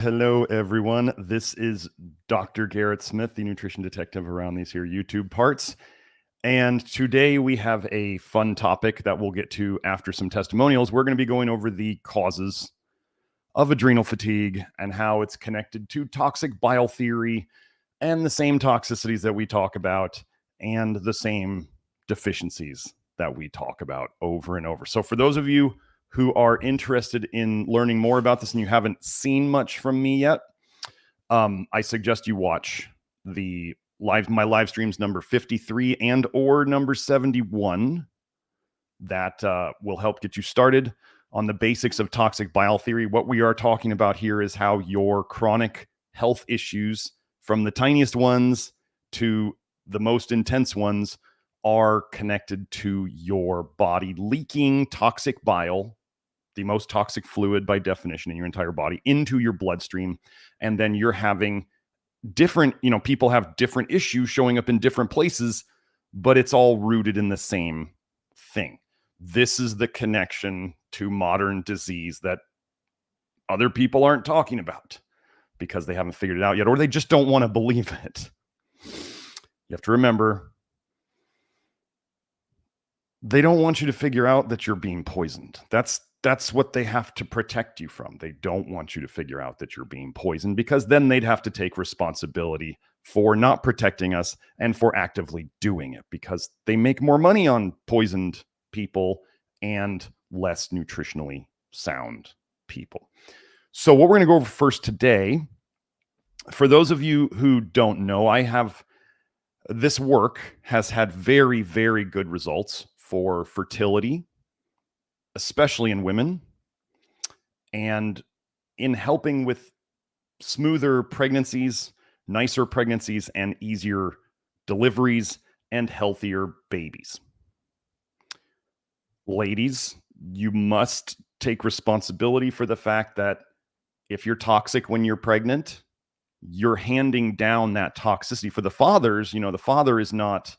Hello, everyone. This is Dr. Garrett Smith, the nutrition detective around these here YouTube parts. And today we have a fun topic that we'll get to after some testimonials. We're going to be going over the causes of adrenal fatigue and how it's connected to toxic bile theory and the same toxicities that we talk about and the same deficiencies that we talk about over and over. So for those of you who are interested in learning more about this and you haven't seen much from me yet, I suggest you watch my live streams number 53 and or number 71. That will help get you started on the basics of toxic bile theory. What we are talking about here is how your chronic health issues, from the tiniest ones to the most intense ones, are connected to your body leaking toxic bile, the most toxic fluid by definition in your entire body, into your bloodstream. And then you're having different, people have different issues showing up in different places, but it's all rooted in the same thing. This is the connection to modern disease that other people aren't talking about because they haven't figured it out yet, or they just don't want to believe it. You have to remember, they don't want you to figure out that you're being poisoned. That's what they have to protect you from. They don't want you to figure out that you're being poisoned, because then they'd have to take responsibility for not protecting us and for actively doing it, because they make more money on poisoned people and less nutritionally sound people. So what we're going to go over first today, for those of you who don't know, this work has had very, very good results for fertility, especially in women, and in helping with smoother pregnancies, nicer pregnancies, and easier deliveries and healthier babies. Ladies, you must take responsibility for the fact that if you're toxic when you're pregnant, you're handing down that toxicity. For the fathers, the father is not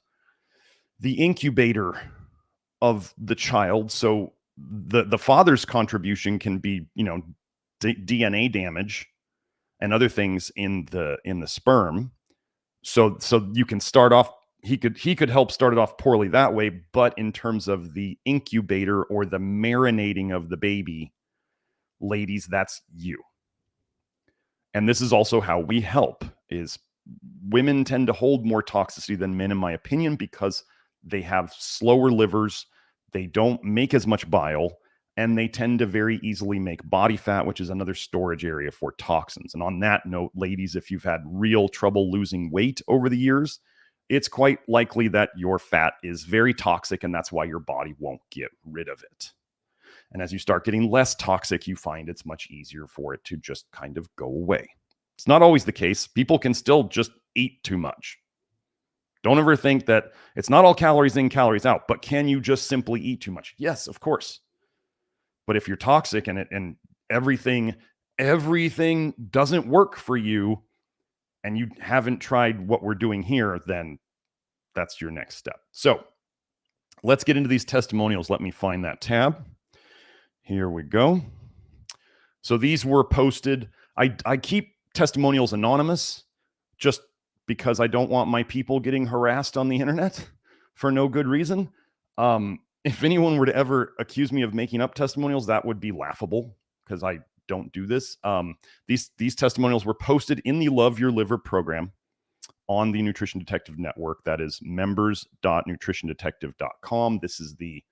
the incubator of the child, so the father's contribution can be, DNA damage and other things in the sperm. So you can start off, he could help start it off poorly that way, but in terms of the incubator or the marinating of the baby, ladies, that's you. And this is also how we help, is women tend to hold more toxicity than men, in my opinion, because they have slower livers, they don't make as much bile, and they tend to very easily make body fat, which is another storage area for toxins. And on that note, ladies, if you've had real trouble losing weight over the years, it's quite likely that your fat is very toxic, and that's why your body won't get rid of it. And as you start getting less toxic, you find it's much easier for it to just kind of go away. It's not always the case. People can still just eat too much. Don't ever think that it's not all calories in, calories out, but can you just simply eat too much? Yes, of course. But if you're toxic and everything doesn't work for you, and you haven't tried what we're doing here, then that's your next step. So let's get into these testimonials. Let me find that tab. Here we go. So these were posted. I keep testimonials anonymous just because I don't want my people getting harassed on the internet for no good reason. If anyone were to ever accuse me of making up testimonials, that would be laughable, because I don't do this. These testimonials were posted in the Love Your Liver program on the Nutrition Detective Network. That is members.nutritiondetective.com. This is the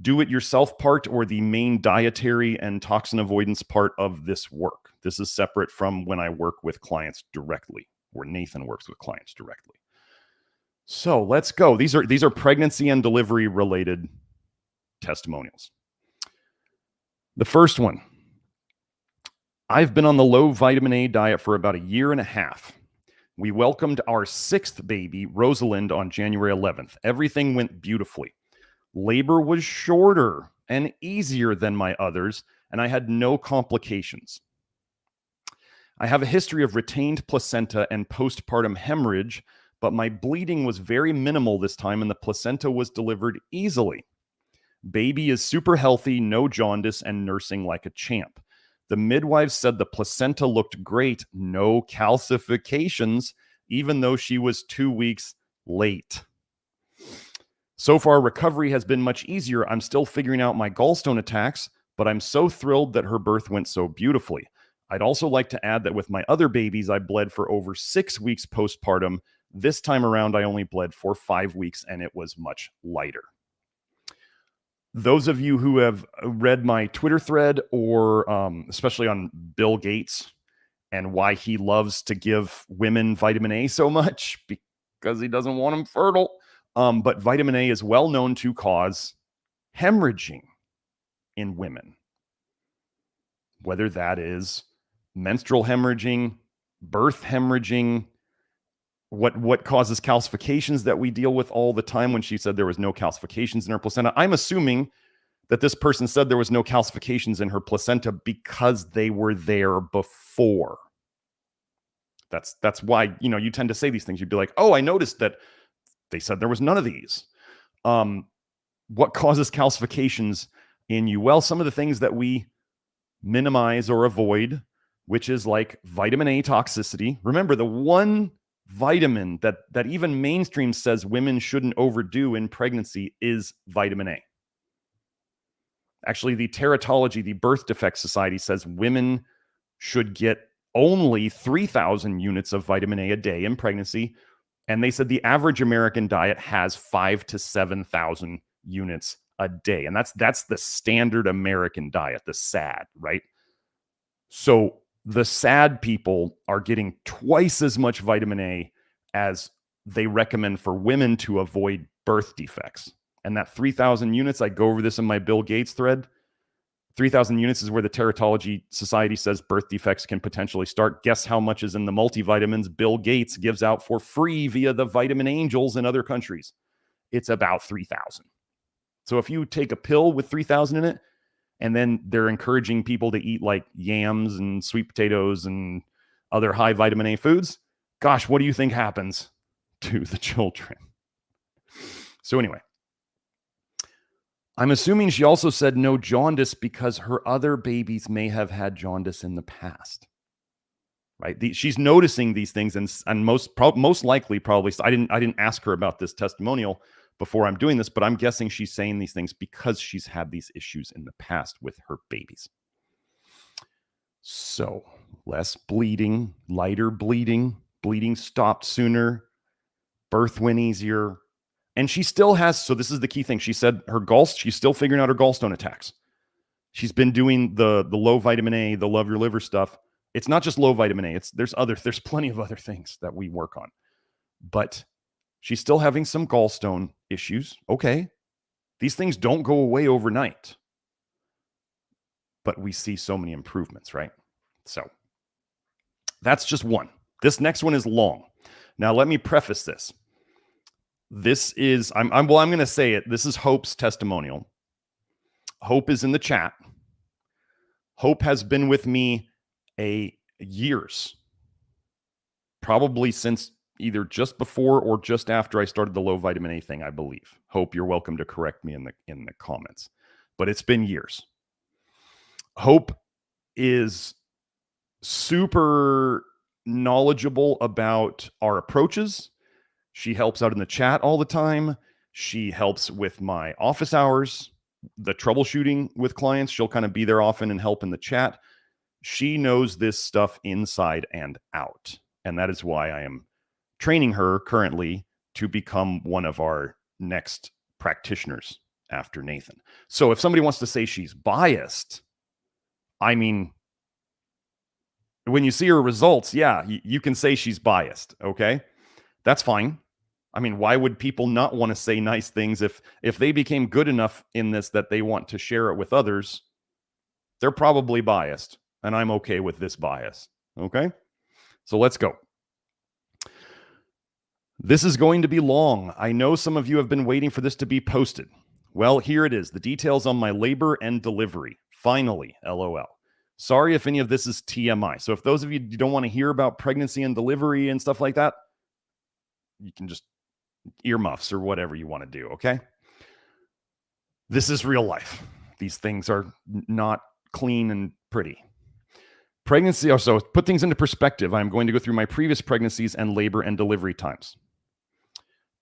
do-it-yourself part, or the main dietary and toxin avoidance part of this work. This is separate from when I work with clients directly, or Nathan works with clients directly. So let's go. These are pregnancy and delivery related testimonials. The first one: I've been on the low vitamin A diet for about a year and a half. We welcomed our 6th baby, Rosalind, on January 11th. Everything went beautifully. Labor was shorter and easier than my others, and I had no complications. I have a history of retained placenta and postpartum hemorrhage, but my bleeding was very minimal this time, and the placenta was delivered easily. Baby is super healthy, no jaundice, and nursing like a champ. The midwives said the placenta looked great, no calcifications, even though she was 2 weeks late. So far, recovery has been much easier. I'm still figuring out my gallstone attacks, but I'm so thrilled that her birth went so beautifully. I'd also like to add that with my other babies, I bled for over 6 weeks postpartum. This time around, I only bled for 5 weeks, and it was much lighter. Those of you who have read my Twitter thread, or especially on Bill Gates and why he loves to give women vitamin A so much, because he doesn't want them fertile. But vitamin A is well known to cause hemorrhaging in women, whether that is menstrual hemorrhaging, birth hemorrhaging, what causes calcifications that we deal with all the time. When she said there was no calcifications in her placenta, I'm assuming that this person said there was no calcifications in her placenta because they were there before. That's why, you tend to say these things. You'd be like, oh, I noticed that they said there was none of these. What causes calcifications in you? Well, some of the things that we minimize or avoid, which is like vitamin A toxicity. Remember, the one vitamin that even mainstream says women shouldn't overdo in pregnancy is vitamin A. Actually, the Teratology, the Birth Defect Society, says women should get only 3,000 units of vitamin A day in pregnancy. And they said the average American diet has 5,000 to 7,000 units a day. And that's the standard American diet, the SAD, right? So the SAD people are getting twice as much vitamin A as they recommend for women to avoid birth defects. And that 3,000 units, I go over this in my Bill Gates thread. 3,000 units is where the Teratology Society says birth defects can potentially start. Guess how much is in the multivitamins Bill Gates gives out for free via the Vitamin Angels in other countries? It's about 3,000. So if you take a pill with 3,000 in it, and then they're encouraging people to eat like yams and sweet potatoes and other high vitamin A foods, gosh, what do you think happens to the children? So anyway, I'm assuming she also said no jaundice because her other babies may have had jaundice in the past, right? She's noticing these things, and most likely, probably, I didn't ask her about this testimonial before I'm doing this, but I'm guessing she's saying these things because she's had these issues in the past with her babies. So less bleeding, lighter bleeding stopped sooner, birth went easier. And she still has, so this is the key thing. She said she's still figuring out her gallstone attacks. She's been doing the low vitamin A, the love your liver stuff. It's not just low vitamin A. There's plenty of other things that we work on. But she's still having some gallstone issues. Okay. These things don't go away overnight. But we see so many improvements, right? So that's just one. This next one is long. Now let me preface this. This is, I'm going to say it. This is Hope's testimonial. Hope is in the chat. Hope has been with me years, probably since either just before or just after I started the low vitamin A thing, I believe. Hope, you're welcome to correct me in the comments, but it's been years. Hope is super knowledgeable about our approaches. She helps out in the chat all the time. She helps with my office hours, the troubleshooting with clients. She'll kind of be there often and help in the chat. She knows this stuff inside and out. And that is why I am training her currently to become one of our next practitioners after Nathan. So if somebody wants to say she's biased, I mean, when you see her results, yeah, you can say she's biased. Okay, that's fine. I mean, why would people not want to say nice things if they became good enough in this that they want to share it with others? They're probably biased, and I'm okay with this bias. Okay, so let's go. This is going to be long. I know some of you have been waiting for this to be posted. Well, here it is. The details on my labor and delivery. Finally, LOL. Sorry if any of this is TMI. So if those of you don't want to hear about pregnancy and delivery and stuff like that, you can just earmuffs or whatever you want to do, okay? This is real life. These things are not clean and pretty. Pregnancy, also put things into perspective. I'm going to go through my previous pregnancies and labor and delivery times.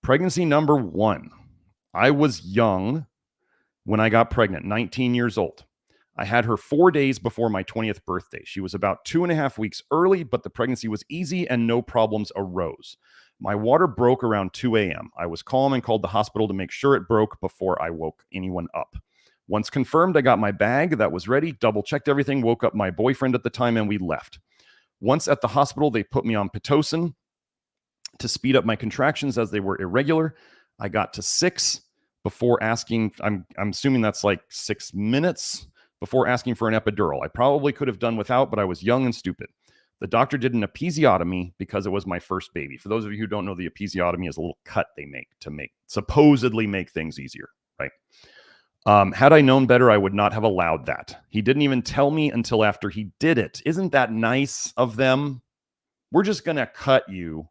Pregnancy number 1. I was young when I got pregnant, 19 years old. I had her 4 days before my 20th birthday. She was about 2.5 weeks early, but the pregnancy was easy and no problems arose. My water broke around 2 a.m. I was calm and called the hospital to make sure it broke before I woke anyone up. Once confirmed, I got my bag that was ready, double-checked everything, woke up my boyfriend at the time, and we left. Once at the hospital, they put me on Pitocin to speed up my contractions as they were irregular. I got to 6 before asking, I'm assuming that's like 6 minutes before asking for an epidural. I probably could have done without, but I was young and stupid. The doctor did an episiotomy because it was my first baby. For those of you who don't know, the episiotomy is a little cut they make to supposedly make things easier, right? Had I known better, I would not have allowed that. He didn't even tell me until after he did it. Isn't that nice of them? We're just going to cut you,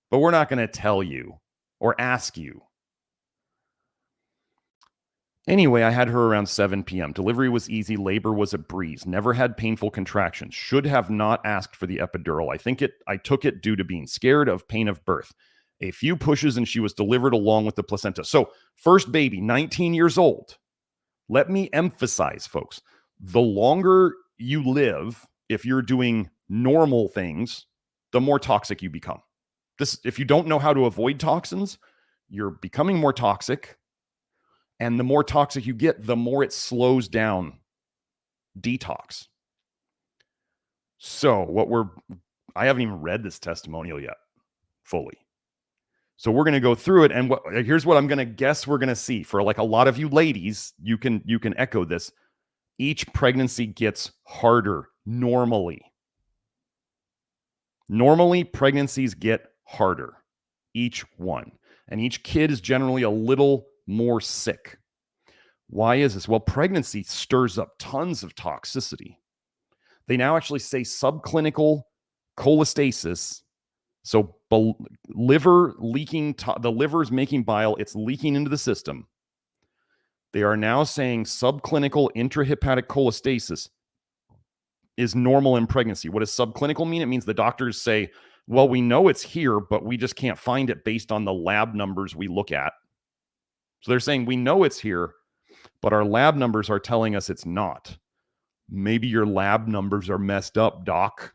but we're not going to tell you or ask you. Anyway, I had her around 7 p.m. Delivery was easy. Labor was a breeze. Never had painful contractions. Should have not asked for the epidural. I took it due to being scared of pain of birth. A few pushes and she was delivered along with the placenta. So first baby, 19 years old. Let me emphasize, folks, the longer you live, if you're doing normal things, the more toxic you become. If you don't know how to avoid toxins, you're becoming more toxic. And the more toxic you get, the more it slows down detox. So I haven't even read this testimonial yet fully. So we're going to go through it. And here's what I'm going to guess we're going to see. For like a lot of you ladies, you can echo this. Each pregnancy gets harder normally. Normally, pregnancies get harder, each one. And each kid is generally a little more sick. Why is this? Well, pregnancy stirs up tons of toxicity. They now actually say subclinical cholestasis. So liver leaking, the liver's making bile, it's leaking into the system. They are now saying subclinical intrahepatic cholestasis is normal in pregnancy. What does subclinical mean? It means the doctors say, well, we know it's here, but we just can't find it based on the lab numbers we look at. So they're saying we know it's here, but our lab numbers are telling us it's not. Maybe your lab numbers are messed up, doc.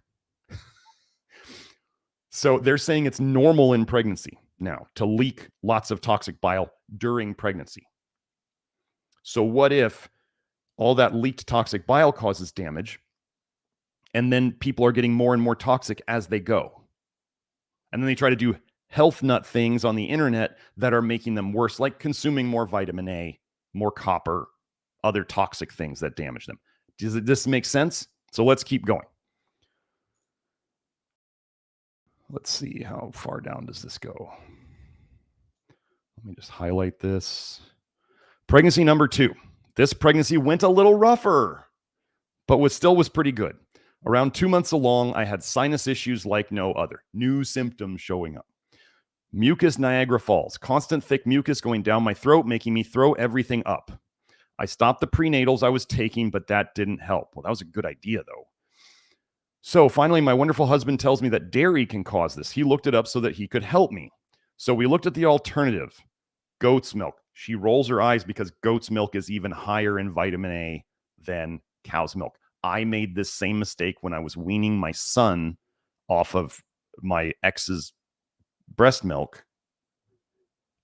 So they're saying it's normal in pregnancy now to leak lots of toxic bile during pregnancy. So what if all that leaked toxic bile causes damage, and then people are getting more and more toxic as they go? And then they try to do health nut things on the internet that are making them worse, like consuming more vitamin A, more copper, other toxic things that damage them. Does this make sense? So let's keep going. Let's see, how far down does this go? Let me just highlight this. Pregnancy number 2. This pregnancy went a little rougher, but still was pretty good. Around 2 months along, I had sinus issues like no other. New symptoms showing up. Mucus Niagara Falls. Constant thick mucus going down my throat, making me throw everything up. I stopped the prenatals I was taking, but that didn't help. Well, that was a good idea, though. So finally, my wonderful husband tells me that dairy can cause this. He looked it up so that he could help me. So we looked at the alternative, goat's milk. She rolls her eyes because goat's milk is even higher in vitamin A than cow's milk. I made this same mistake when I was weaning my son off of my ex's breast milk.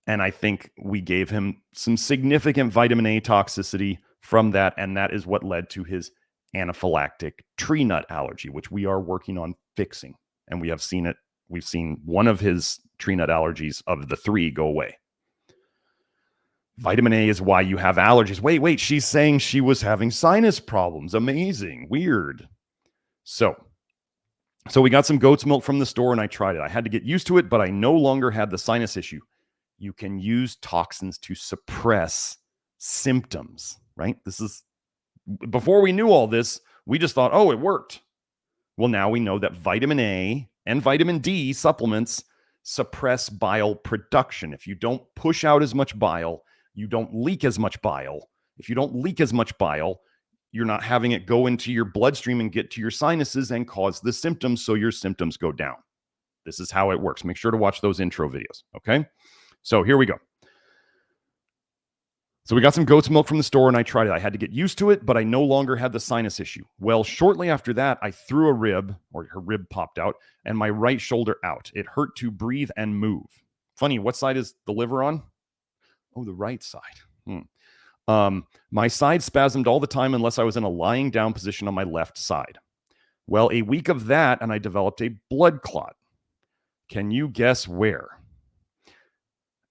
And I think we gave him some significant vitamin A toxicity from that. And that is what led to his anaphylactic tree nut allergy, which we are working on fixing. And we have seen it. We've seen one of his tree nut allergies of the 3 go away. Vitamin A is why you have allergies. Wait, she's saying she was having sinus problems. Amazing. Weird. So we got some goat's milk from the store and I tried it. I had to get used to it, but I no longer had the sinus issue. You can use toxins to suppress symptoms, right? This is, before we knew all this, we just thought, oh, it worked. Well, now we know that vitamin A and vitamin D supplements suppress bile production. If you don't push out as much bile, you don't leak as much bile. If you don't leak as much bile, you're not having it go into your bloodstream and get to your sinuses and cause the symptoms, so your symptoms go down. This is how it works. Make sure to watch those intro videos, okay? So here we go. So we got some goat's milk from the store and I tried it. I had to get used to it, but I no longer had the sinus issue. Well, shortly after that, I threw a rib, or her rib popped out, and my right shoulder out. It hurt to breathe and move. Funny, what side is the liver on? Oh, the right side. My side spasmed all the time unless I was in a lying down position on my left side. Well, a week of that, and I developed a blood clot. Can you guess where?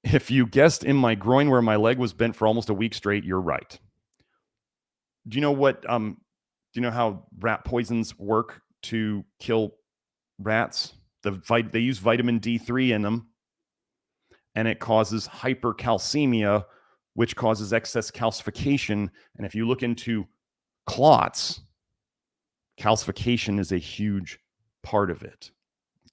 If you guessed in my groin where my leg was bent for almost a week straight, you're right. Do you know what, do you know how rat poisons work to kill rats? They use vitamin D3 in them, and it causes hypercalcemia, which causes excess calcification. And if you look into clots, calcification is a huge part of it.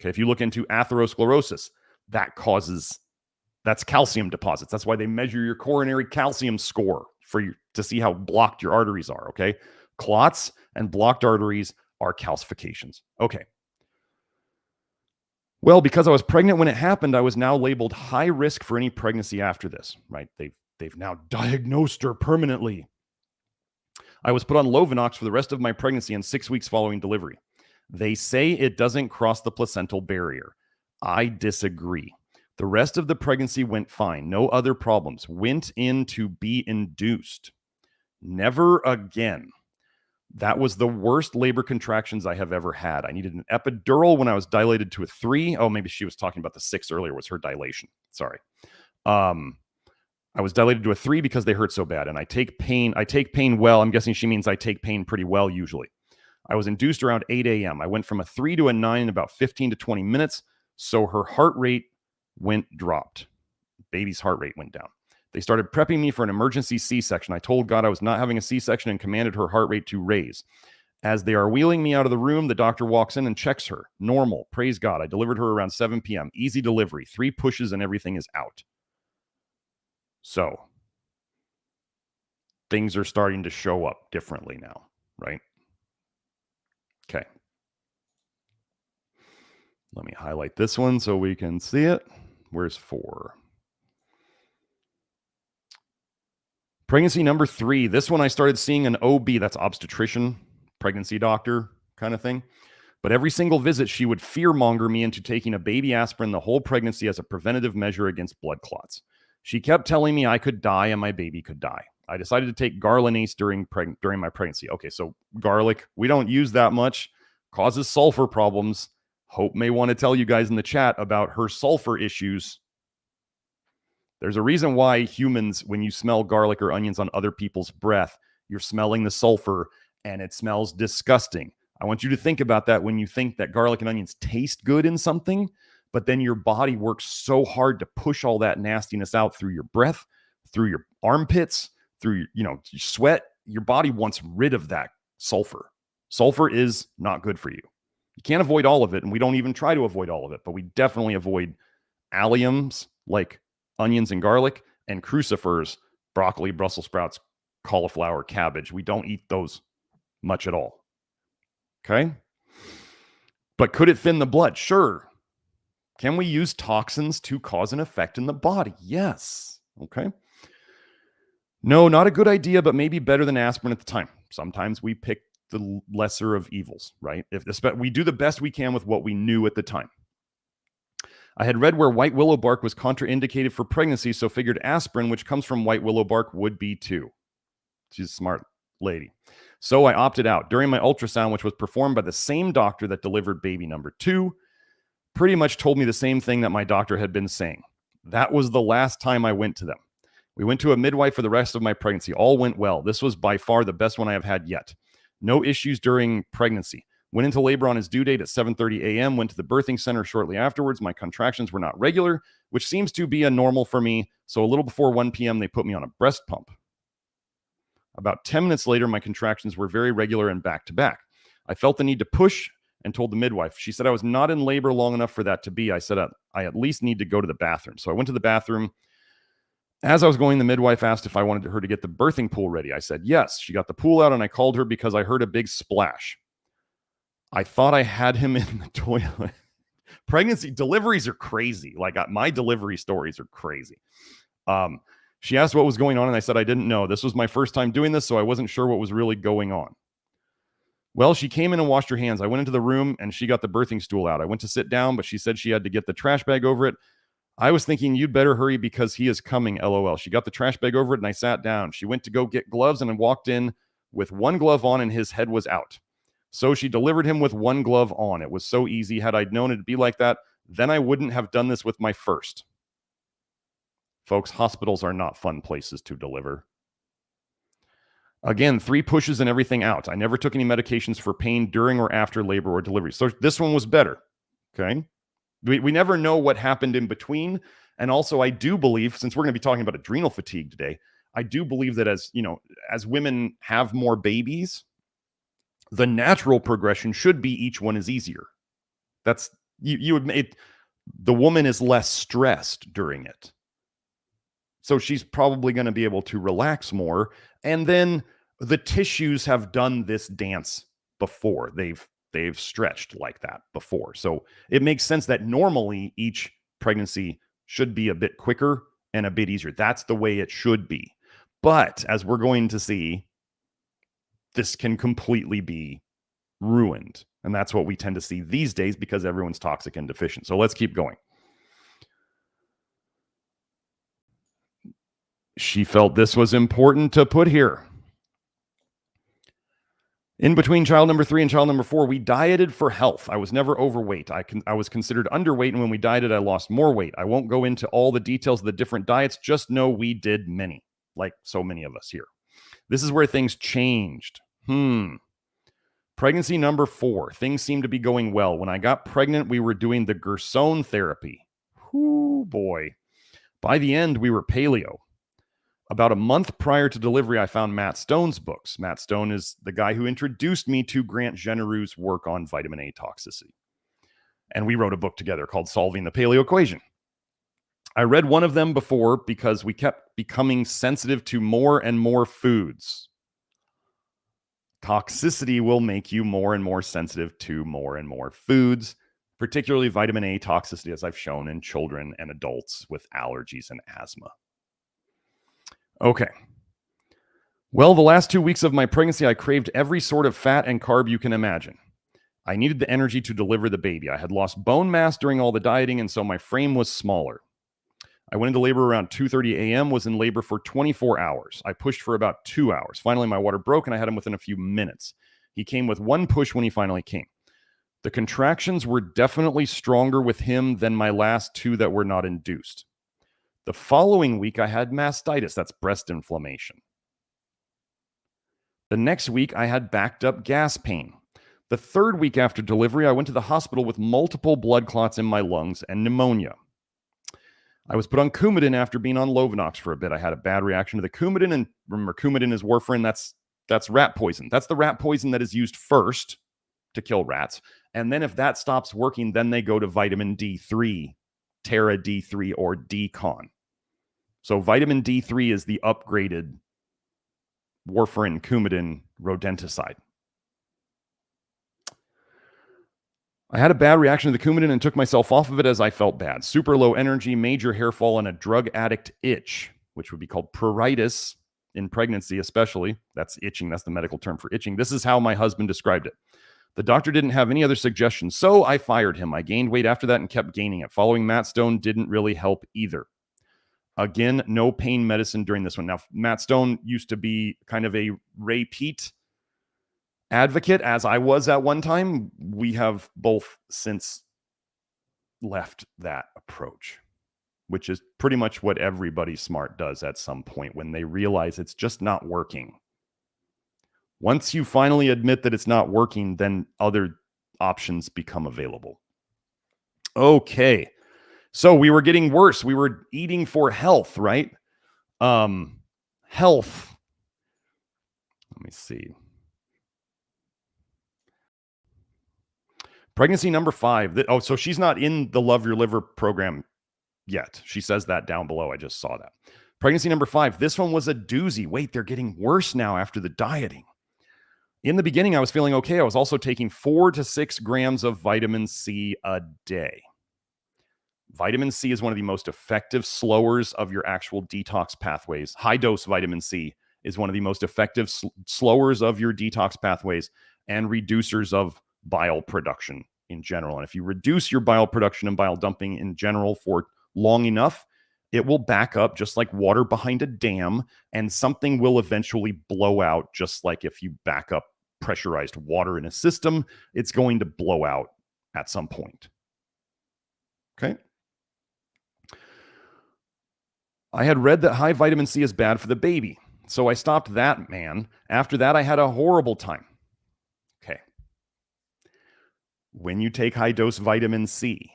Okay, if you look into atherosclerosis, that's calcium deposits. That's why they measure your coronary calcium score to see how blocked your arteries are, okay? Clots and blocked arteries are calcifications. Okay. Well, because I was pregnant when it happened, I was now labeled high risk for any pregnancy after this, right? They've now diagnosed her permanently. I was put on Lovenox for the rest of my pregnancy and 6 weeks following delivery. They say it doesn't cross the placental barrier. I disagree. The rest of the pregnancy went fine. No other problems. Went in to be induced. Never again. That was the worst labor contractions I have ever had. I needed an epidural when I was dilated to a 3. Oh, maybe she was talking about the 6 earlier was her dilation. Sorry. I was dilated to a 3 because they hurt so bad. And I take pain well. I'm guessing she means I take pain pretty well usually. I was induced around 8 a.m. I went from a 3 to a 9 in about 15 to 20 minutes. So her heart rate dropped. Baby's heart rate went down. They started prepping me for an emergency C-section. I told God I was not having a C-section and commanded her heart rate to raise. As they are wheeling me out of the room, the doctor walks in and checks her. Normal. Praise God. I delivered her around 7 p.m. Easy delivery. 3 pushes and everything is out. So things are starting to show up differently now, right? Okay. Let me highlight this one so we can see it. Where's 4? Pregnancy number 3. This one I started seeing an OB, that's obstetrician, pregnancy doctor kind of thing. But every single visit, she would fearmonger me into taking a baby aspirin the whole pregnancy as a preventative measure against blood clots. She kept telling me I could die and my baby could die. I decided to take Garlinase during my pregnancy. Okay, so garlic, we don't use that much. Causes sulfur problems. Hope may want to tell you guys in the chat about her sulfur issues. There's a reason why humans, when you smell garlic or onions on other people's breath, you're smelling the sulfur and it smells disgusting. I want you to think about that when you think that garlic and onions taste good in something, but then your body works so hard to push all that nastiness out through your breath, through your armpits, through your sweat. Your body wants rid of that sulfur. Sulfur is not good for you. You can't avoid all of it, and we don't even try to avoid all of it, but we definitely avoid alliums like onions and garlic, and crucifers, broccoli, Brussels sprouts, cauliflower, cabbage. We don't eat those much at all. Okay? But could it thin the blood? Sure. Can we use toxins to cause an effect in the body? Yes. Okay. No, not a good idea, but maybe better than aspirin at the time. Sometimes we pick the lesser of evils, right? We do the best we can with what we knew at the time. I had read where white willow bark was contraindicated for pregnancy, so figured aspirin, which comes from white willow bark, would be too. She's a smart lady. So I opted out. During my ultrasound, which was performed by the same doctor that delivered baby number 2, pretty much told me the same thing that my doctor had been saying. That was the last time I went to them. We went to a midwife for the rest of my pregnancy. All went well. This was by far the best one I have had yet. No issues during pregnancy. Went into labor on his due date at 7:30 a.m., went to the birthing center shortly afterwards. My contractions were not regular, which seems to be a normal for me. So a little before 1 p.m., they put me on a breast pump. About 10 minutes later, my contractions were very regular and back to back. I felt the need to push and told the midwife. She said I was not in labor long enough for that to be. I said I at least need to go to the bathroom. So I went to the bathroom As I was going, the midwife asked if I wanted her to get the birthing pool ready. I said yes. She got the pool out and I called her because I heard a big splash. I thought I had him in the toilet. Deliveries are crazy. Like my delivery stories are crazy. She asked what was going on and I said I didn't know. This was my first time doing this, so I wasn't sure what was really going on. Well, she came in and washed her hands. I went into the room and she got the birthing stool out. I went to sit down, but she said she had to get the trash bag over it. I was thinking, you'd better hurry because he is coming, LOL. She got the trash bag over it and I sat down. She went to go get gloves and I walked in with one glove on and his head was out. So she delivered him with one glove on. It was so easy. Had I known it'd be like that, then I wouldn't have done this with my first. Folks, hospitals are not fun places to deliver. Again, 3 pushes and everything out. I never took any medications for pain during or after labor or delivery. So this one was better. Okay. We never know what happened in between. And also, I do believe, since we're going to be talking about adrenal fatigue today, I do believe that as women have more babies, the natural progression should be each one is easier. That's you would make the woman is less stressed during it. So she's probably going to be able to relax more. And then the tissues have done this dance before. They've stretched like that before. So it makes sense that normally each pregnancy should be a bit quicker and a bit easier. That's the way it should be. But as we're going to see, this can completely be ruined. And that's what we tend to see these days because everyone's toxic and deficient. So let's keep going. She felt this was important to put here. In between child number 3 and child number 4, we dieted for health. I was never overweight. I was considered underweight, and when we dieted, I lost more weight. I won't go into all the details of the different diets. Just know we did many, like so many of us here. This is where things changed. Pregnancy number 4. Things seemed to be going well. When I got pregnant, we were doing the Gerson therapy. Whoo, boy. By the end, we were paleo. About a month prior to delivery, I found Matt Stone's books. Matt Stone is the guy who introduced me to Grant Genereux's work on vitamin A toxicity. And we wrote a book together called Solving the Paleo Equation. I read one of them before because we kept becoming sensitive to more and more foods. Toxicity will make you more and more sensitive to more and more foods, particularly vitamin A toxicity, as I've shown in children and adults with allergies and asthma. Okay. Well, the last 2 weeks of my pregnancy, I craved every sort of fat and carb you can imagine. I needed the energy to deliver the baby. I had lost bone mass during all the dieting, and so my frame was smaller. I went into labor around 2:30 a.m., was in labor for 24 hours. I pushed for about 2 hours. Finally, my water broke, and I had him within a few minutes. He came with one push when he finally came. The contractions were definitely stronger with him than my last 2 that were not induced. The following week, I had mastitis. That's breast inflammation. The next week, I had backed up gas pain. The 3rd week after delivery, I went to the hospital with multiple blood clots in my lungs and pneumonia. I was put on Coumadin after being on Lovenox for a bit. I had a bad reaction to the Coumadin, and remember, Coumadin is warfarin. That's rat poison. That's the rat poison that is used first to kill rats. And then if that stops working, then they go to vitamin D3, Terra D3, or Decon. So vitamin D3 is the upgraded warfarin, Coumadin, rodenticide. I had a bad reaction to the Coumadin and took myself off of it as I felt bad. Super low energy, major hair fall, and a drug addict itch, which would be called pruritus in pregnancy especially. That's itching. That's the medical term for itching. This is how my husband described it. The doctor didn't have any other suggestions, so I fired him. I gained weight after that and kept gaining it. Following Matt Stone didn't really help either. Again, no pain medicine during this one. Now, Matt Stone used to be kind of a Ray Peat advocate, as I was at one time. We have both since left that approach, which is pretty much what everybody smart does at some point when they realize it's just not working. Once you finally admit that it's not working, then other options become available. Okay. So we were getting worse. We were eating for health, right? Health. Let me see. Pregnancy number 5. So she's not in the Love Your Liver program yet. She says that down below. I just saw that. Pregnancy number 5. This one was a doozy. Wait, they're getting worse now after the dieting. In the beginning, I was feeling okay. I was also taking 4 to 6 grams of vitamin C a day. Vitamin C is one of the most effective slowers of your actual detox pathways. High-dose vitamin C is one of the most effective slowers of your detox pathways and reducers of bile production in general. And if you reduce your bile production and bile dumping in general for long enough, it will back up just like water behind a dam, and something will eventually blow out, just like if you back up pressurized water in a system, it's going to blow out at some point. Okay. I had read that high vitamin C is bad for the baby, so I stopped that, man. After that, I had a horrible time. Okay. When you take high-dose vitamin C,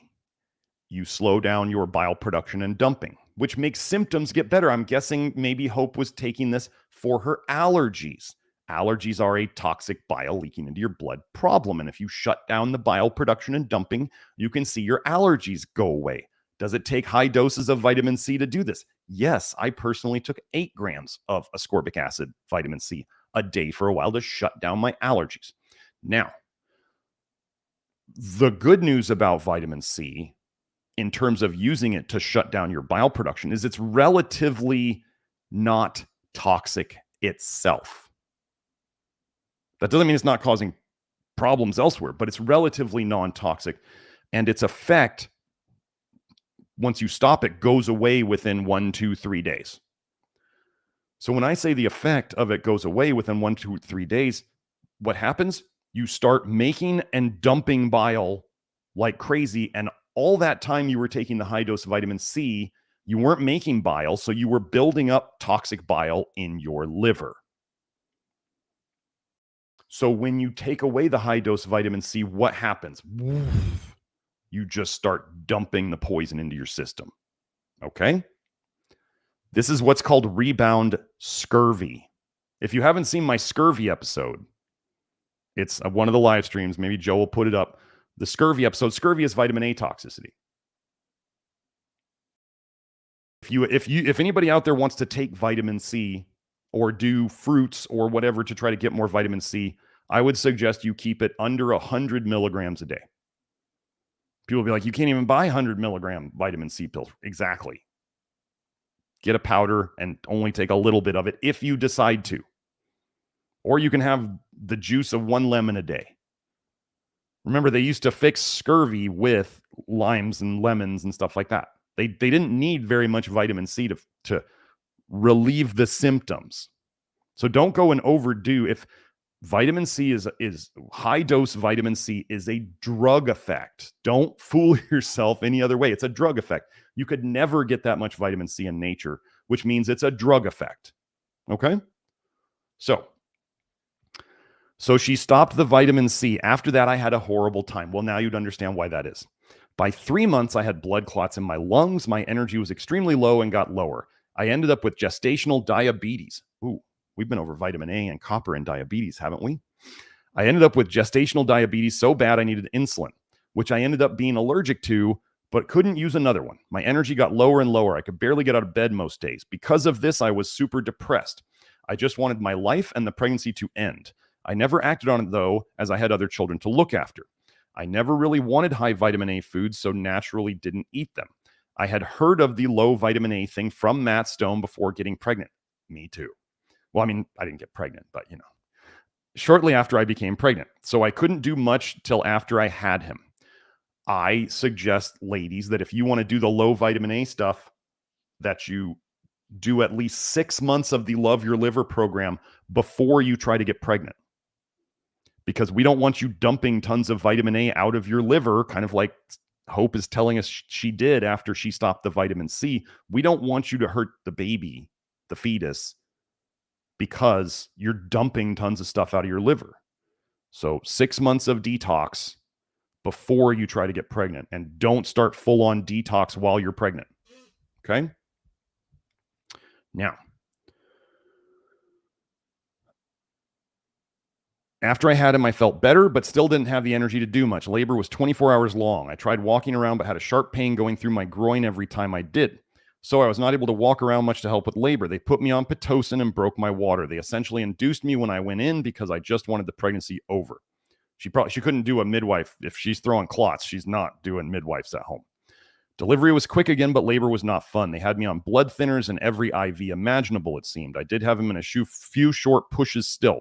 you slow down your bile production and dumping, which makes symptoms get better. I'm guessing maybe Hope was taking this for her allergies. Allergies are a toxic bile leaking into your blood problem, and if you shut down the bile production and dumping, you can see your allergies go away. Does it take high doses of vitamin C to do this? Yes, I personally took 8 grams of ascorbic acid, vitamin C, a day for a while to shut down my allergies. Now, the good news about vitamin C in terms of using it to shut down your bile production is it's relatively not toxic itself. That doesn't mean it's not causing problems elsewhere, but it's relatively non-toxic, and its effect, once you stop it, goes away within 1, 2, 3 days. So when I say the effect of it goes away within 1, 2, 3 days, what happens? You start making and dumping bile like crazy, and all that time you were taking the high-dose vitamin C, you weren't making bile, so you were building up toxic bile in your liver. So when you take away the high-dose vitamin C, what happens? You just start dumping the poison into your system. Okay? This is what's called rebound scurvy. If you haven't seen my scurvy episode, it's one of the live streams. Maybe Joe will put it up. The scurvy episode. Scurvy is vitamin A toxicity. If anybody out there wants to take vitamin C or do fruits or whatever to try to get more vitamin C, I would suggest you keep it under 100 milligrams a day. People will be like, you can't even buy 100 milligram vitamin C pills. Exactly. Get a powder and only take a little bit of it if you decide to. Or you can have the juice of 1 lemon a day. Remember, they used to fix scurvy with limes and lemons and stuff like that. They didn't need very much vitamin C to relieve the symptoms. So don't go and overdo. If vitamin C is high dose vitamin C is a drug effect. Don't fool yourself any other way. It's a drug effect. You could never get that much vitamin C in nature, which means it's a drug effect. Okay? So she stopped the vitamin C. After that, I had a horrible time. Well, now you'd understand why that is. By 3 months, I had blood clots in my lungs. My energy was extremely low and got lower. I ended up with gestational diabetes. Ooh, we've been over vitamin A and copper and diabetes, haven't we? I ended up with gestational diabetes so bad I needed insulin, which I ended up being allergic to, but couldn't use another one. My energy got lower and lower. I could barely get out of bed most days. Because of this, I was super depressed. I just wanted my life and the pregnancy to end. I never acted on it, though, as I had other children to look after. I never really wanted high vitamin A foods, so naturally didn't eat them. I had heard of the low vitamin A thing from Matt Stone before getting pregnant. Me too. Well, I mean, I didn't get pregnant, but shortly after I became pregnant. So I couldn't do much till after I had him. I suggest, ladies, that if you want to do the low vitamin A stuff, that you do at least 6 months of the Love Your Liver program before you try to get pregnant. Because we don't want you dumping tons of vitamin A out of your liver, kind of like Hope is telling us she did after she stopped the vitamin C. We don't want you to hurt the baby, the fetus, because you're dumping tons of stuff out of your liver. So 6 months of detox before you try to get pregnant, and don't start full-on detox while you're pregnant. Okay? Now, after I had him, I felt better, but still didn't have the energy to do much. Labor was 24 hours long. I tried walking around, but had a sharp pain going through my groin every time I did. So I was not able to walk around much to help with labor. They put me on Pitocin and broke my water. They essentially induced me when I went in because I just wanted the pregnancy over. She couldn't do a midwife. If she's throwing clots, she's not doing midwives at home. Delivery was quick again, but labor was not fun. They had me on blood thinners and every IV imaginable, it seemed. I did have him in a few short pushes still.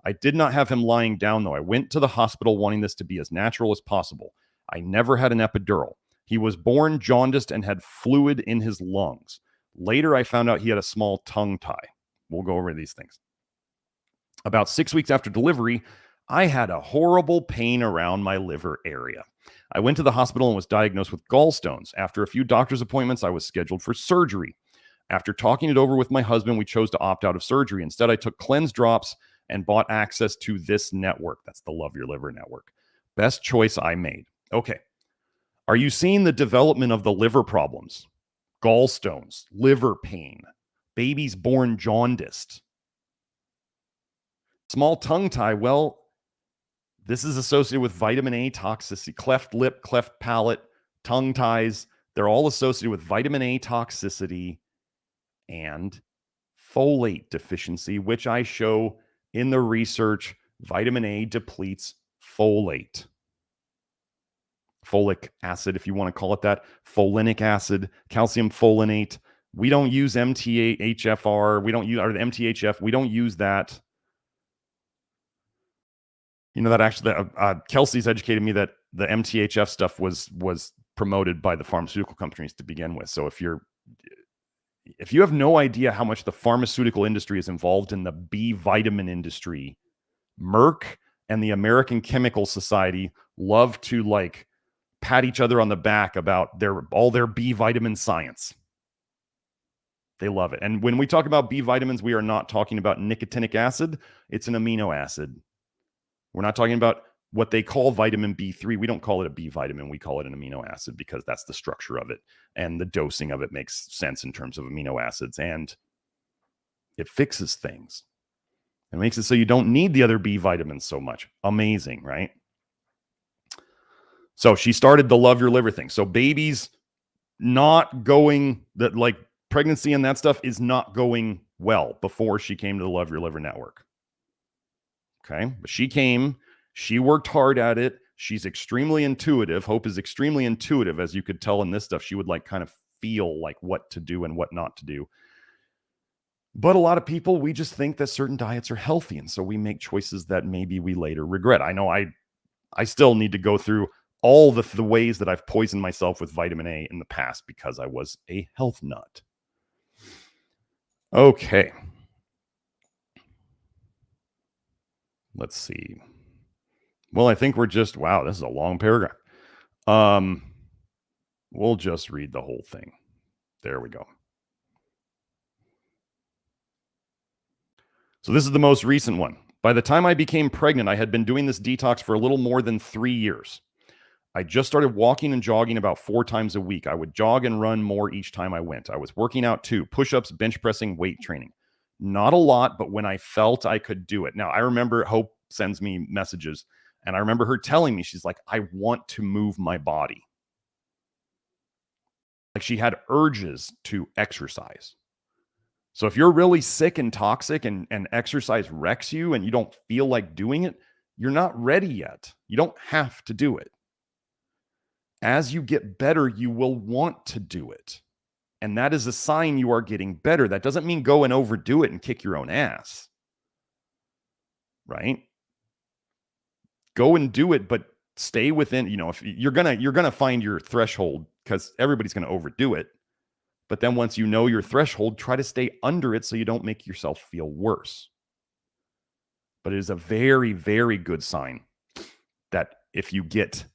I did not have him lying down, though. I went to the hospital wanting this to be as natural as possible. I never had an epidural. He was born jaundiced and had fluid in his lungs. Later, I found out he had a small tongue tie. We'll go over these things. About 6 weeks after delivery, I had a horrible pain around my liver area. I went to the hospital and was diagnosed with gallstones. After a few doctor's appointments, I was scheduled for surgery. After talking it over with my husband, we chose to opt out of surgery. Instead, I took cleanse drops and bought access to this network. That's the Love Your Liver network. Best choice I made. Okay. Are you seeing the development of the liver problems? Gallstones, liver pain, babies born jaundiced, small tongue tie. Well, this is associated with vitamin A toxicity, cleft lip, cleft palate, tongue ties. They're all associated with vitamin A toxicity and folate deficiency, which I show in the research. Vitamin A depletes folate. Folic acid, if you want to call it that, folinic acid, calcium folinate. We don't use MTHFR. We don't use, or the MTHF. We don't use that. You know, that actually, Kelsey's educated me that the MTHF stuff was promoted by the pharmaceutical companies to begin with. So if you have no idea how much the pharmaceutical industry is involved in the B vitamin industry, Merck and the American Chemical Society love to like pat each other on the back about all their B vitamin science. They love it. And when we talk about B vitamins, we are not talking about nicotinic acid. It's an amino acid. We're not talking about what they call vitamin B3. We don't call it a B vitamin. We call it an amino acid because that's the structure of it. And the dosing of it makes sense in terms of amino acids. And it fixes things. It makes it so you don't need the other B vitamins so much. Amazing, right? So she started the Love Your Liver thing. So babies not going, that like pregnancy and that stuff is not going well before she came to the Love Your Liver network. Okay. But she came, she worked hard at it. She's extremely intuitive. Hope is extremely intuitive, as you could tell in this stuff. She would like kind of feel like what to do and what not to do. But a lot of people, we just think that certain diets are healthy. And so we make choices that maybe we later regret. I know I still need to go through all the ways that I've poisoned myself with vitamin A in the past because I was a health nut. Okay. Let's see. Well, I think we're just, wow, this is a long paragraph. We'll just read the whole thing. There we go. So this is the most recent one. By the time I became pregnant, I had been doing this detox for a little more than 3 years. I just started walking and jogging about 4 times a week. I would jog and run more each time I went. I was working out too, push-ups, bench pressing, weight training. Not a lot, but when I felt I could do it. Now, I remember Hope sends me messages, and I remember her telling me, she's like, I want to move my body. Like she had urges to exercise. So if you're really sick and toxic and exercise wrecks you and you don't feel like doing it, you're not ready yet. You don't have to do it. As you get better, you will want to do it. And that is a sign you are getting better. That doesn't mean go and overdo it and kick your own ass. Right? Go and do it, but stay within, you know, if you're gonna find your threshold because everybody's gonna overdo it. But then once you know your threshold, try to stay under it so you don't make yourself feel worse. But it is a very, very good sign that if you get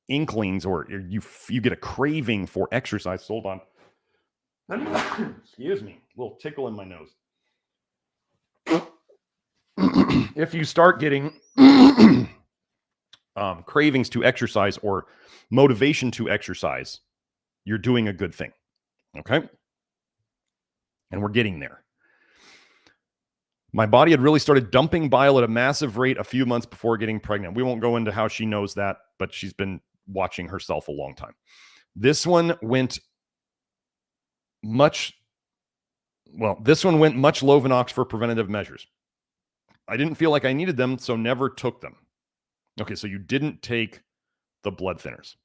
inklings or you get a craving for exercise, hold on. Excuse me, a little tickle in my nose. If you start getting cravings to exercise or motivation to exercise, you're doing a good thing. Okay? And we're getting there. My body had really started dumping bile at a massive rate a few months before getting pregnant. We won't go into how she knows that, but she's been watching herself a long time. This one went this one went much Lovenox for preventative measures. I didn't feel like I needed them, so never took them. Okay, so you didn't take the blood thinners.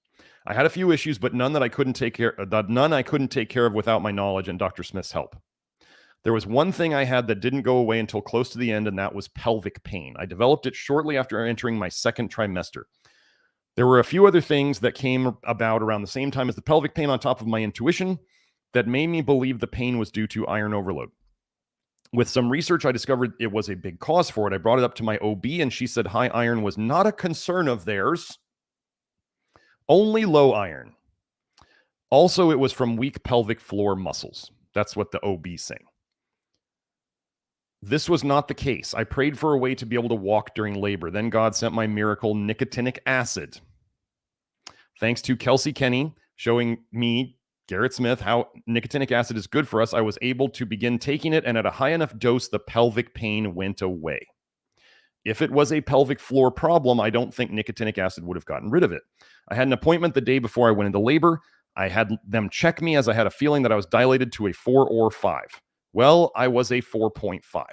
I had a few issues, but none I couldn't take care of without my knowledge and Dr. Smith's help. There was one thing I had that didn't go away until close to the end, and that was pelvic pain. I developed it shortly after entering my second trimester. There were a few other things that came about around the same time as the pelvic pain on top of my intuition that made me believe the pain was due to iron overload. With some research, I discovered it was a big cause for it. I brought it up to my OB, and she said high iron was not a concern of theirs, only low iron. Also, it was from weak pelvic floor muscles. That's what the OB is saying. This was not the case. I prayed for a way to be able to walk during labor. Then God sent my miracle nicotinic acid. Thanks to Kelsey Kenny showing me, Garrett Smith, how nicotinic acid is good for us, I was able to begin taking it, and at a high enough dose, the pelvic pain went away. If it was a pelvic floor problem, I don't think nicotinic acid would have gotten rid of it. I had an appointment the day before I went into labor. I had them check me as I had a feeling that I was dilated to a 4 or 5. Well, I was a 4.5.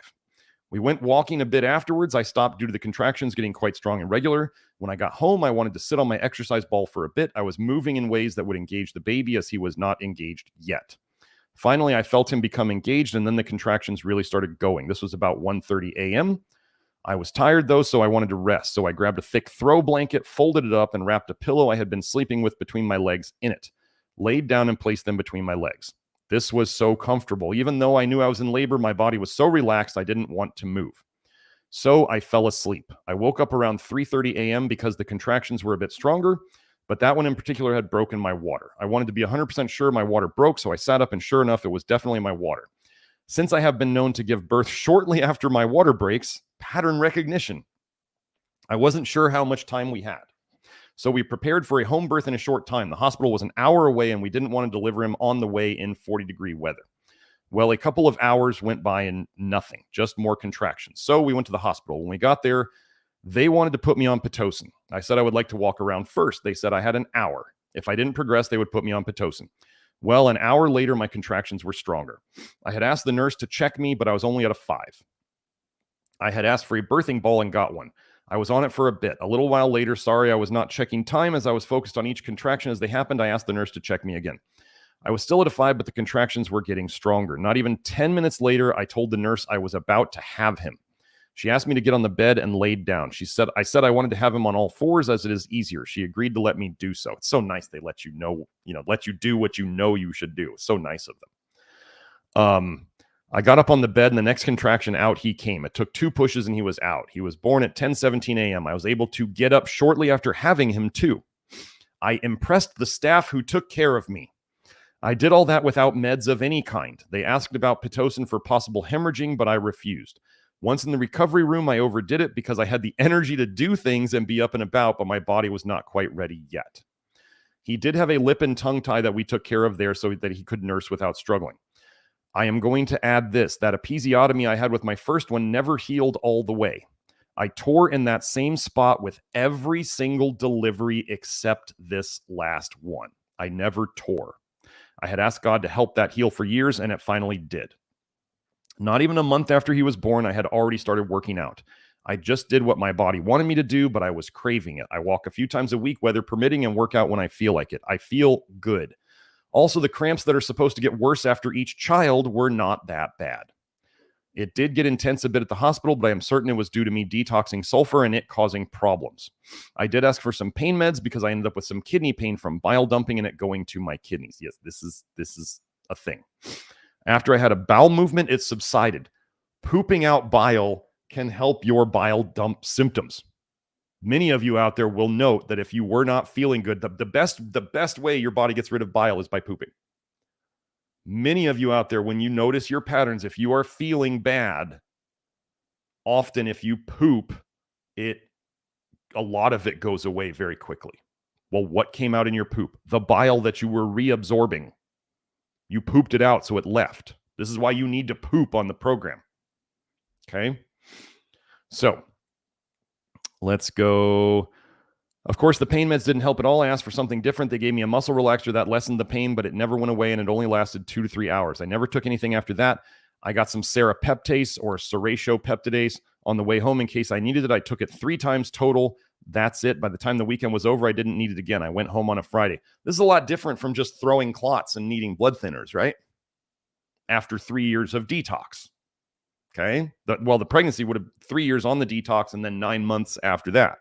We went walking a bit afterwards. I stopped due to the contractions getting quite strong and regular. When I got home, I wanted to sit on my exercise ball for a bit. I was moving in ways that would engage the baby as he was not engaged yet. Finally, I felt him become engaged, and then the contractions really started going. This was about 1:30 a.m. I was tired, though, so I wanted to rest. So I grabbed a thick throw blanket, folded it up, and wrapped a pillow I had been sleeping with between my legs in it, laid down and placed them between my legs. This was so comfortable. Even though I knew I was in labor, my body was so relaxed I didn't want to move. So I fell asleep. I woke up around 3:30 a.m. because the contractions were a bit stronger, but that one in particular had broken my water. I wanted to be 100% sure my water broke, so I sat up, and sure enough, it was definitely my water. Since I have been known to give birth shortly after my water breaks, pattern recognition, I wasn't sure how much time we had. So we prepared for a home birth in a short time. The hospital was an hour away, and we didn't want to deliver him on the way in 40-degree weather. Well, a couple of hours went by and nothing, just more contractions. So we went to the hospital. When we got there, they wanted to put me on Pitocin. I said I would like to walk around first. They said I had an hour. If I didn't progress, they would put me on Pitocin. Well, an hour later, my contractions were stronger. I had asked the nurse to check me, but I was only at a 5. I had asked for a birthing ball and got one. I was on it for a bit. A little while later, sorry, I was not checking time as I was focused on each contraction as they happened. I asked the nurse to check me again. I was still at a 5, but the contractions were getting stronger. Not even 10 minutes later, I told the nurse I was about to have him. She asked me to get on the bed and laid down. I said I wanted to have him on all 4s as it is easier. She agreed to let me do so. It's so nice they let you know, let you do what you know you should do. It's so nice of them. I got up on the bed, and the next contraction out he came. It took 2 pushes and he was out. He was born at 10:17 a.m. I was able to get up shortly after having him too. I impressed the staff who took care of me. I did all that without meds of any kind. They asked about Pitocin for possible hemorrhaging, but I refused. Once in the recovery room, I overdid it because I had the energy to do things and be up and about, but my body was not quite ready yet. He did have a lip and tongue tie that we took care of there so that he could nurse without struggling. I am going to add this, that episiotomy I had with my first one never healed all the way. I tore in that same spot with every single delivery except this last one. I never tore. I had asked God to help that heal for years, and it finally did. Not even a month after he was born, I had already started working out. I just did what my body wanted me to do, but I was craving it. I walk a few times a week, weather permitting, and work out when I feel like it. I feel good. Also, the cramps that are supposed to get worse after each child were not that bad. It did get intense a bit at the hospital, but I am certain it was due to me detoxing sulfur and it causing problems. I did ask for some pain meds because I ended up with some kidney pain from bile dumping and it going to my kidneys. Yes, this is a thing. After I had a bowel movement, it subsided. Pooping out bile can help your bile dump symptoms. Many of you out there will note that if you were not feeling good, the best way your body gets rid of bile is by pooping. Many of you out there, when you notice your patterns, if you are feeling bad, often if you poop, a lot of it goes away very quickly. Well, what came out in your poop? The bile that you were reabsorbing. You pooped it out, so it left. This is why you need to poop on the program. Okay? So, let's go. Of course, the pain meds didn't help at all. I asked for something different. They gave me a muscle relaxer that lessened the pain, but it never went away, and it only lasted 2 to 3 hours. I never took anything after that. I got some serapeptase or serratio-peptidase on the way home in case I needed it. I took it 3 times total. That's it. By the time the weekend was over, I didn't need it again. I went home on a Friday. This is a lot different from just throwing clots and needing blood thinners, right? After 3 years of detox. Okay? The pregnancy would have 3 years on the detox and then 9 months after that.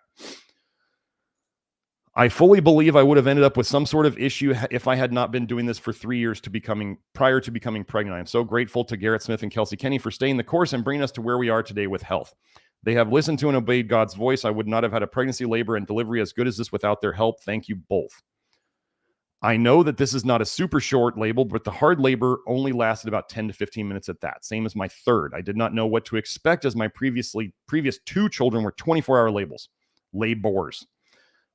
I fully believe I would have ended up with some sort of issue if I had not been doing this for 3 years prior to becoming pregnant. I am so grateful to Garrett Smith and Kelsey Kenny for staying the course and bringing us to where we are today with health. They have listened to and obeyed God's voice. I would not have had a pregnancy, labor, and delivery as good as this without their help. Thank you both. I know that this is not a super short label, but the hard labor only lasted about 10 to 15 minutes at that. Same as my third. I did not know what to expect as my previous 2 children were 24-hour labors.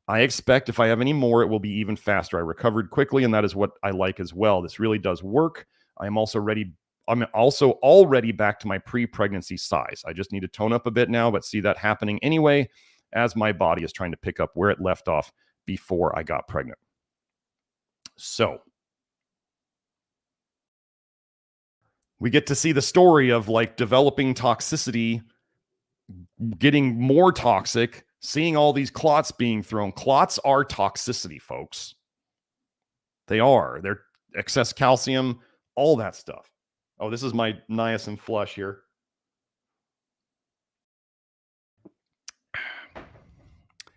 I expect if I have any more, it will be even faster. I recovered quickly, and that is what I like as well. This really does work. I'm also already back to my pre-pregnancy size. I just need to tone up a bit now, but see that happening anyway as my body is trying to pick up where it left off before I got pregnant. So we get to see the story of like developing toxicity, getting more toxic, seeing all these clots being thrown. Clots are toxicity, folks. They are. They're excess calcium, all that stuff. Oh, this is my niacin flush here.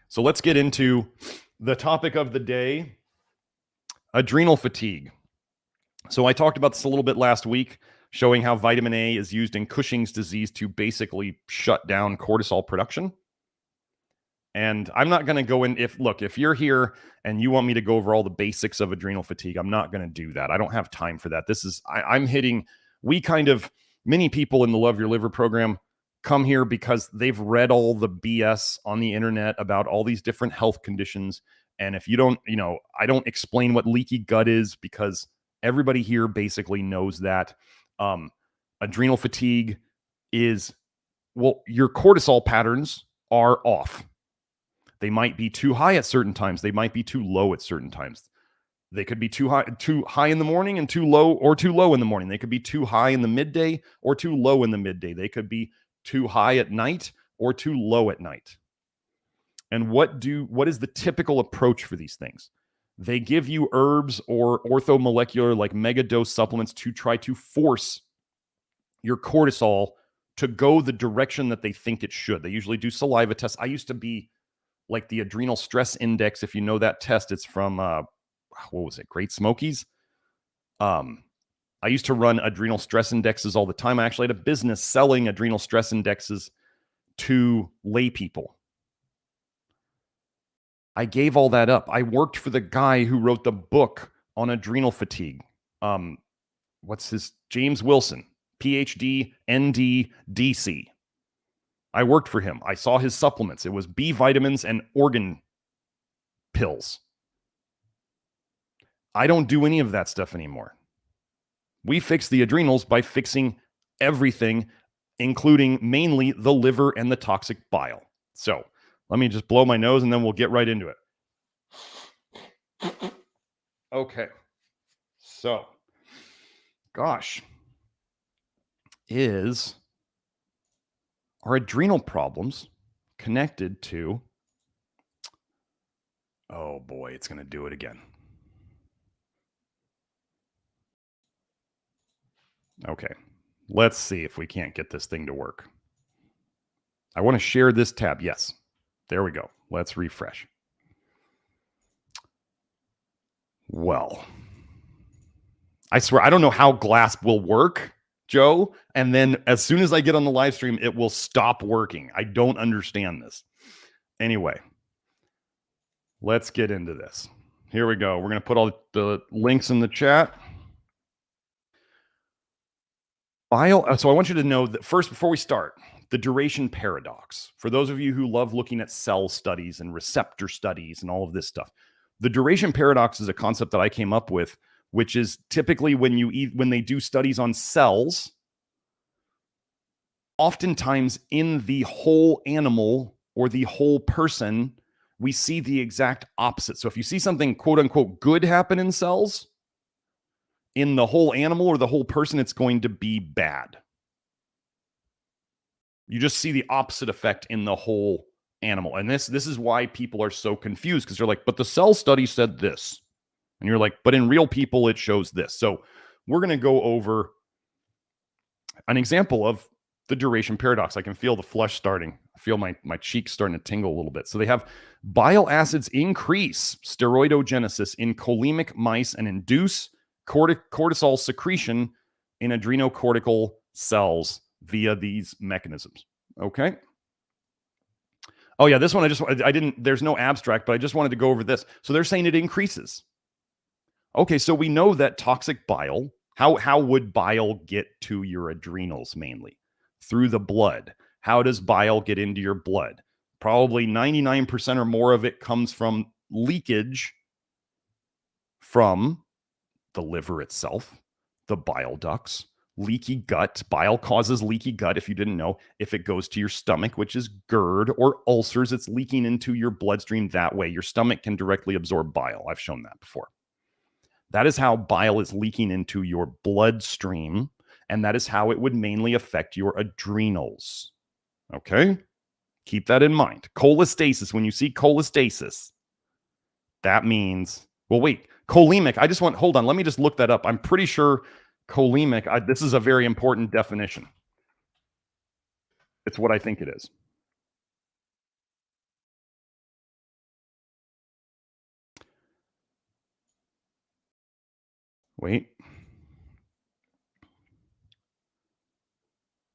So let's get into the topic of the day, adrenal fatigue. So I talked about this a little bit last week, showing how vitamin A is used in Cushing's disease to basically shut down cortisol production. And I'm not going to go in. If you're here and you want me to go over all the basics of adrenal fatigue, I'm not going to do that. I don't have time for that. Many people in the Love Your Liver program come here because they've read all the BS on the internet about all these different health conditions. And if you don't, I don't explain what leaky gut is because everybody here basically knows that. Adrenal fatigue is, your cortisol patterns are off. They might be too high at certain times. They might be too low at certain times. They could be too high in the morning and too low in the morning. They could be too high in the midday or too low in the midday. They could be too high at night or too low at night. And what is the typical approach for these things? They give you herbs or orthomolecular like megadose supplements to try to force your cortisol to go the direction that they think it should. They usually do saliva tests. I used to be like the adrenal stress index. If you know that test, it's from, Great Smokies. I used to run adrenal stress indexes all the time. I actually had a business selling adrenal stress indexes to lay people. I gave all that up. I worked for the guy who wrote the book on adrenal fatigue. James Wilson, PhD, ND, DC. I worked for him. I saw his supplements. It was B vitamins and organ pills. I don't do any of that stuff anymore. We fix the adrenals by fixing everything, including mainly the liver and the toxic bile. So let me just blow my nose and then we'll get right into it. Okay. So, are adrenal problems connected to, oh boy, it's going to do it again. Okay, let's see if we can't get this thing to work. I want to share this tab. Yes, there we go. Let's refresh. Well, I swear, I don't know how glass will work, Joe. And then as soon as I get on the live stream, it will stop working. I don't understand this. Anyway, let's get into this. Here we go. We're going to put all the links in the chat. So I want you to know that first, before we start, the duration paradox. For those of you who love looking at cell studies and receptor studies and all of this stuff, the duration paradox is a concept that I came up with, which is typically when they do studies on cells, oftentimes in the whole animal or the whole person, we see the exact opposite. So if you see something quote unquote good happen in cells, in the whole animal or the whole person, it's going to be bad. You just see the opposite effect in the whole animal. And this is why people are so confused, because they're like, but the cell study said this. And you're like, but in real people, it shows this. So we're going to go over an example of the duration paradox. I can feel the flush starting. I feel my cheeks starting to tingle a little bit. So they have bile acids increase steroidogenesis in cholemic mice and induce cortisol secretion in adrenocortical cells via these mechanisms. Okay. Oh yeah, this one I didn't, there's no abstract, but I just wanted to go over this. So they're saying it increases. Okay, so we know that toxic bile, how would bile get to your adrenals mainly? Through the blood. How does bile get into your blood? Probably 99% or more of it comes from leakage from the liver itself, the bile ducts, leaky gut. Bile causes leaky gut, if you didn't know. If it goes to your stomach, which is GERD or ulcers, it's leaking into your bloodstream that way. Your stomach can directly absorb bile. I've shown that before. That is how bile is leaking into your bloodstream, and that is how it would mainly affect your adrenals. Okay? Keep that in mind. Cholestasis, when you see cholestasis, that means, well, wait, cholemic, hold on, let me just look that up. I'm pretty sure cholemic, this is a very important definition. It's what I think it is. Wait.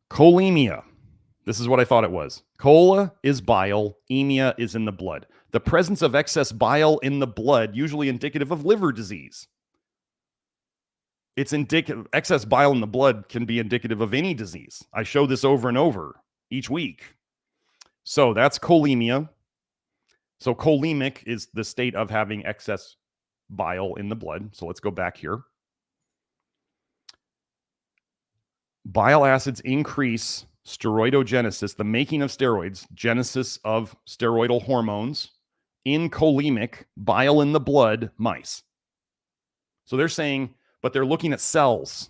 Cholemia. This is what I thought it was. Chola is bile. Emia is in the blood. The presence of excess bile in the blood, usually indicative of liver disease. It's indicative. Excess bile in the blood can be indicative of any disease. I show this over and over each week. So that's cholemia. So cholemic is the state of having excess bile in the blood. So let's go back here. Bile acids increase steroidogenesis, the making of steroids, genesis of steroidal hormones in cholemic, bile in the blood mice. So they're saying, but they're looking at cells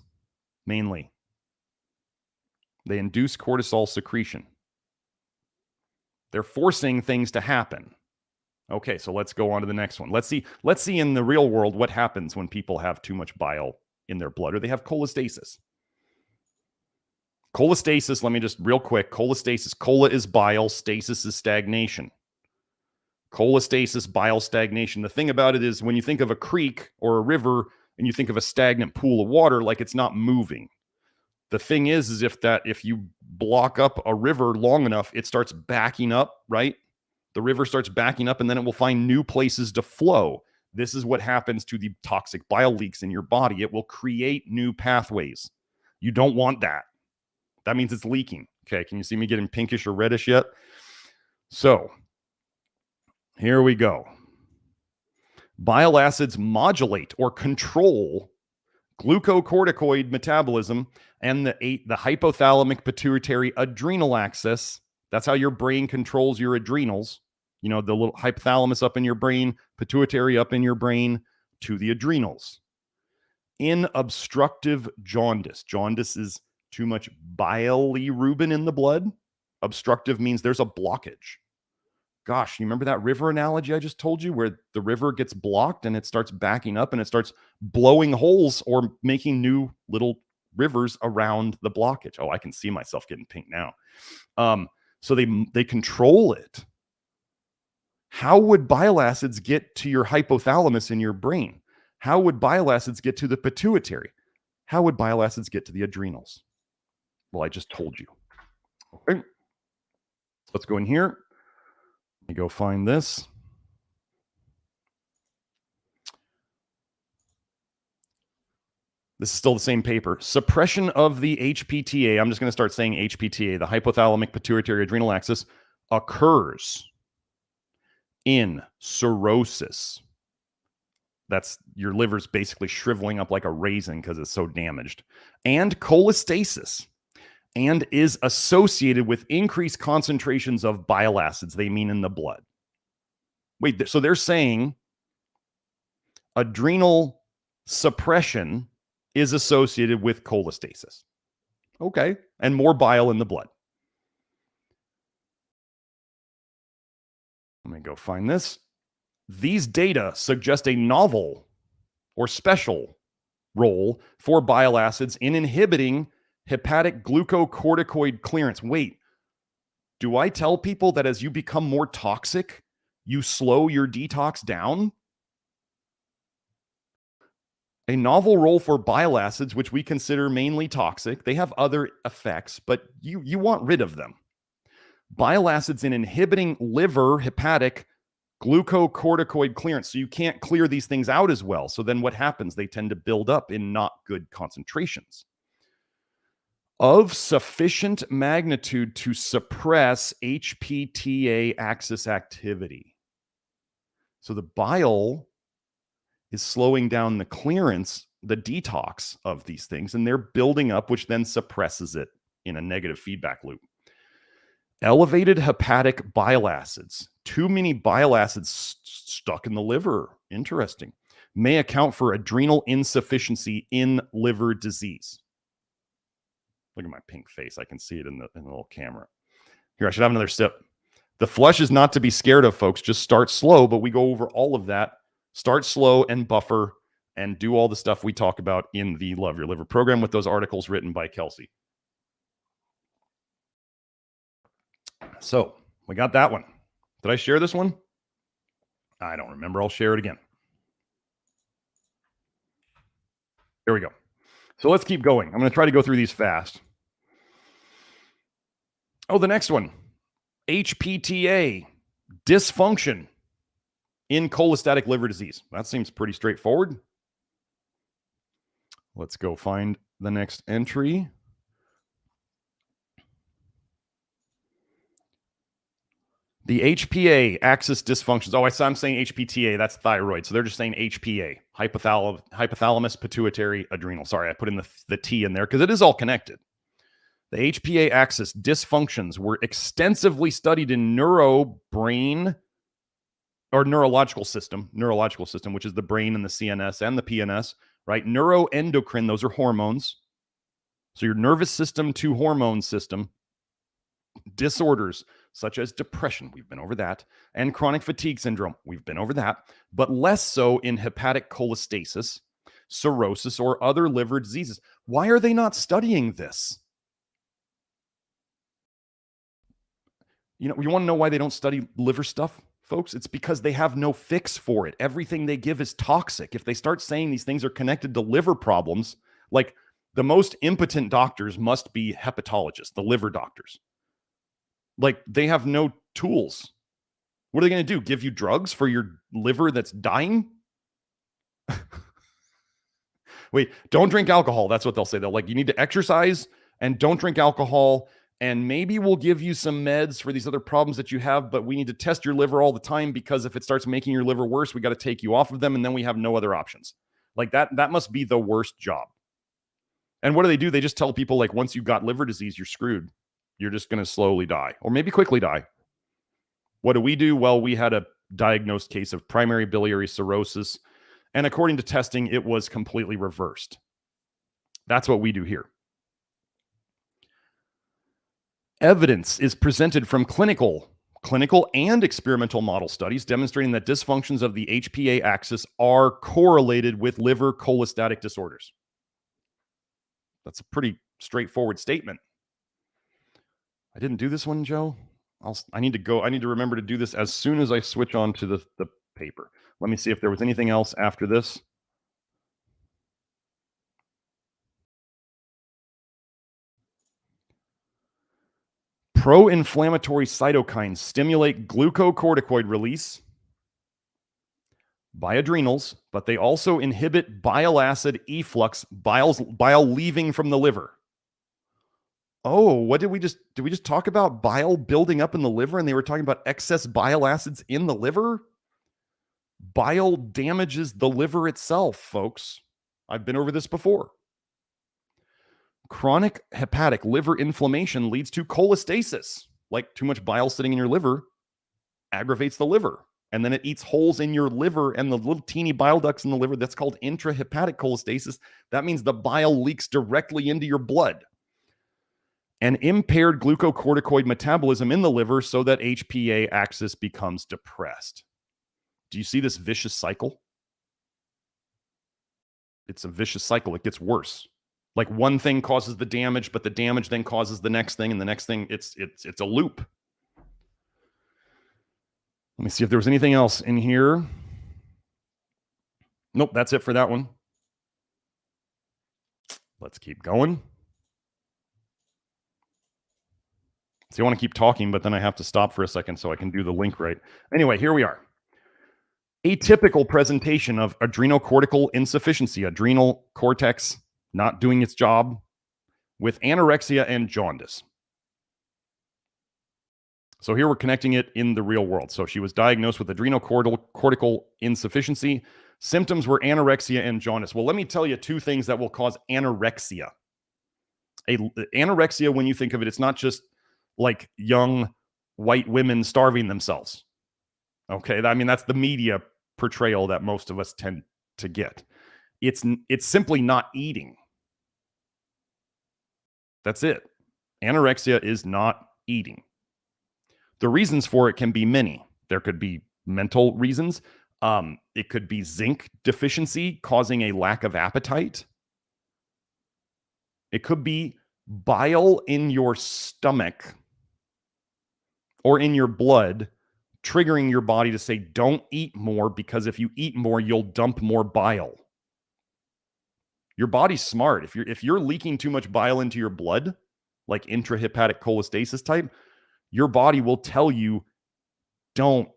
mainly. They induce cortisol secretion. They're forcing things to happen. Okay, so let's go on to the next one. Let's see in the real world what happens when people have too much bile in their blood or they have cholestasis. Cholestasis, let me just real quick. Cholestasis, cola is bile, stasis is stagnation. Cholestasis, bile stagnation. The thing about it is when you think of a creek or a river and you think of a stagnant pool of water, like it's not moving. The thing is if you block up a river long enough, it starts backing up, right? The river starts backing up and then it will find new places to flow. This is what happens to the toxic bile leaks in your body. It will create new pathways. You don't want that. That means it's leaking. Okay, can you see me getting pinkish or reddish yet? So, here we go. Bile acids modulate or control glucocorticoid metabolism and the hypothalamic-pituitary-adrenal axis. That's how your brain controls your adrenals. You know, the little hypothalamus up in your brain, pituitary up in your brain to the adrenals. In obstructive jaundice. Jaundice is too much bilirubin in the blood. Obstructive means there's a blockage. Gosh, you remember that river analogy I just told you where the river gets blocked and it starts backing up and it starts blowing holes or making new little rivers around the blockage. Oh, I can see myself getting pink now. So they control it. How would bile acids get to your hypothalamus in your brain? How would bile acids get to the pituitary? How would bile acids get to the adrenals? Well, I just told you. Okay. Let's go in here. Let me go find this. This is still the same paper. Suppression of the HPTA, I'm just going to start saying HPTA, the hypothalamic-pituitary-adrenal axis, occurs in cirrhosis. That's your liver's basically shriveling up like a raisin because it's so damaged. And cholestasis. And is associated with increased concentrations of bile acids, they mean in the blood. Wait, so they're saying adrenal suppression is associated with cholestasis. Okay. And more bile in the blood. Let me go find this. These data suggest a novel or special role for bile acids in inhibiting hepatic glucocorticoid clearance. Wait, do I tell people that as you become more toxic, you slow your detox down? A novel role for bile acids, which we consider mainly toxic. They have other effects, but you want rid of them. Bile acids in inhibiting liver hepatic glucocorticoid clearance. So you can't clear these things out as well. So then what happens? They tend to build up in not good concentrations. Of sufficient magnitude to suppress HPTA axis activity. So the bile is slowing down the clearance, the detox of these things, and they're building up, which then suppresses it in a negative feedback loop. Elevated hepatic bile acids, too many bile acids stuck in the liver, interesting, may account for adrenal insufficiency in liver disease. Look at my pink face. I can see it in the little camera. Here, I should have another sip. The flush is not to be scared of, folks. Just start slow, but we go over all of that. Start slow and buffer and do all the stuff we talk about in the Love Your Liver program with those articles written by Kelsey. So we got that one. Did I share this one? I don't remember. I'll share it again. There we go. So let's keep going. I'm going to try to go through these fast. Oh, the next one. HPTA, dysfunction in cholestatic liver disease. That seems pretty straightforward. Let's go find the next entry. The HPA axis dysfunctions. Oh, I'm saying HPTA. That's thyroid. So they're just saying HPA, hypothalamus-Pituitary-Adrenal. Sorry, I put in the T in there because it is all connected. The HPA axis dysfunctions were extensively studied in neurological system, which is the brain and the CNS and the PNS, right? Neuroendocrine, those are hormones. So your nervous system to hormone system. Disorders such as depression, we've been over that, and chronic fatigue syndrome, we've been over that, but less so in hepatic cholestasis, cirrhosis, or other liver diseases. Why are they not studying this? You want to know why they don't study liver stuff, folks? It's because they have no fix for it. Everything they give is toxic. If they start saying these things are connected to liver problems, like the most impotent doctors must be hepatologists, the liver doctors. Like they have no tools. What are they going to do? Give you drugs for your liver that's dying? Wait, don't drink alcohol. That's what they'll say. They'll you need to exercise and don't drink alcohol. And maybe we'll give you some meds for these other problems that you have, but we need to test your liver all the time because if it starts making your liver worse, we got to take you off of them. And then we have no other options. Like that must be the worst job. And what do? They just tell people once you've got liver disease, you're screwed. You're just going to slowly die or maybe quickly die. What do? Well, we had a diagnosed case of primary biliary cirrhosis. And according to testing, it was completely reversed. That's what we do here. Evidence is presented from clinical and experimental model studies demonstrating that dysfunctions of the HPA axis are correlated with liver cholestatic disorders. That's a pretty straightforward statement. I didn't do this one, Joe. I need to remember to do this as soon as I switch on to the paper. Let me see if there was anything else after this. Pro-inflammatory cytokines stimulate glucocorticoid release by adrenals, but they also inhibit bile acid efflux, bile leaving from the liver. Oh, what did we just talk about? Bile building up in the liver, and they were talking about excess bile acids in the liver? Bile damages the liver itself, folks. I've been over this before. Chronic hepatic liver inflammation leads to cholestasis. Like too much bile sitting in your liver aggravates the liver. and then it eats holes in your liver and the little teeny bile ducts in the liver. That's called intrahepatic cholestasis. That means the bile leaks directly into your blood. And impaired glucocorticoid metabolism in the liver so that HPA axis becomes depressed. Do you see this vicious cycle? It's a vicious cycle. It gets worse. Like one thing causes the damage, but the damage then causes the next thing, and the next thing. It's a loop. Let me see if there was anything else in here. Nope, that's it for that one. Let's keep going. So I want to keep talking, but then I have to stop for a second so I can do the link right. Anyway, here we are. Atypical presentation of adrenocortical insufficiency, adrenal cortex not doing its job, with anorexia and jaundice. So here we're connecting it in the real world. So she was diagnosed with adrenocortical insufficiency. Symptoms were anorexia and jaundice. Well, let me tell you two things that will cause anorexia. Anorexia, when you think of it, it's not just like young white women starving themselves. Okay, I mean, that's the media portrayal that most of us tend to get. It's simply not eating. That's it. Anorexia is not eating. The reasons for it can be many. There could be mental reasons. It could be zinc deficiency causing a lack of appetite. It could be bile in your stomach or in your blood triggering your body to say, don't eat more, because if you eat more, you'll dump more bile. Your body's smart. If you're leaking too much bile into your blood, like intrahepatic cholestasis type, your body will tell you, don't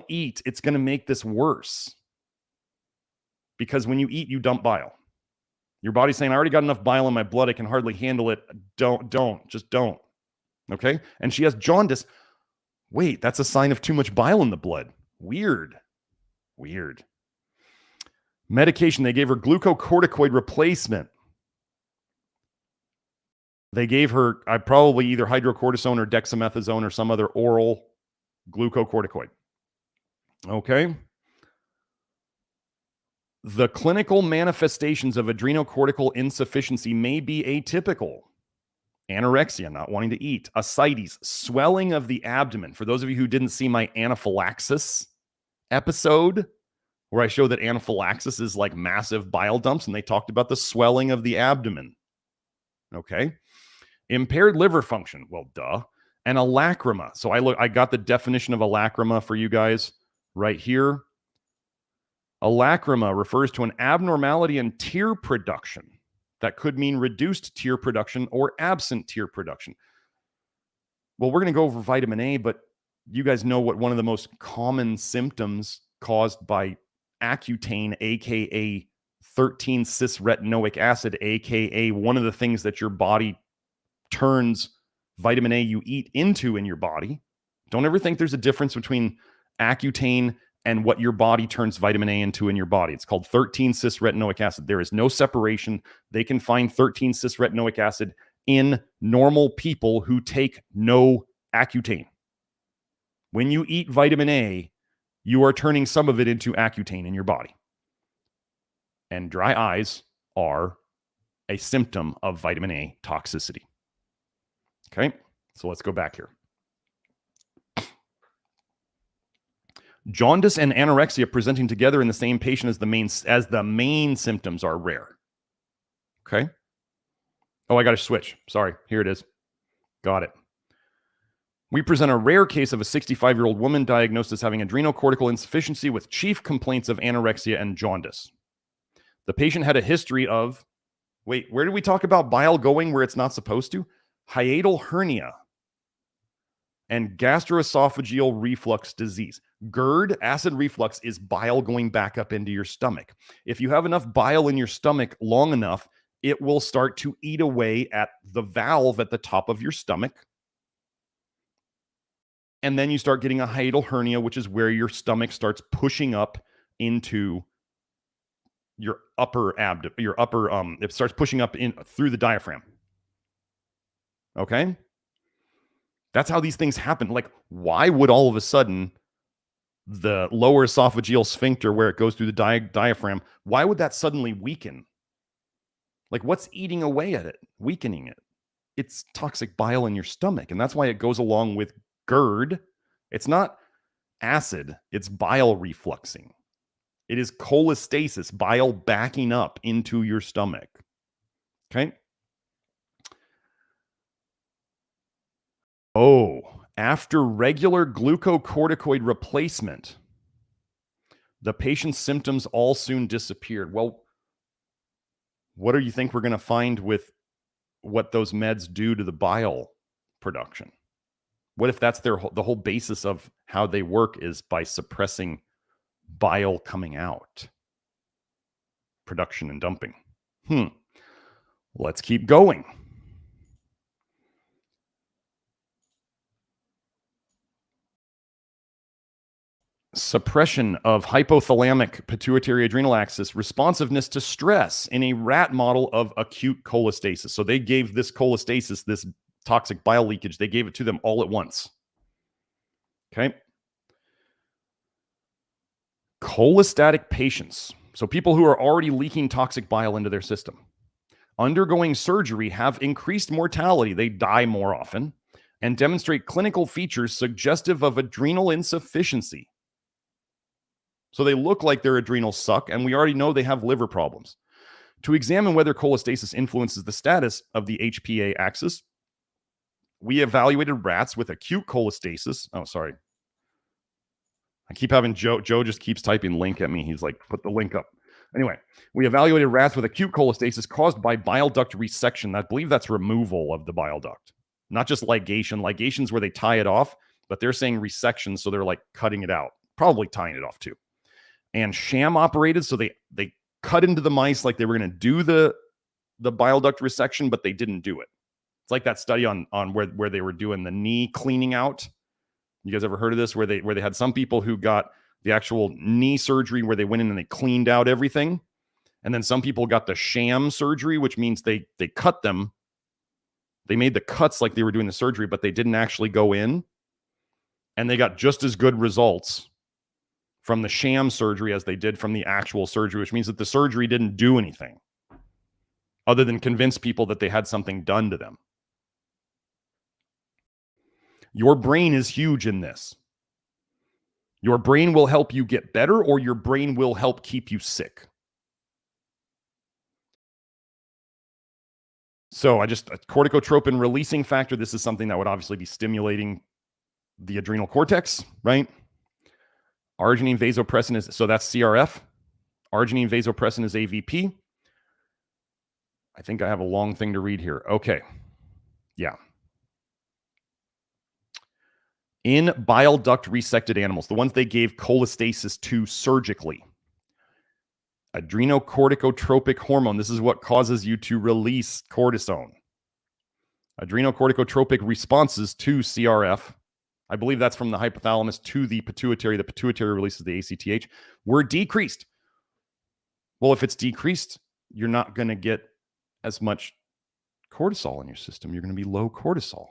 eat. It's going to make this worse. Because when you eat, you dump bile. Your body's saying, I already got enough bile in my blood. I can hardly handle it. Just don't. Okay? And she has jaundice. Wait, that's a sign of too much bile in the blood. Weird. Medication, they gave her glucocorticoid replacement. They gave her probably either hydrocortisone or dexamethasone or some other oral glucocorticoid. Okay? The clinical manifestations of adrenocortical insufficiency may be atypical. Anorexia, not wanting to eat. Ascites, swelling of the abdomen. For those of you who didn't see my anaphylaxis episode, where I show that anaphylaxis is like massive bile dumps, and they talked about the swelling of the abdomen. Okay. Impaired liver function. Well, duh. And a lacrima. So I got the definition of a lacrima for you guys right here. A lacrima refers to an abnormality in tear production that could mean reduced tear production or absent tear production. Well, we're going to go over vitamin A, but you guys know what one of the most common symptoms caused by Accutane, aka 13-cis-retinoic acid, aka one of the things that your body turns vitamin A you eat into in your body. Don't ever think there's a difference between Accutane and what your body turns vitamin A into in your body. It's called 13-cis-retinoic acid. There is no separation. They can find 13-cis-retinoic acid in normal people who take no Accutane. When you eat vitamin A, you are turning some of it into Accutane in your body. And dry eyes are a symptom of vitamin A toxicity. Okay, so let's go back here. Jaundice and anorexia presenting together in the same patient as the main symptoms are rare. Okay. Oh, I got to switch. Sorry. Here it is. Got it. We present a rare case of a 65-year-old woman diagnosed as having adrenocortical insufficiency with chief complaints of anorexia and jaundice. The patient had a history of, wait, where did we talk about bile going where it's not supposed to? Hiatal hernia and gastroesophageal reflux disease. GERD, acid reflux, is bile going back up into your stomach. If you have enough bile in your stomach long enough, it will start to eat away at the valve at the top of your stomach. And then you start getting a hiatal hernia, which is where your stomach starts pushing up into your upper abdomen, it starts pushing up in through the diaphragm. Okay? That's how these things happen. Like, why would all of a sudden the lower esophageal sphincter where it goes through the diaphragm, why would that suddenly weaken? Like, what's eating away at it, weakening it? It's toxic bile in your stomach. And that's why it goes along with GERD. It's not acid, it's bile refluxing. It is cholestasis, bile backing up into your stomach. Okay. Oh, after regular glucocorticoid replacement, the patient's symptoms all soon disappeared. Well, what do you think we're going to find with what those meds do to the bile production? What if that's the whole basis of how they work is by suppressing bile coming out, production and dumping? Let's keep going. Suppression of hypothalamic-pituitary-adrenal axis responsiveness to stress in a rat model of acute cholestasis. So they gave this cholestasis, this toxic bile leakage, they gave it to them all at once. Okay. Cholestatic patients, so people who are already leaking toxic bile into their system, undergoing surgery have increased mortality. They die more often and demonstrate clinical features suggestive of adrenal insufficiency. So they look like their adrenals suck, and we already know they have liver problems. To examine whether cholestasis influences the status of the HPA axis, we evaluated rats with acute cholestasis. Oh, sorry. I keep having Joe just keeps typing link at me. He's like, put the link up. Anyway, we evaluated rats with acute cholestasis caused by bile duct resection. I believe that's removal of the bile duct, not just ligation. Ligation's where they tie it off, but they're saying resection, so they're like cutting it out, probably tying it off too. And sham operated, so they cut into the mice like they were going to do the bile duct resection, but they didn't do it. It's like that study on where they were doing the knee cleaning out. You guys ever heard of this? Where they had some people who got the actual knee surgery where they went in and they cleaned out everything, and then some people got the sham surgery, which means they cut them. They made the cuts like they were doing the surgery, but they didn't actually go in, and they got just as good results from the sham surgery as they did from the actual surgery, which means that the surgery didn't do anything other than convince people that they had something done to them. Your brain is huge in this. Your brain will help you get better, or your brain will help keep you sick. So a corticotropin releasing factor, this is something that would obviously be stimulating the adrenal cortex, right? Arginine vasopressin is, so that's CRF. Arginine vasopressin is AVP. I think I have a long thing to read here. Okay. Yeah. In bile duct resected animals, the ones they gave cholestasis to surgically, adrenocorticotropic hormone, this is what causes you to release cortisone. Adrenocorticotropic responses to CRF, I believe that's from the hypothalamus to the pituitary. The pituitary releases the ACTH, were decreased. Well, if it's decreased, you're not going to get as much cortisol in your system. You're going to be low cortisol.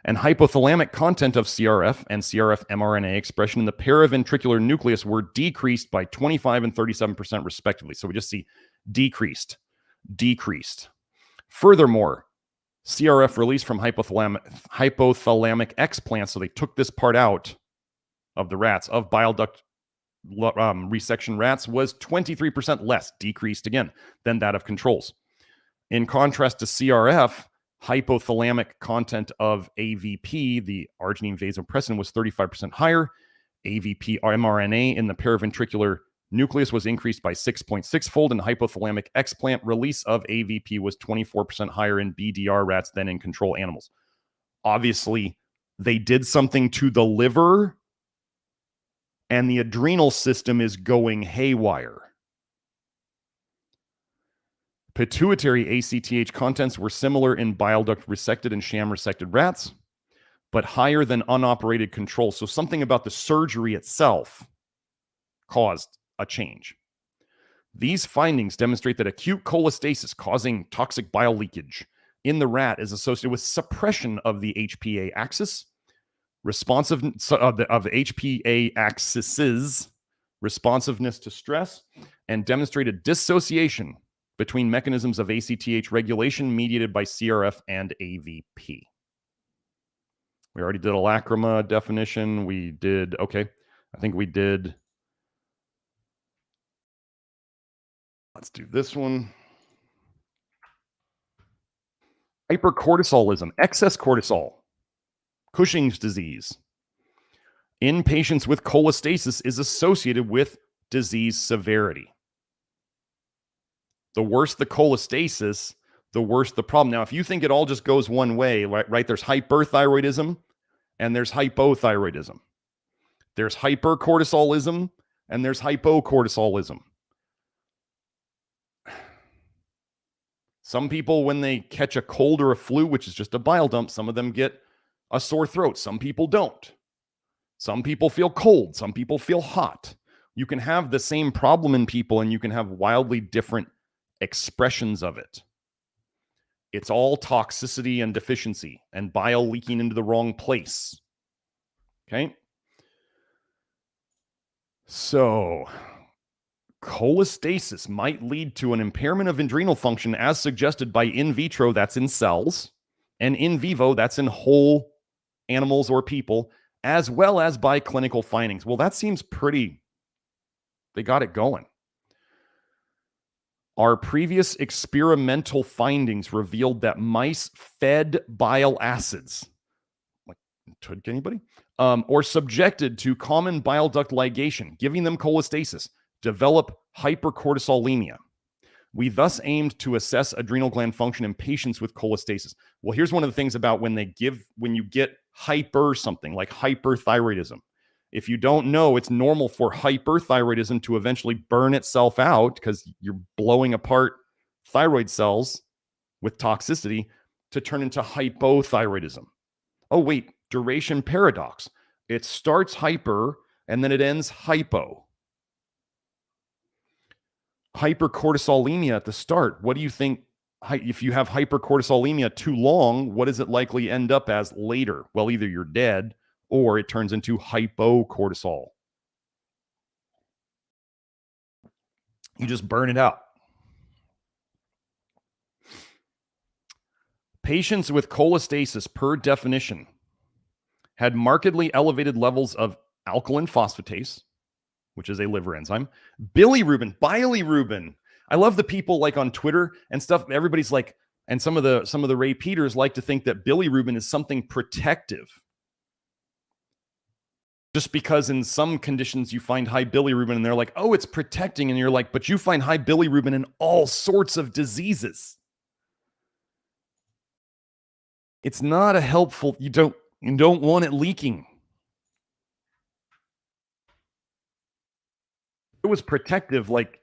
And hypothalamic content of CRF and CRF mRNA expression in the paraventricular nucleus were decreased by 25 and 37% respectively. So we just see decreased. Furthermore, CRF release from hypothalamic explants, so they took this part out of the rats, of bile duct resection rats, was 23% less, decreased again, than that of controls. In contrast to CRF, hypothalamic content of AVP, the arginine vasopressin, was 35% higher. AVP mRNA in the paraventricular nucleus was increased by 6.6-fold, and hypothalamic explant release of AVP was 24% higher in BDR rats than in control animals. Obviously, they did something to the liver, and the adrenal system is going haywire. Pituitary ACTH contents were similar in bile duct resected and sham resected rats, but higher than unoperated control. So something about the surgery itself caused a change. These findings demonstrate that acute cholestasis causing toxic bile leakage in the rat is associated with suppression of the HPA axis, responsiveness of HPA axes, responsiveness to stress, and demonstrated dissociation between mechanisms of ACTH regulation mediated by CRF and AVP. We already did a lacrima definition. We did, okay, I think we did, let's do this one. Hypercortisolism, excess cortisol, Cushing's disease. In patients with cholestasis is associated with disease severity. The worse the cholestasis, the worse the problem. Now, if you think it all just goes one way, right? There's hyperthyroidism and there's hypothyroidism. There's hypercortisolism and there's hypocortisolism. Some people, when they catch a cold or a flu, which is just a bile dump, some of them get a sore throat. Some people don't. Some people feel cold. Some people feel hot. You can have the same problem in people and you can have wildly different expressions of it. It's all toxicity and deficiency and bile leaking into the wrong place. Okay. So cholestasis might lead to an impairment of adrenal function as suggested by in vitro, that's in cells, and in vivo, that's in whole animals or people, as well as by clinical findings. Well, that seems pretty, they got it going. Our previous experimental findings revealed that mice fed bile acids, like anybody, or subjected to common bile duct ligation, giving them cholestasis, develop hypercortisolemia. We thus aimed to assess adrenal gland function in patients with cholestasis. Well, here's one of the things about when you get hyper something like hyperthyroidism. If you don't know, it's normal for hyperthyroidism to eventually burn itself out because you're blowing apart thyroid cells with toxicity to turn into hypothyroidism. Oh, wait, duration paradox. It starts hyper and then it ends hypo. Hypercortisolemia at the start. What do you think? If you have hypercortisolemia too long, what does it likely end up as later? Well, either you're dead or it turns into hypocortisol. You just burn it out. Patients with cholestasis, per definition, had markedly elevated levels of alkaline phosphatase, which is a liver enzyme, bilirubin, bilirubin. I love the people like on Twitter and stuff. Everybody's like, and some of the Ray Peters like to think that bilirubin is something protective. Just because in some conditions you find high bilirubin and they're like, oh, it's protecting. And you're like, but you find high bilirubin in all sorts of diseases. It's not a helpful, you don't want it leaking. It was protective, like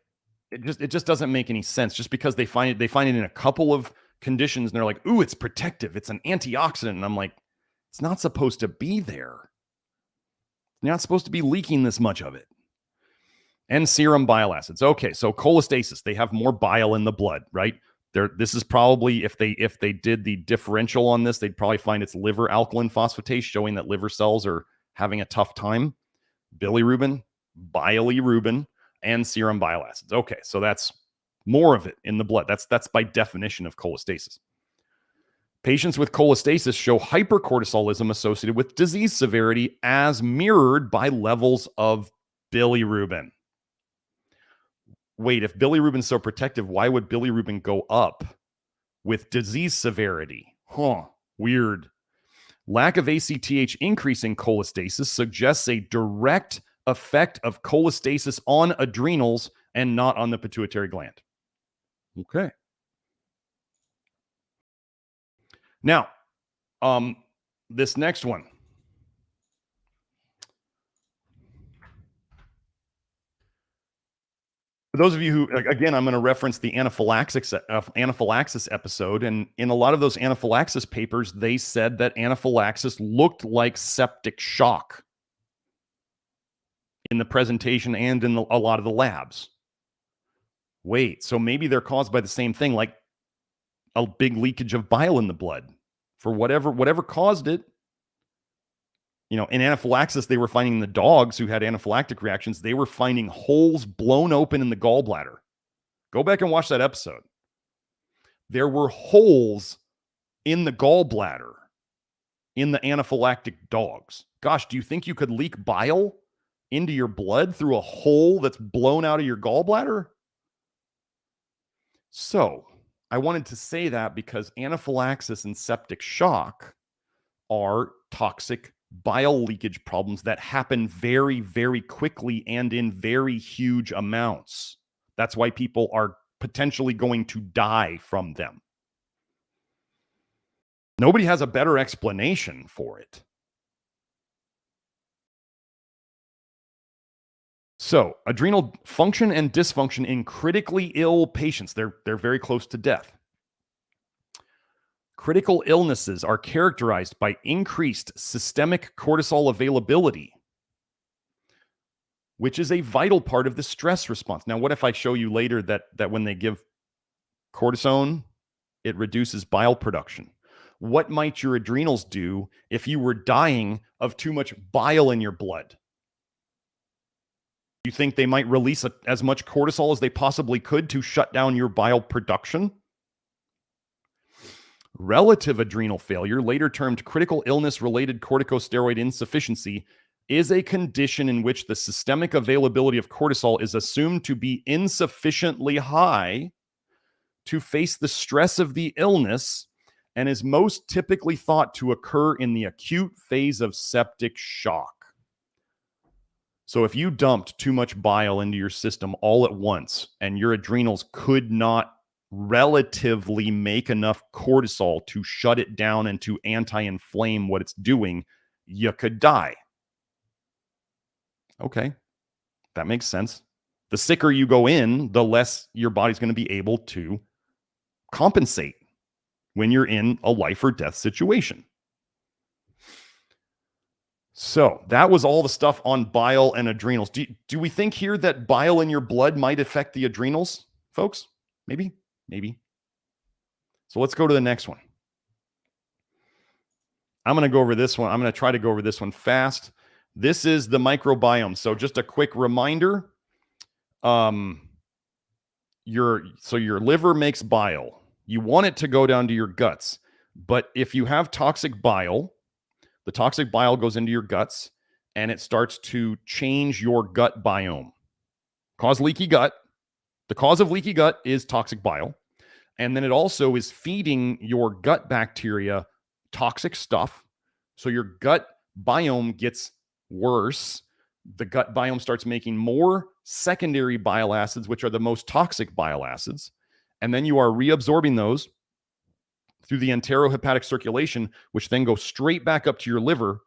it just doesn't make any sense. Just because they find it in a couple of conditions and they're like, ooh, it's protective, it's an antioxidant. And I'm like, it's not supposed to be there. You're not supposed to be leaking this much of it. And serum bile acids. Okay, so cholestasis, they have more bile in the blood, right? This is probably, if they did the differential on this, they'd probably find it's liver alkaline phosphatase, showing that liver cells are having a tough time. Bilirubin, bilirubin, and serum bile acids. Okay, so that's more of it in the blood. That's by definition of cholestasis. Patients with cholestasis show hypercortisolism associated with disease severity as mirrored by levels of bilirubin. Wait, if bilirubin is so protective, why would bilirubin go up with disease severity? Weird. Lack of ACTH increasing cholestasis suggests a direct effect of cholestasis on adrenals and not on the pituitary gland. Okay. Now, this next one. For those of you who, again, I'm going to reference the anaphylaxis episode. And in a lot of those anaphylaxis papers, they said that anaphylaxis looked like septic shock in the presentation and in a lot of the labs. Wait, so maybe they're caused by the same thing, like a big leakage of bile in the blood for whatever caused it. In anaphylaxis, they were finding the dogs who had anaphylactic reactions, they were finding holes blown open in the gallbladder. Go back and watch that episode. There were holes in the gallbladder in the anaphylactic dogs. Gosh, do you think you could leak bile into your blood through a hole that's blown out of your gallbladder? So I wanted to say that because anaphylaxis and septic shock are toxic bile leakage problems that happen very, very quickly and in very huge amounts. That's why people are potentially going to die from them. Nobody has a better explanation for it. So, adrenal function and dysfunction in critically ill patients, they're very close to death. Critical illnesses are characterized by increased systemic cortisol availability, which is a vital part of the stress response. Now, what if I show you later that when they give cortisone, it reduces bile production? What might your adrenals do if you were dying of too much bile in your blood? You think they might release as much cortisol as they possibly could to shut down your bile production? Relative adrenal failure, later termed critical illness-related corticosteroid insufficiency, is a condition in which the systemic availability of cortisol is assumed to be insufficiently high to face the stress of the illness and is most typically thought to occur in the acute phase of septic shock. So if you dumped too much bile into your system all at once and your adrenals could not relatively make enough cortisol to shut it down and to anti-inflame what it's doing, you could die. Okay, that makes sense. The sicker you go in, the less your body's going to be able to compensate when you're in a life or death situation. So that was all the stuff on bile and adrenals. Do we think here that bile in your blood might affect the adrenals, folks? Maybe. So let's go to the next one. I'm going to go over this one. I'm going to try to go over this one fast. This is the microbiome. So just a quick reminder. Your liver makes bile. You want it to go down to your guts. But if you have toxic bile, the toxic bile goes into your guts and it starts to change your gut biome. Cause leaky gut. The cause of leaky gut is toxic bile. And then it also is feeding your gut bacteria toxic stuff. So your gut biome gets worse. The gut biome starts making more secondary bile acids, which are the most toxic bile acids. And then you are reabsorbing those through the enterohepatic circulation, which then go straight back up to your liver.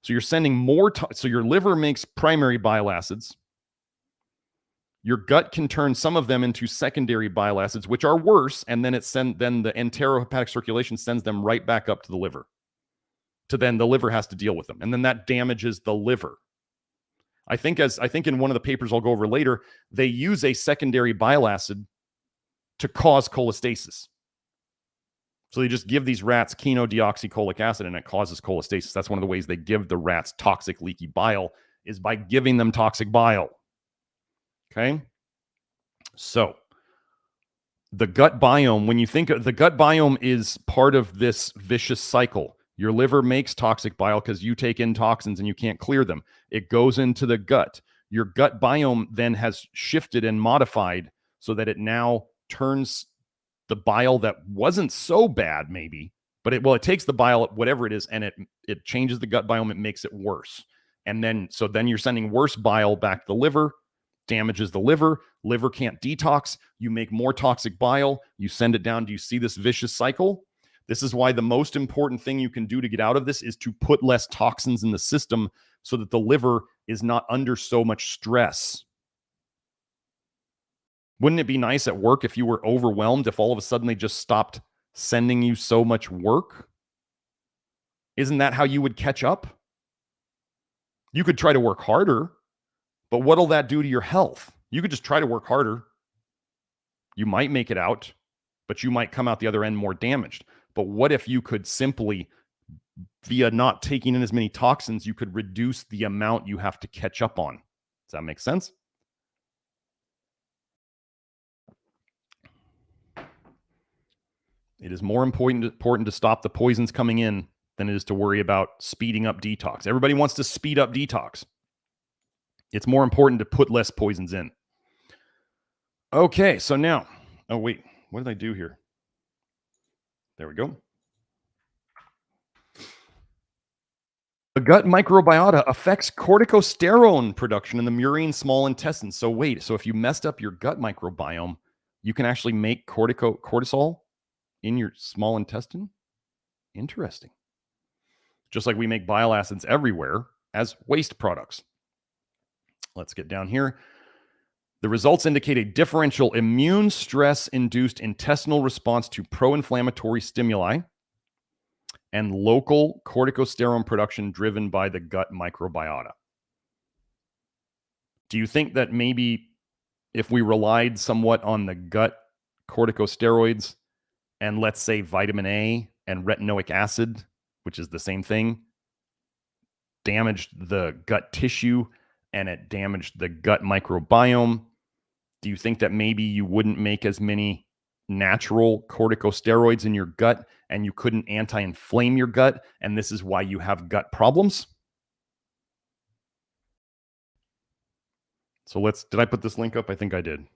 So you're sending more. So your liver makes primary bile acids. Your gut can turn some of them into secondary bile acids, which are worse, and then then the enterohepatic circulation sends them right back up to the liver. Then the liver has to deal with them, and then that damages the liver. I think in one of the papers I'll go over later, they use a secondary bile acid to cause cholestasis. So they just give these rats chenodeoxycholic acid, and it causes cholestasis. That's one of the ways they give the rats toxic leaky bile, is by giving them toxic bile. Okay, so the gut biome, when you think of the gut biome, is part of this vicious cycle. Your liver makes toxic bile because you take in toxins and you can't clear them. It goes into the gut. Your gut biome then has shifted and modified so that it now turns the bile that wasn't so bad, maybe, but it takes the bile, whatever it is, and it changes the gut biome. It makes it worse. And then you're sending worse bile back to the liver, damages the liver. Liver can't detox. You make more toxic bile. You send it down. Do you see this vicious cycle? This is why the most important thing you can do to get out of this is to put less toxins in the system so that the liver is not under so much stress. Wouldn't it be nice at work if you were overwhelmed, if all of a sudden they just stopped sending you so much work? Isn't that how you would catch up? You could try to work harder, but what'll that do to your health? You could just try to work harder. You might make it out, but you might come out the other end more damaged. But what if you could simply via not taking in as many toxins, you could reduce the amount you have to catch up on. Does that make sense? It is more important to stop the poisons coming in than it is to worry about speeding up detox. Everybody wants to speed up detox. It's more important to put less poisons in. Okay, so now, oh wait, what did I do here? There we go. The gut microbiota affects corticosterone production in the murine small intestine. So wait, so if you messed up your gut microbiome, you can actually make cortisol in your small intestine? Interesting. Just like we make bile acids everywhere as waste products. Let's get down here. The results indicate a differential immune stress-induced intestinal response to pro-inflammatory stimuli and local corticosterone production driven by the gut microbiota. Do you think that maybe if we relied somewhat on the gut corticosteroids and let's say vitamin A and retinoic acid, which is the same thing, damaged the gut tissue and it damaged the gut microbiome, do you think that maybe you wouldn't make as many natural corticosteroids in your gut and you couldn't anti-inflame your gut, and this is why you have gut problems? So did I put this link up? I think I did.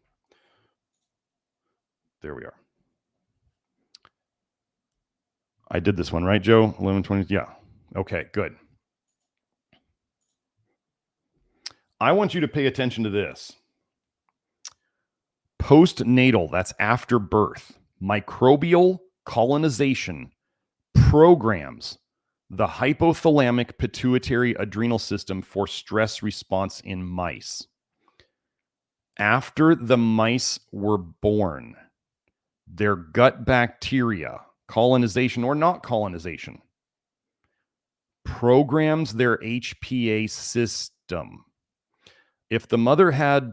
There we are. I did this one, right, Joe? 1120. Yeah. Okay, good. I want you to pay attention to this. Postnatal, that's after birth, microbial colonization programs the hypothalamic-pituitary-adrenal system for stress response in mice. After the mice were born, their gut bacteria, colonization or not colonization, programs their HPA system. If the mother had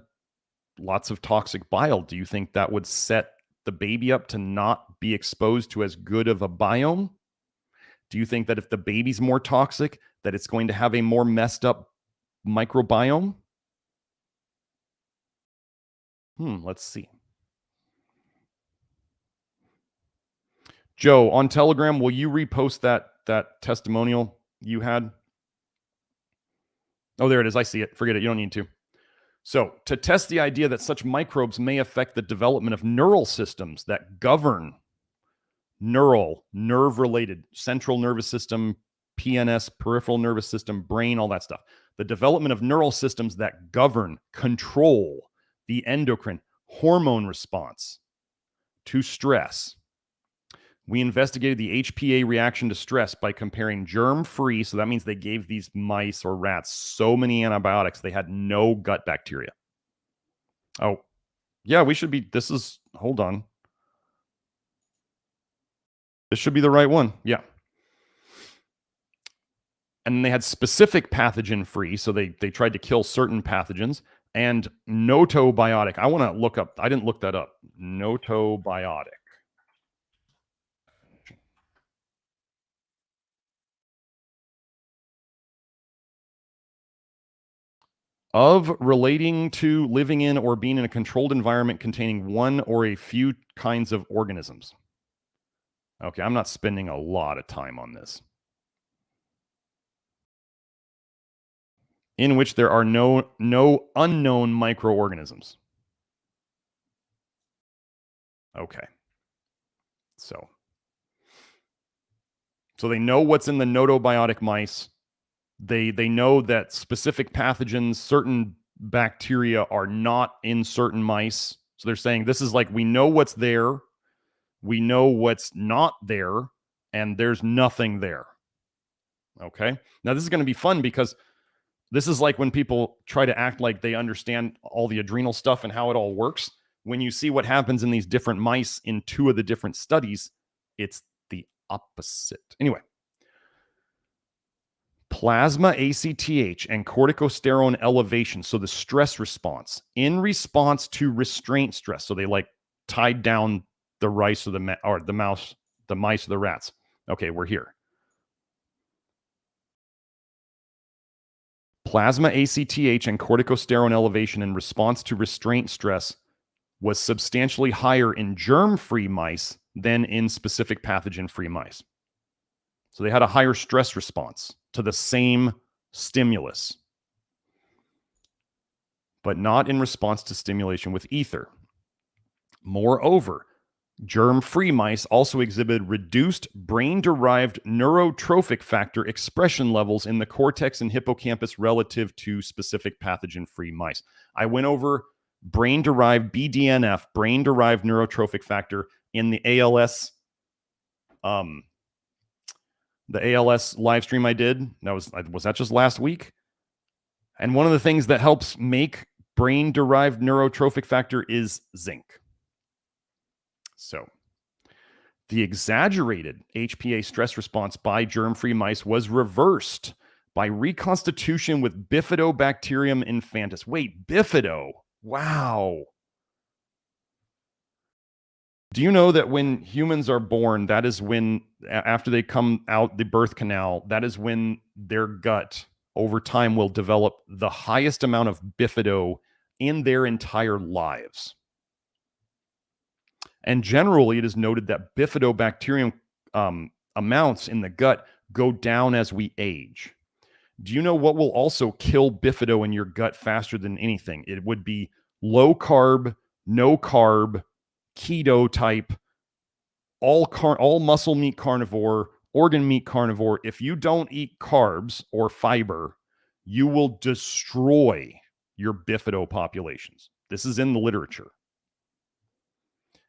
lots of toxic bile, do you think that would set the baby up to not be exposed to as good of a biome? Do you think that if the baby's more toxic, that it's going to have a more messed up microbiome? Let's see. Joe, on Telegram, will you repost that testimonial you had? Oh, there it is. I see it. Forget it. You don't need to. So, to test the idea that such microbes may affect the development of neural systems that govern nerve-related, central nervous system, PNS, peripheral nervous system, brain, all that stuff. The development of neural systems that govern, control the endocrine hormone response to stress. We investigated the HPA reaction to stress by comparing germ-free, so that means they gave these mice or rats so many antibiotics, they had no gut bacteria. Oh, yeah, hold on. This should be the right one. Yeah. And they had specific pathogen-free, so they tried to kill certain pathogens, and notobiotic. I want to look up, I didn't look that up. Notobiotic. Of relating to living in or being in a controlled environment containing one or a few kinds of organisms. Okay, I'm not spending a lot of time on this. In which there are no unknown microorganisms. Okay. So they know what's in the notobiotic mice. They know that specific pathogens, certain bacteria are not in certain mice. So they're saying this is like, we know what's there, we know what's not there, and there's nothing there. Okay. Now this is going to be fun because this is like when people try to act like they understand all the adrenal stuff and how it all works. When you see what happens in these different mice in 2 of the different studies, it's the opposite. Anyway. Plasma ACTH and corticosterone elevation. So the stress response in response to restraint stress. So they like tied down the mice or the rats. Okay, we're here. plasma ACTH and corticosterone elevation in response to restraint stress was substantially higher in germ-free mice than in specific pathogen-free mice. So they had a higher stress response to the same stimulus, but not in response to stimulation with ether. Moreover, germ-free mice also exhibited reduced brain-derived neurotrophic factor expression levels in the cortex and hippocampus relative to specific pathogen-free mice. I went over brain-derived BDNF, brain-derived neurotrophic factor, in the ALS live stream I did. Was that just last week? And one of the things that helps make brain-derived neurotrophic factor is zinc. So the exaggerated HPA stress response by germ-free mice was reversed by reconstitution with Bifidobacterium infantis. Wait, Bifido. Wow. Do you know that when humans are born, that is when, after they come out the birth canal, that is when their gut over time will develop the highest amount of Bifido in their entire lives? And generally, it is noted that Bifidobacterium amounts in the gut go down as we age. Do you know what will also kill Bifido in your gut faster than anything? It would be low carb, no carb, keto type, all muscle meat carnivore, organ meat carnivore. If you don't eat carbs or fiber, you will destroy your Bifido populations. This is in the literature.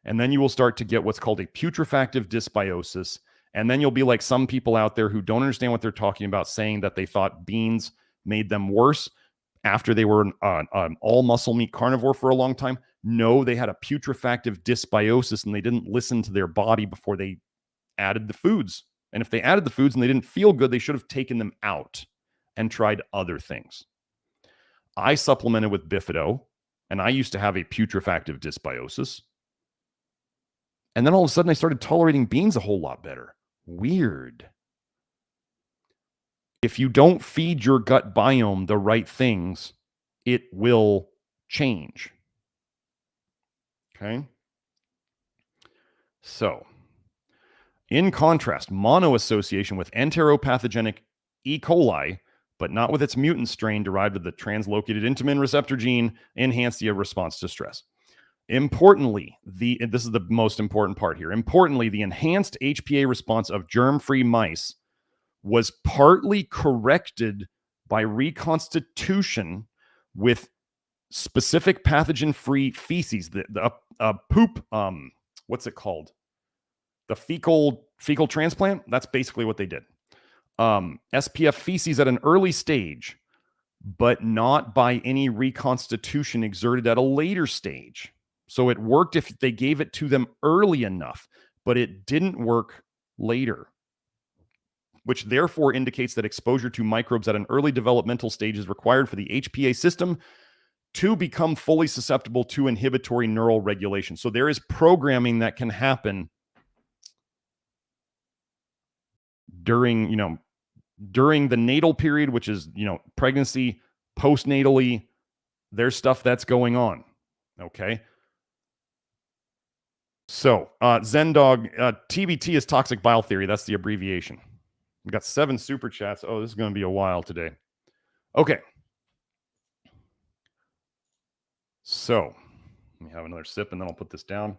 And then you will start to get what's called a putrefactive dysbiosis. And then you'll be like some people out there who don't understand what they're talking about, saying that they thought beans made them worse after they were an all muscle meat carnivore for a long time. No, they had a putrefactive dysbiosis and they didn't listen to their body before they added the foods. And if they added the foods and they didn't feel good, they should have taken them out and tried other things. I supplemented with Bifido, and I used to have a putrefactive dysbiosis. And then all of a sudden, I started tolerating beans a whole lot better. Weird. If you don't feed your gut biome the right things, it will change. Okay? So, in contrast, monoassociation with enteropathogenic E. coli, but not with its mutant strain derived of the translocated intamin receptor gene, enhanced the response to stress. Importantly, this is the most important part here. Importantly, the enhanced HPA response of germ-free mice was partly corrected by reconstitution with specific pathogen-free feces. The poop, what's it called? The fecal transplant. That's basically what they did. SPF feces at an early stage, but not by any reconstitution exerted at a later stage. So it worked if they gave it to them early enough, but it didn't work later, which therefore indicates that exposure to microbes at an early developmental stage is required for the HPA system to become fully susceptible to inhibitory neural regulation. So there is programming that can happen during the natal period, which is, pregnancy, postnatally. There's stuff that's going on. Okay. So, Zendog, TBT is toxic bile theory. That's the abbreviation. We got 7 super chats. Oh, this is going to be a while today. Okay. So, let me have another sip and then I'll put this down.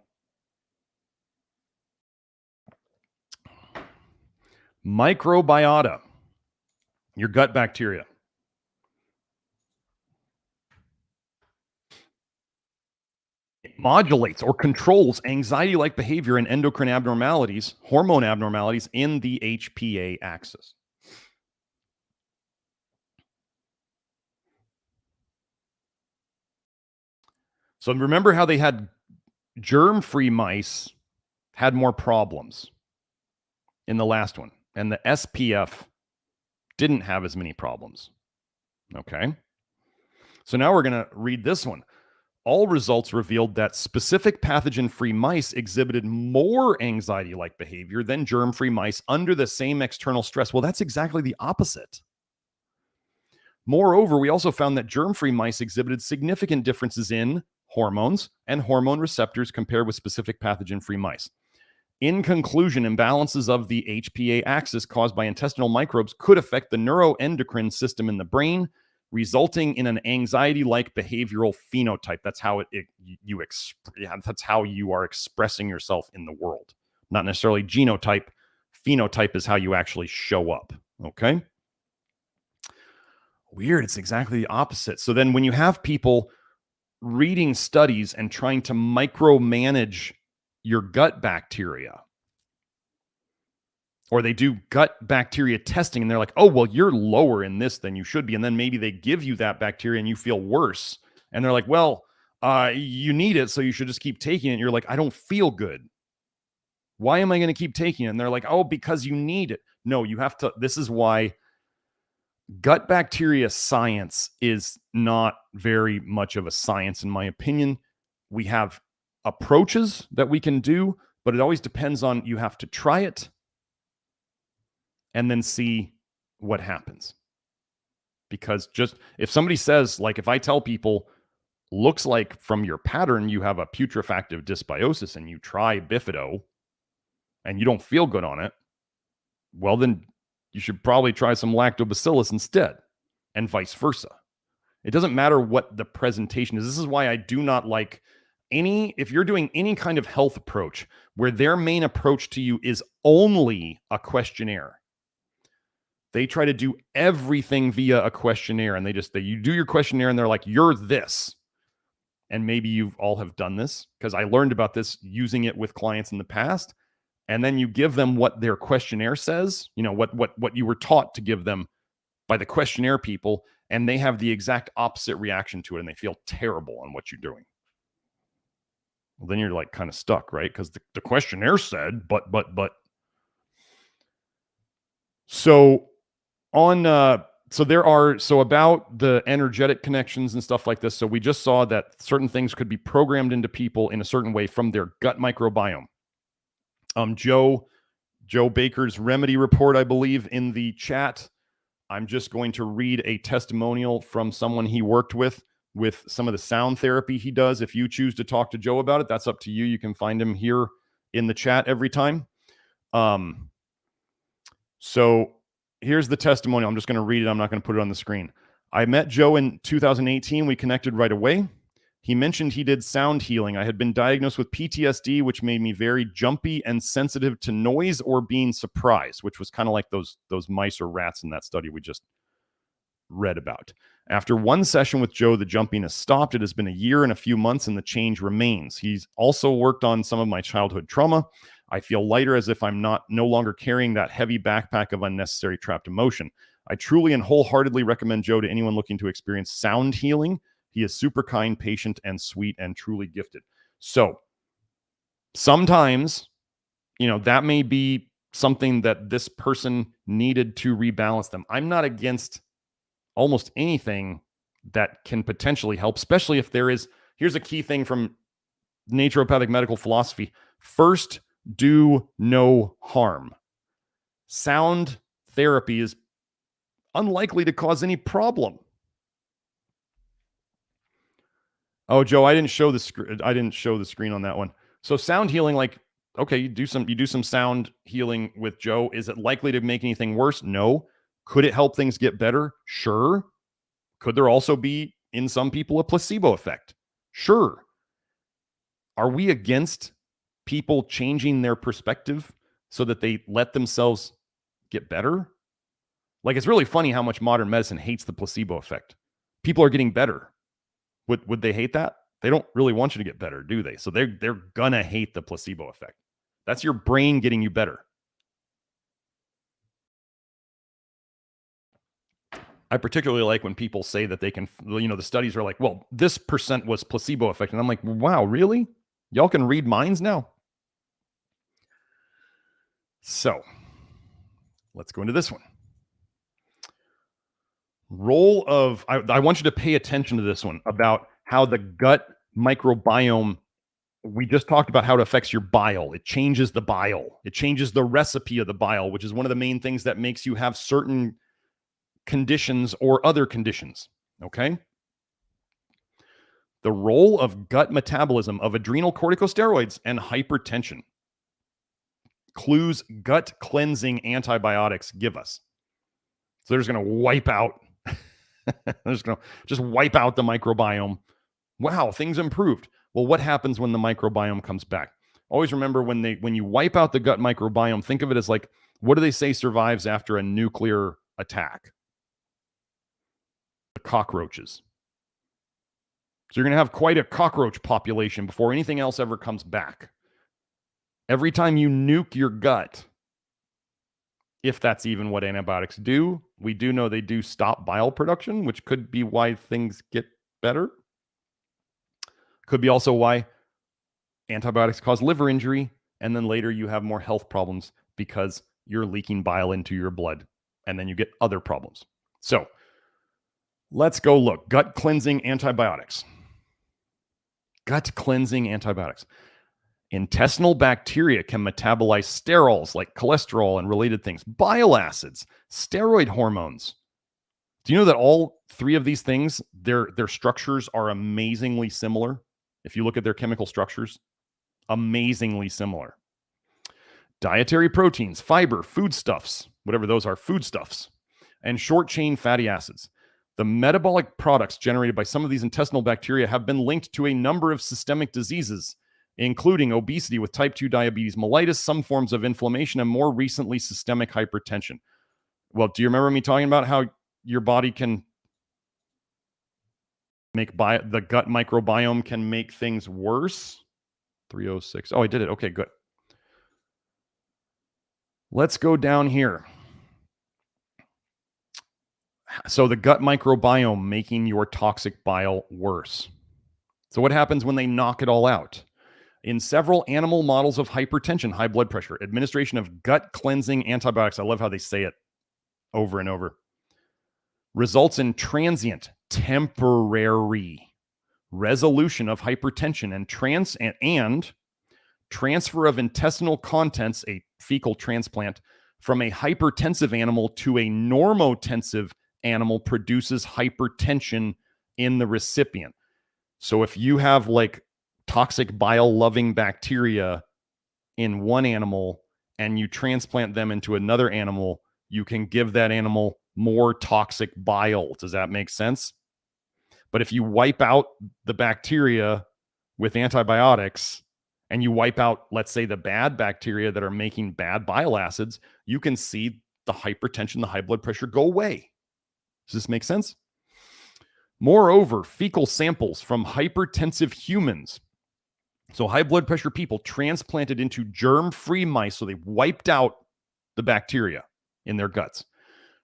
Microbiota, your gut bacteria. It modulates or controls anxiety-like behavior and endocrine abnormalities, hormone abnormalities in the HPA axis. So remember how they had germ-free mice had more problems in the last one, and the SPF didn't have as many problems. Okay. So now we're going to read this one. All results revealed that specific pathogen-free mice exhibited more anxiety-like behavior than germ-free mice under the same external stress. Well, that's exactly the opposite. Moreover, we also found that germ-free mice exhibited significant differences in hormones and hormone receptors compared with specific pathogen-free mice. In conclusion, imbalances of the HPA axis caused by intestinal microbes could affect the neuroendocrine system in the brain, resulting in an anxiety-like behavioral phenotype. That's how that's how you are expressing yourself in the world. Not necessarily genotype. Phenotype is how you actually show up. Okay? Weird. It's exactly the opposite. So then when you have people reading studies and trying to micromanage your gut bacteria, or they do gut bacteria testing and they're like, oh, well, you're lower in this than you should be. And then maybe they give you that bacteria and you feel worse. And they're like, well, you need it, so you should just keep taking it. And you're like, I don't feel good. Why am I going to keep taking it? And they're like, oh, because you need it. No, you have to. This is why gut bacteria science is not very much of a science, in my opinion. We have approaches that we can do, but it always depends on, you have to try it and then see what happens. Because just if somebody says, like, if I tell people, looks like from your pattern you have a putrefactive dysbiosis, and you try bifido and you don't feel good on it, well, then you should probably try some lactobacillus instead, and vice versa. It doesn't matter what the presentation is. This is why I do not like if you're doing any kind of health approach where their main approach to you is only a questionnaire. They try to do everything via a questionnaire, and you do your questionnaire and they're like, you're this. And maybe you all have done this, because I learned about this using it with clients in the past. And then you give them what their questionnaire says, what you were taught to give them by the questionnaire people, and they have the exact opposite reaction to it, and they feel terrible on what you're doing. Well, then you're like kind of stuck, right? Because the questionnaire said, but. So about the energetic connections and stuff like this. So we just saw that certain things could be programmed into people in a certain way from their gut microbiome. Joe Baker's remedy report, I believe, in the chat. I'm just going to read a testimonial from someone he worked with some of the sound therapy he does. If you choose to talk to Joe about it, that's up to you. You can find him here in the chat every time. So here's the testimonial. I'm just going to read it. I'm not going to put it on the screen. I met Joe in 2018. We connected right away. He mentioned he did sound healing. I had been diagnosed with PTSD, which made me very jumpy and sensitive to noise or being surprised, which was kind of like those mice or rats in that study we just read about. After one session with Joe, the jumpiness stopped. It has been a year and a few months, and the change remains. He's also worked on some of my childhood trauma. I feel lighter, as if I'm no longer carrying that heavy backpack of unnecessary trapped emotion. I truly and wholeheartedly recommend Joe to anyone looking to experience sound healing. He is super kind, patient, and sweet, and truly gifted. So sometimes, that may be something that this person needed to rebalance them. I'm not against almost anything that can potentially help, especially if here's a key thing from naturopathic medical philosophy. First, do no harm. Sound therapy is unlikely to cause any problem. Oh, Joe, I didn't show the screen on that one. So sound healing, like, okay, you do some sound healing with Joe. Is it likely to make anything worse? No. Could it help things get better? Sure. Could there also be, in some people, a placebo effect? Sure. Are we against people changing their perspective so that they let themselves get better? Like, it's really funny how much modern medicine hates the placebo effect. People are getting better. Would they hate that? They don't really want you to get better, do they? So they're gonna hate the placebo effect. That's your brain getting you better. I particularly like when people say that they can, the studies are like, well, this % was placebo effect. And I'm like, wow, really? Y'all can read minds now? So let's go into this one. I want you to pay attention to this one about how the gut microbiome, we just talked about how it affects your bile. It changes the bile. It changes the recipe of the bile, which is one of the main things that makes you have certain conditions or other conditions. Okay. The role of gut metabolism of adrenal corticosteroids and hypertension. Clues gut cleansing antibiotics give us. So they're just going to wipe out. They're just going to just wipe out the microbiome. Wow, things improved. Well, what happens when the microbiome comes back? Always remember when you wipe out the gut microbiome, think of it as like, what do they say survives after a nuclear attack? The cockroaches. So you're going to have quite a cockroach population before anything else ever comes back. Every time you nuke your gut, if that's even what antibiotics do, we do know they do stop bile production, which could be why things get better. Could be also why antibiotics cause liver injury, and then later you have more health problems because you're leaking bile into your blood, and then you get other problems. So let's go look. Gut cleansing antibiotics. Gut cleansing antibiotics. Intestinal bacteria can metabolize sterols like cholesterol and related things, bile acids, steroid hormones. Do you know that all three of these things, their structures are amazingly similar? If you look at their chemical structures, amazingly similar. Dietary proteins, fiber, foodstuffs, whatever those are, foodstuffs, and short-chain fatty acids. The metabolic products generated by some of these intestinal bacteria have been linked to a number of systemic diseases, including obesity with type 2 diabetes mellitus, some forms of inflammation, and more recently, systemic hypertension. Well, do you remember me talking about how your body can make the gut microbiome can make things worse? 306. Oh, I did it. Okay, good. Let's go down here. So the gut microbiome making your toxic bile worse. So what happens when they knock it all out? In several animal models of hypertension, high blood pressure, administration of gut cleansing antibiotics, I love how they say it over and over, results in transient, temporary resolution of hypertension and transfer of intestinal contents, a fecal transplant, from a hypertensive animal to a normotensive animal produces hypertension in the recipient. So if you have like toxic bile-loving bacteria in one animal and you transplant them into another animal, you can give that animal more toxic bile. Does that make sense? But if you wipe out the bacteria with antibiotics and you wipe out, let's say, the bad bacteria that are making bad bile acids, you can see the hypertension, the high blood pressure go away. Does this make sense? Moreover, fecal samples from hypertensive humans, so high blood pressure people, transplanted into germ-free mice, so they wiped out the bacteria in their guts,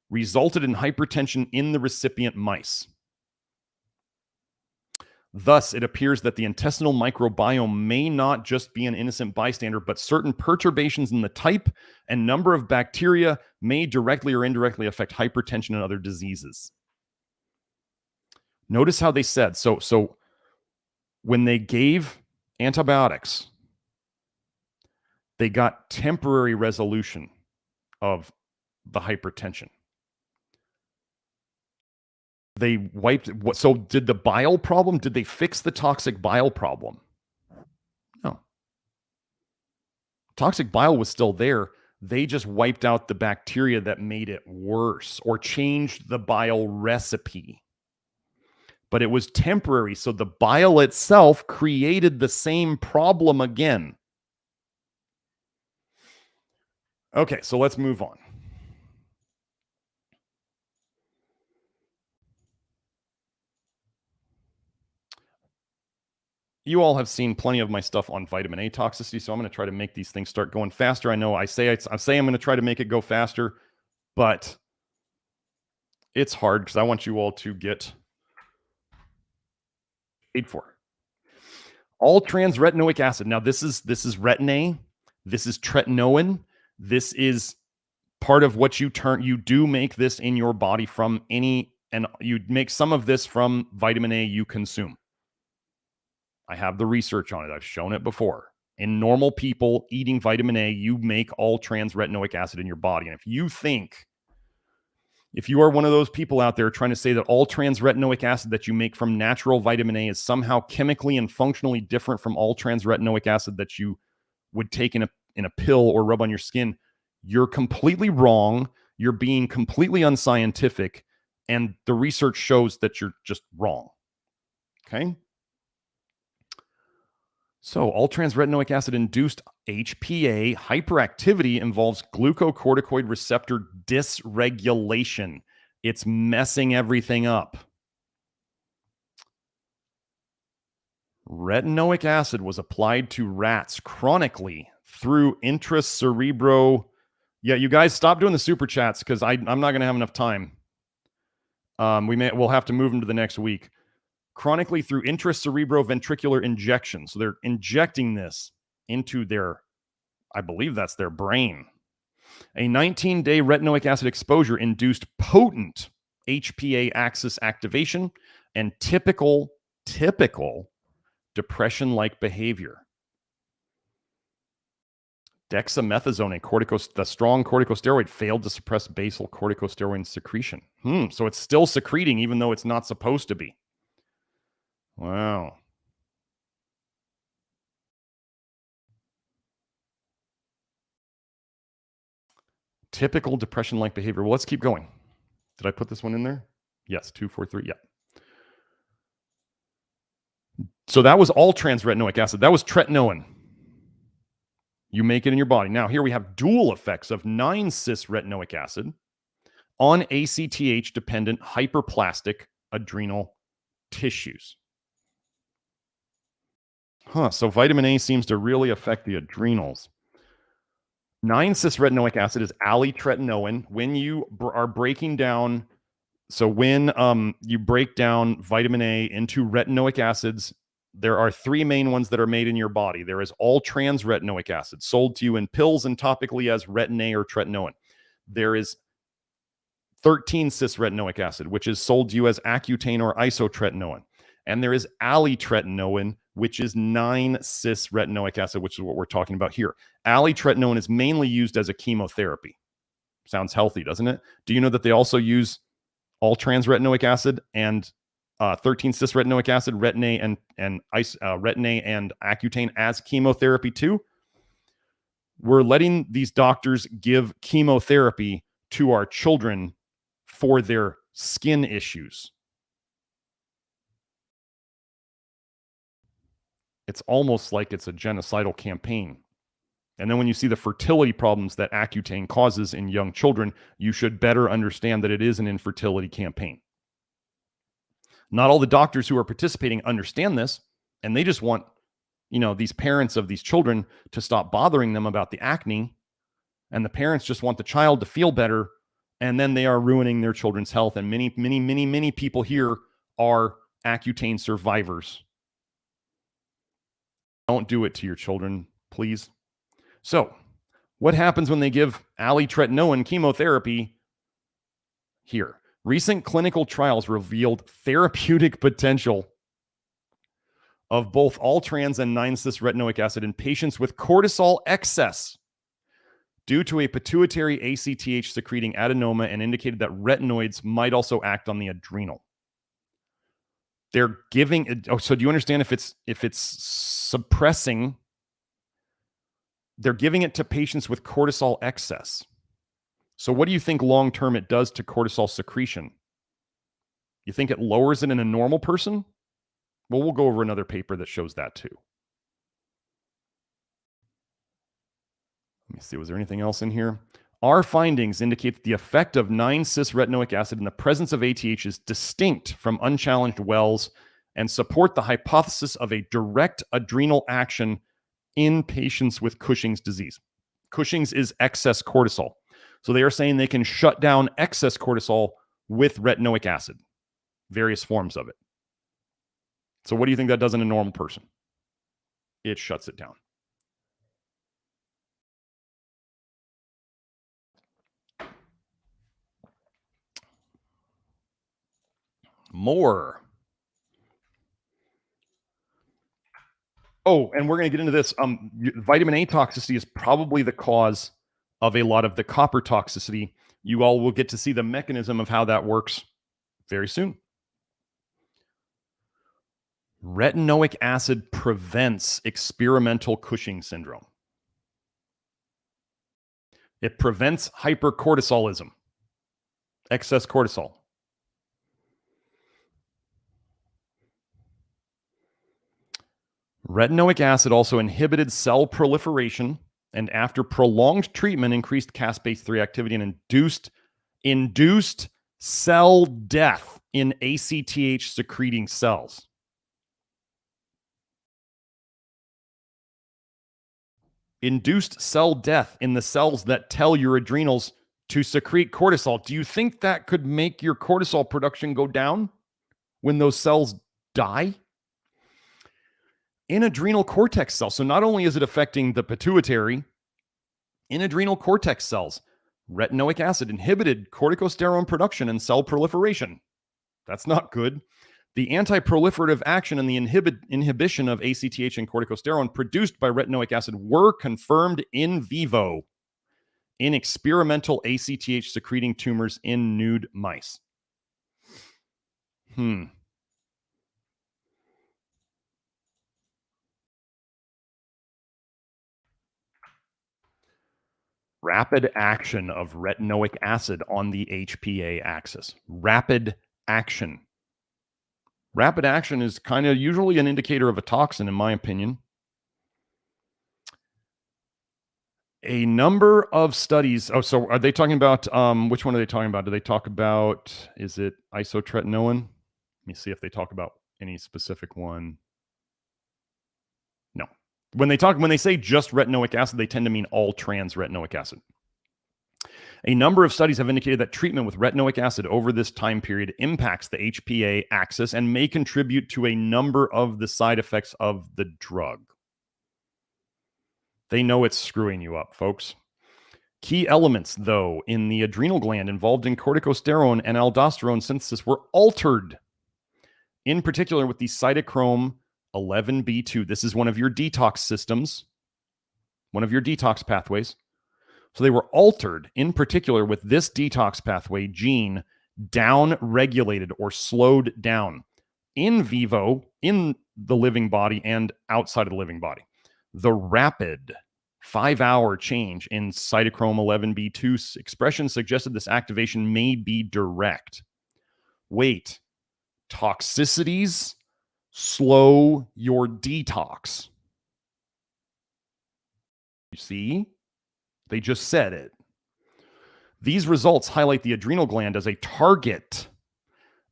resulted in hypertension in the recipient mice. Thus, it appears that the intestinal microbiome may not just be an innocent bystander, but certain perturbations in the type and number of bacteria may directly or indirectly affect hypertension and other diseases. Notice how they said, so when they gave antibiotics, they got temporary resolution of the hypertension. They wiped. So did the bile problem? Did they fix the toxic bile problem? No. Toxic bile was still there. They just wiped out the bacteria that made it worse or changed the bile recipe. But it was temporary. So the bile itself created the same problem again. Okay, so let's move on. You all have seen plenty of my stuff on vitamin A toxicity, so I'm going to try to make these things start going faster. I know I say I'm going to try to make it go faster, but it's hard because I want you all to get paid for. All trans-retinoic acid. Now, this is retin-A. This is tretinoin. This is part of what you do make this in your body from and you make some of this from vitamin A you consume. I have the research on it. I've shown it before. In normal people eating vitamin A, you make all trans-retinoic acid in your body. And if you think If you are one of those people out there trying to say that all trans-retinoic acid that you make from natural vitamin A is somehow chemically and functionally different from all trans-retinoic acid that you would take in a pill or rub on your skin, you're completely wrong. You're being completely unscientific, and the research shows that you're just wrong. Okay? So all trans-retinoic acid-induced HPA hyperactivity involves glucocorticoid receptor dysregulation. It's messing everything up. Retinoic acid was applied to rats chronically through intracerebro. Yeah, you guys stop doing the super chats because I'm not going to have enough time. We'll have to move them to the next week. Chronically through intracerebroventricular injection. So they're injecting this into their, I believe that's their brain. A 19-day retinoic acid exposure induced potent HPA axis activation and typical depression-like behavior. Dexamethasone, the strong corticosteroid, failed to suppress basal corticosteroid secretion. So it's still secreting even though it's not supposed to be. Wow. Typical depression-like behavior. Well, let's keep going. Did I put this one in there? Yes, 243. Yeah. So that was all trans-retinoic acid. That was tretinoin. You make it in your body. Now, here we have dual effects of 9-cis-retinoic acid on ACTH-dependent hyperplastic adrenal tissues. So vitamin A seems to really affect the adrenals. 9-cis-retinoic acid is alitretinoin. When you are breaking down, so when you break down vitamin A into retinoic acids, there are three main ones that are made in your body. There is all trans-retinoic acid, sold to you in pills and topically as retin-A or tretinoin. There is 13-cis-retinoic acid, which is sold to you as Accutane or isotretinoin. And there is alitretinoin, which is 9-cis-retinoic acid, which is what we're talking about here. Alitretinoin is mainly used as a chemotherapy. Sounds healthy, doesn't it? Do you know that they also use all trans-retinoic acid and 13-cis-retinoic acid, retin-A and Accutane as chemotherapy too? We're letting these doctors give chemotherapy to our children for their skin issues. It's almost like it's a genocidal campaign. And then when you see the fertility problems that Accutane causes in young children, you should better understand that it is an infertility campaign. Not all the doctors who are participating understand this, and they just want, these parents of these children to stop bothering them about the acne, and the parents just want the child to feel better, and then they are ruining their children's health. And many people here are Accutane survivors. Don't do it to your children, please. So, what happens when they give alitretinoin chemotherapy? Here, recent clinical trials revealed therapeutic potential of both all trans and 9-cis-retinoic acid in patients with cortisol excess due to a pituitary ACTH secreting adenoma, and indicated that retinoids might also act on the adrenal. They're giving it. So do you understand if it's suppressing? They're giving it to patients with cortisol excess. So what do you think long term it does to cortisol secretion? You think it lowers it in a normal person? Well, we'll go over another paper that shows that too. Let me see. Was there anything else in here? Our findings indicate that the effect of 9-cis-retinoic acid in the presence of ATH is distinct from unchallenged wells and support the hypothesis of a direct adrenal action in patients with Cushing's disease. Cushing's is excess cortisol. So they are saying they can shut down excess cortisol with retinoic acid, various forms of it. So what do you think that does in a normal person? It shuts it down. More. Oh, and we're going to get into this. Vitamin A toxicity is probably the cause of a lot of the copper toxicity You all will get to see the mechanism of how that works very soon. Retinoic acid prevents experimental Cushing syndrome. It prevents hypercortisolism, excess cortisol. Retinoic acid also inhibited cell proliferation and after prolonged treatment increased caspase-3 activity and induced cell death in ACTH secreting cells. Induced cell death in the cells that tell your adrenals to secrete cortisol. Do you think that could make your cortisol production go down when those cells die? In adrenal cortex cells, so not only is it affecting the pituitary, in adrenal cortex cells, retinoic acid inhibited corticosterone production and cell proliferation. That's not good. The anti-proliferative action and the inhibition of ACTH and corticosterone produced by retinoic acid were confirmed in vivo in experimental ACTH secreting tumors in nude mice. Rapid action of retinoic acid on the HPA axis. Rapid action. Rapid action is kind of usually an indicator of a toxin, in my opinion. A number of studies. Oh, so are they talking about, which one are they talking about? Do they talk about, is it isotretinoin? Let me see if they talk about any specific one. No. When they say just retinoic acid, they tend to mean all trans retinoic acid. A number of studies have indicated that treatment with retinoic acid over this time period impacts the HPA axis and may contribute to a number of the side effects of the drug. They know it's screwing you up, folks. Key elements, though, in the adrenal gland involved in corticosterone and aldosterone synthesis were altered, in particular with the cytochrome 11b2. This is one of your detox systems, one of your detox pathways. So they were altered, in particular with this detox pathway gene, down-regulated or slowed down in vivo, in the living body and outside of the living body. The rapid 5-hour change in cytochrome 11b2 expression suggested this activation may be direct. Wait, toxicities slow your detox. You see? They just said it. These results highlight the adrenal gland as a target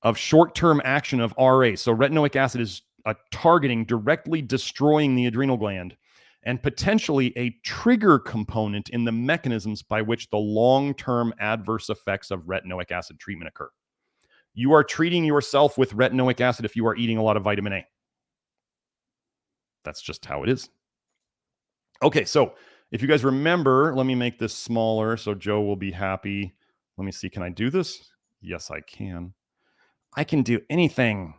of short-term action of RA. So retinoic acid is targeting, directly destroying the adrenal gland and potentially a trigger component in the mechanisms by which the long-term adverse effects of retinoic acid treatment occur. You are treating yourself with retinoic acid if you are eating a lot of vitamin A. That's just how it is. Okay, so if you guys remember, let me make this smaller so Joe will be happy. Let me see, can I do this? Yes, I can. I can do anything.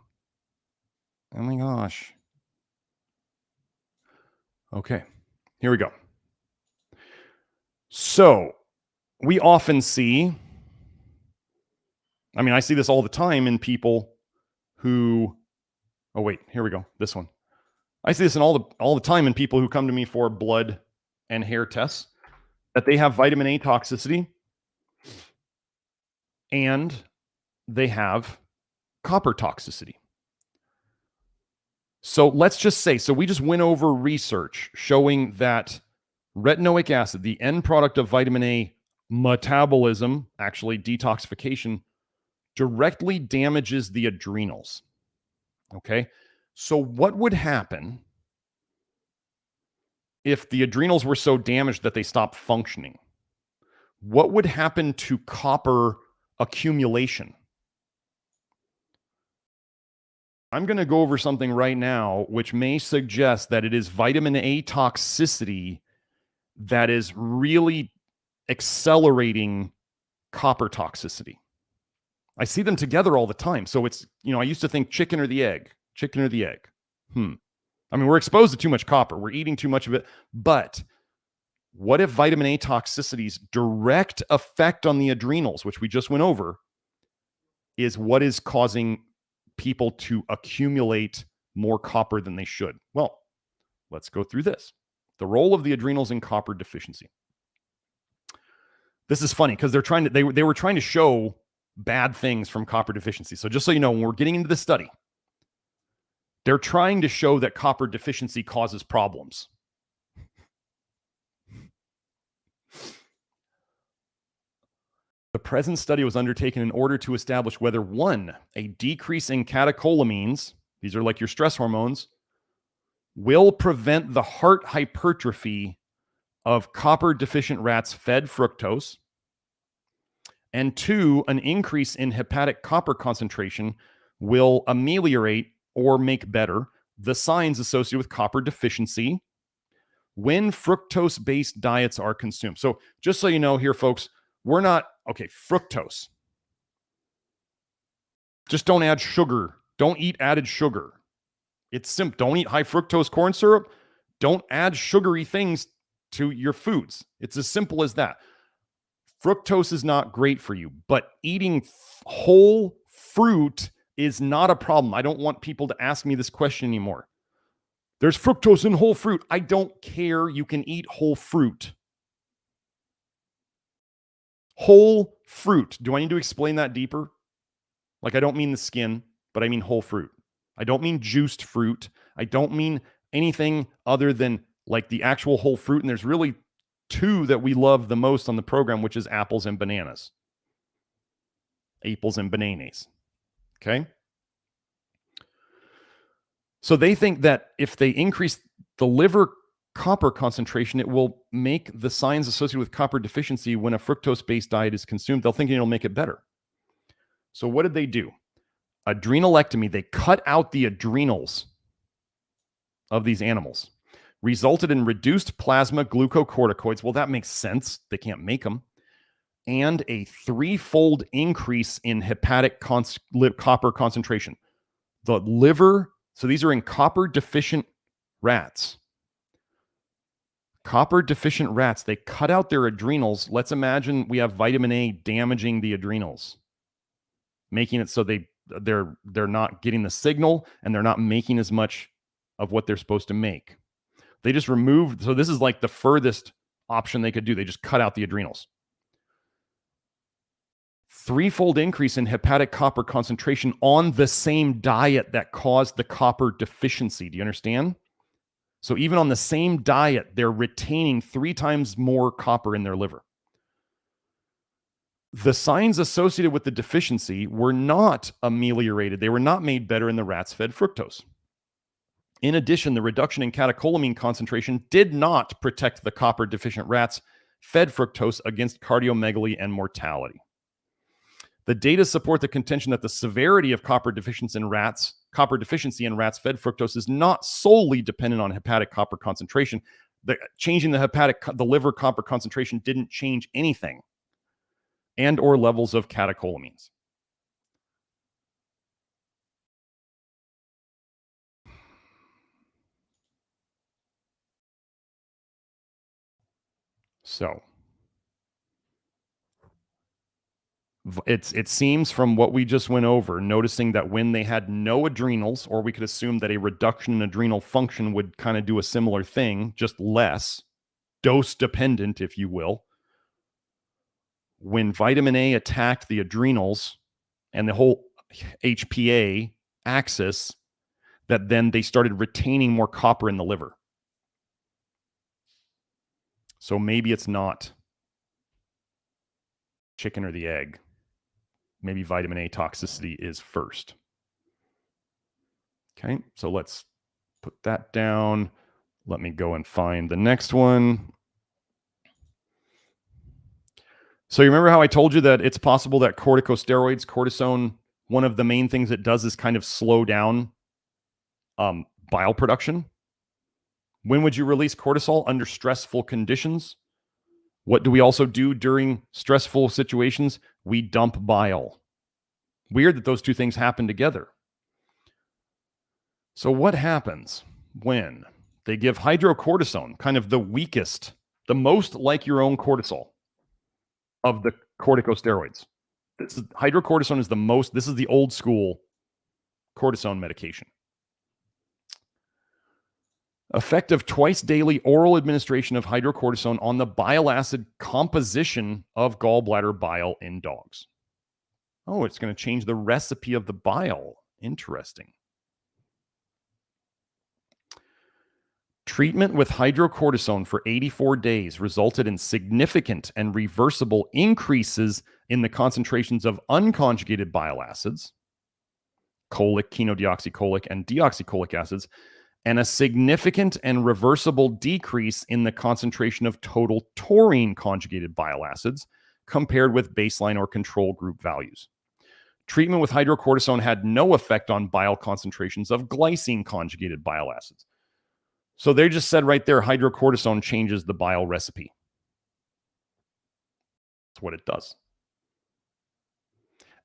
Oh my gosh. Okay, here we go. So we often see, I see this all the time in people who, oh wait, here we go, this one. I see this in all the time in people who come to me for blood and hair tests, that they have vitamin A toxicity and they have copper toxicity. So let's just say, so we just went over research showing that retinoic acid, the end product of vitamin A metabolism, actually detoxification, directly damages the adrenals. Okay, so what would happen if the adrenals were so damaged that they stopped functioning? What would happen to copper accumulation? I'm going to go over something right now which may suggest that it is vitamin A toxicity that is really accelerating copper toxicity. I see them together all the time. So it's, I used to think chicken or the egg. We're exposed to too much copper. We're eating too much of it. But What if vitamin A toxicity's direct effect on the adrenals, which we just went over, is what is causing people to accumulate more copper than they should? Well, let's go through this. The role of the adrenals in copper deficiency. This is funny because they were trying to show bad things from copper deficiency. So just so you know, when we're getting into the study, they're trying to show that copper deficiency causes problems. The present study was undertaken in order to establish whether, one, a decrease in catecholamines, these are like your stress hormones, will prevent the heart hypertrophy of copper deficient rats fed fructose, and two, an increase in hepatic copper concentration will ameliorate or make better the signs associated with copper deficiency when fructose-based diets are consumed. So just so you know here, folks, we're not, okay, fructose. Just don't add sugar. Don't eat added sugar. It's simple. Don't eat high fructose corn syrup. Don't add sugary things to your foods. It's as simple as that. Fructose is not great for you, but eating whole fruit is not a problem. I don't want people to ask me this question anymore. There's fructose in whole fruit. I don't care. You can eat whole fruit. Whole fruit. Do I need to explain that deeper? Like, I don't mean the skin, but I mean whole fruit. I don't mean juiced fruit. I don't mean anything other than like the actual whole fruit. And there's really two that we love the most on the program, which is apples and bananas. Apples and bananas. Okay? So they think that if they increase the liver copper concentration, it will make the signs associated with copper deficiency when a fructose-based diet is consumed. They'll think it'll make it better. So what did they do? Adrenalectomy. They cut out the adrenals of these animals. Resulted in reduced plasma glucocorticoids. Well, that makes sense. They can't make them. And a threefold increase in hepatic copper concentration. The liver, so these are in copper deficient rats. Copper deficient rats, they cut out their adrenals. Let's imagine we have vitamin A damaging the adrenals, making it so they're not getting the signal and they're not making as much of what they're supposed to make. They just removed, so this is like the furthest option they could do. They just cut out the adrenals. Threefold increase in hepatic copper concentration on the same diet that caused the copper deficiency. Do you understand? So even on the same diet, they're retaining 3 times more copper in their liver. The signs associated with the deficiency were not ameliorated. They were not made better in the rats fed fructose. In addition, the reduction in catecholamine concentration did not protect the copper deficient rats fed fructose against cardiomegaly and mortality. The data support the contention that the severity of copper deficiency in rats fed fructose is not solely dependent on hepatic copper concentration. Changing the liver copper concentration didn't change anything, and or levels of catecholamines. So it seems from what we just went over, noticing that when they had no adrenals, or we could assume that a reduction in adrenal function would kind of do a similar thing, just less dose dependent, if you will. When vitamin A attacked the adrenals and the whole HPA axis, that then they started retaining more copper in the liver. So maybe it's not chicken or the egg. Maybe vitamin A toxicity is first. Okay, so let's put that down. Let me go and find the next one. So you remember how I told you that it's possible that corticosteroids, cortisone, one of the main things it does is kind of slow down bile production? When would you release cortisol? Under stressful conditions. What do we also do during stressful situations? We dump bile. Weird that those two things happen together. So what happens when they give hydrocortisone, kind of the weakest The most like your own cortisol of the corticosteroids. Hydrocortisone is the most, this is the old school cortisone medication. Effective twice daily oral administration of hydrocortisone on the bile acid composition of gallbladder bile in dogs. Oh, it's going to change the recipe of the bile. Interesting. Treatment with hydrocortisone for 84 days resulted in significant and reversible increases in the concentrations of unconjugated bile acids, cholic, chenodeoxycholic, and deoxycholic acids, and a significant and reversible decrease in the concentration of total taurine conjugated bile acids compared with baseline or control group values. Treatment with hydrocortisone had no effect on bile concentrations of glycine conjugated bile acids. So they just said right there, hydrocortisone changes the bile recipe. That's what it does.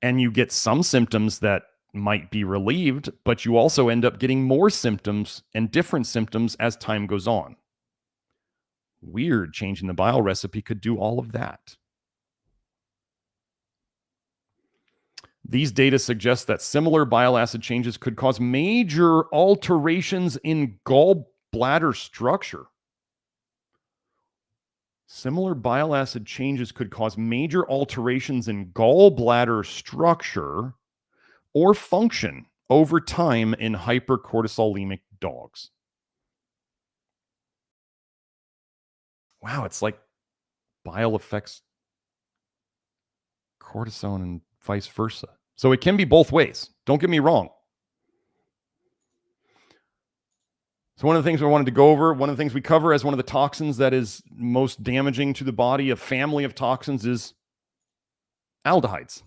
And you get some symptoms that might be relieved, but you also end up getting more symptoms and different symptoms as time goes on. Weird, changing the bile recipe could do all of that. These data suggest that similar bile acid changes could cause major alterations in gallbladder structure. Similar bile acid changes could cause major alterations in gallbladder structure or function over time in hypercortisolemic dogs. Wow, it's like bile affects cortisone and vice versa. So it can be both ways. Don't get me wrong. So one of the things I wanted to go over, one of the things we cover as one of the toxins that is most damaging to the body, a family of toxins, is aldehydes.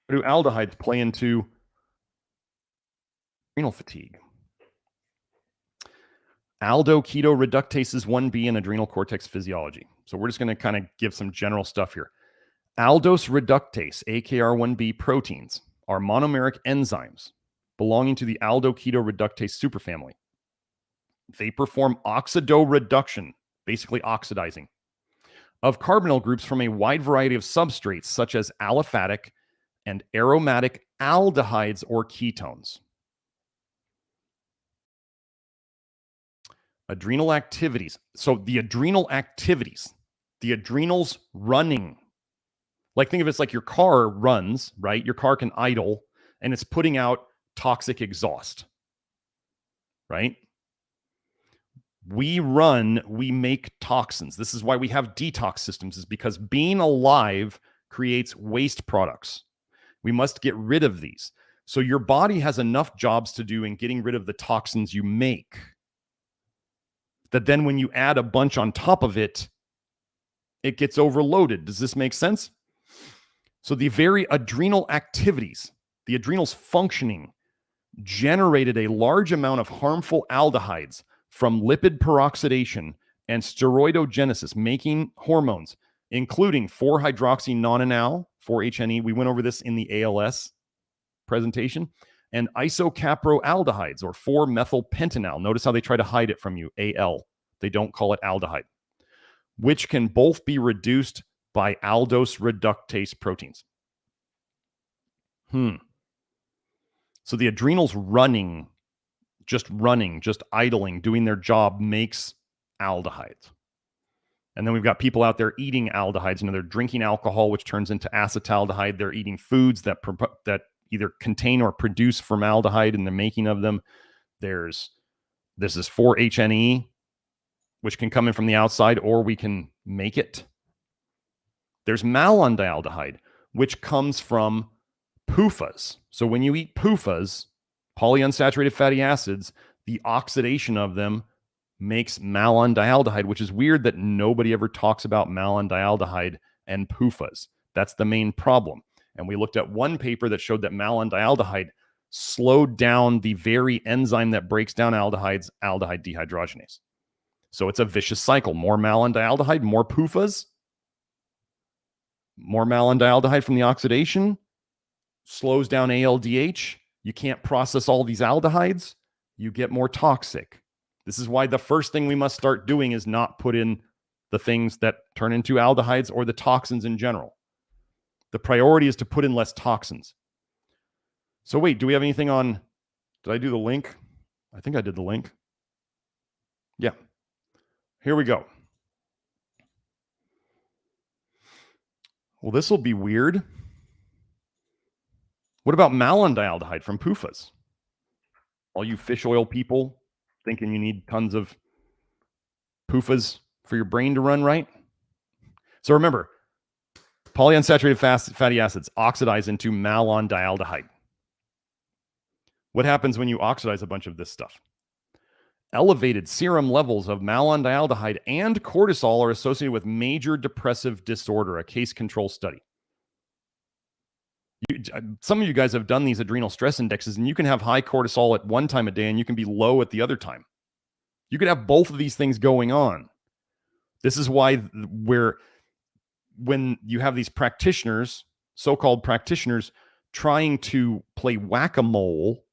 How do aldehydes play into adrenal fatigue? Aldo-keto reductases 1B and adrenal cortex physiology. So we're just going to kind of give some general stuff here. Aldose reductase, AKR1B proteins, are monomeric enzymes belonging to the aldo-keto reductase superfamily. They perform oxidoreduction, basically oxidizing, of carbonyl groups from a wide variety of substrates such as aliphatic and aromatic aldehydes or ketones. Adrenal activities. So the adrenal activities, the adrenals running. Like think of it as like your car runs, right? Your car can idle and it's putting out toxic exhaust, right? We run, we make toxins. This is why we have detox systems, is because being alive creates waste products. We must get rid of these. So your body has enough jobs to do in getting rid of the toxins you make, that then when you add a bunch on top of it, it gets overloaded. Does this make sense? So the very adrenal activities, the adrenals functioning, generated a large amount of harmful aldehydes from lipid peroxidation and steroidogenesis, making hormones, including 4-hydroxy-nonenal, 4-HNE. We went over this in the ALS presentation. And isocaproaldehydes, or 4-methylpentanal. Notice how they try to hide it from you, AL. They don't call it aldehyde, which can both be reduced by aldose reductase proteins. So the adrenals running, just idling, doing their job makes aldehydes. And then we've got people out there eating aldehydes. You know, they're drinking alcohol, which turns into acetaldehyde. They're eating foods that either contain or produce formaldehyde in the making of them. This is 4-HNE, which can come in from the outside, or we can make it. There's malondialdehyde, which comes from PUFAs. So when you eat PUFAs, polyunsaturated fatty acids, the oxidation of them makes malondialdehyde, which is weird that nobody ever talks about malondialdehyde and PUFAs. That's the main problem. And we looked at one paper that showed that malondialdehyde slowed down the very enzyme that breaks down aldehydes, aldehyde dehydrogenase. So it's a vicious cycle. More malondialdehyde, more PUFAs, more malondialdehyde from the oxidation, slows down ALDH. You can't process all these aldehydes. You get more toxic. This is why the first thing we must start doing is not put in the things that turn into aldehydes or the toxins in general. The priority is to put in less toxins. So wait, do we have anything on, did I do the link? I think I did the link. Yeah. Here we go. Well, this will be weird. What about malondialdehyde from PUFAs? All you fish oil people thinking you need tons of PUFAs for your brain to run right? So remember, polyunsaturated fatty acids oxidize into malondialdehyde. What happens when you oxidize a bunch of this stuff? Elevated serum levels of malondialdehyde and cortisol are associated with major depressive disorder, a case control study. Some of you guys have done these adrenal stress indexes, and you can have high cortisol at one time a day and you can be low at the other time. You can have both of these things going on. This is why when you have these practitioners, so-called practitioners, trying to play whack-a-mole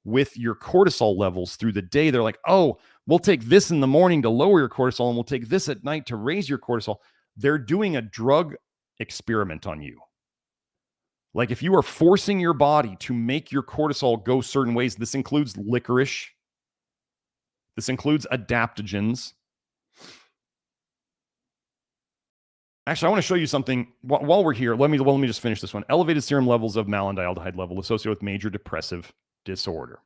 with your cortisol levels through the day, they're like, oh, we'll take this in the morning to lower your cortisol and we'll take this at night to raise your cortisol. They're doing a drug experiment on you. Like if you are forcing your body to make your cortisol go certain ways, this includes licorice, this includes adaptogens. Actually, I want to show you something while we're here. Let me just finish this one. Elevated serum levels of malondialdehyde level associated with major depressive disorder.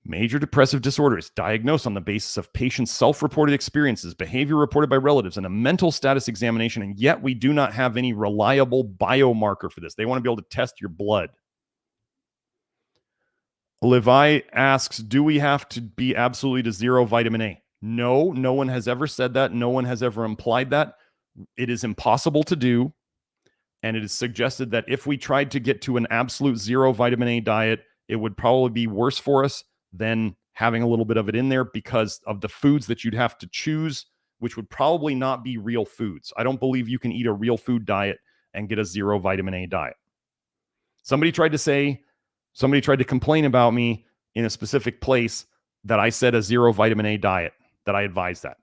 Major depressive disorder is diagnosed on the basis of patients' self-reported experiences, behavior reported by relatives, and a mental status examination, and yet we do not have any reliable biomarker for this. They want to be able to test your blood. Levi asks, do we have to be absolutely to zero vitamin A? No, no one has ever said that. No one has ever implied that. It is impossible to do, and it is suggested that if we tried to get to an absolute zero vitamin A diet, it would probably be worse for us than having a little bit of it in there because of the foods that you'd have to choose, which would probably not be real foods. I don't believe you can eat a real food diet and get a zero vitamin A diet. Somebody tried to complain about me in a specific place that I said a zero vitamin A diet, that I advised that.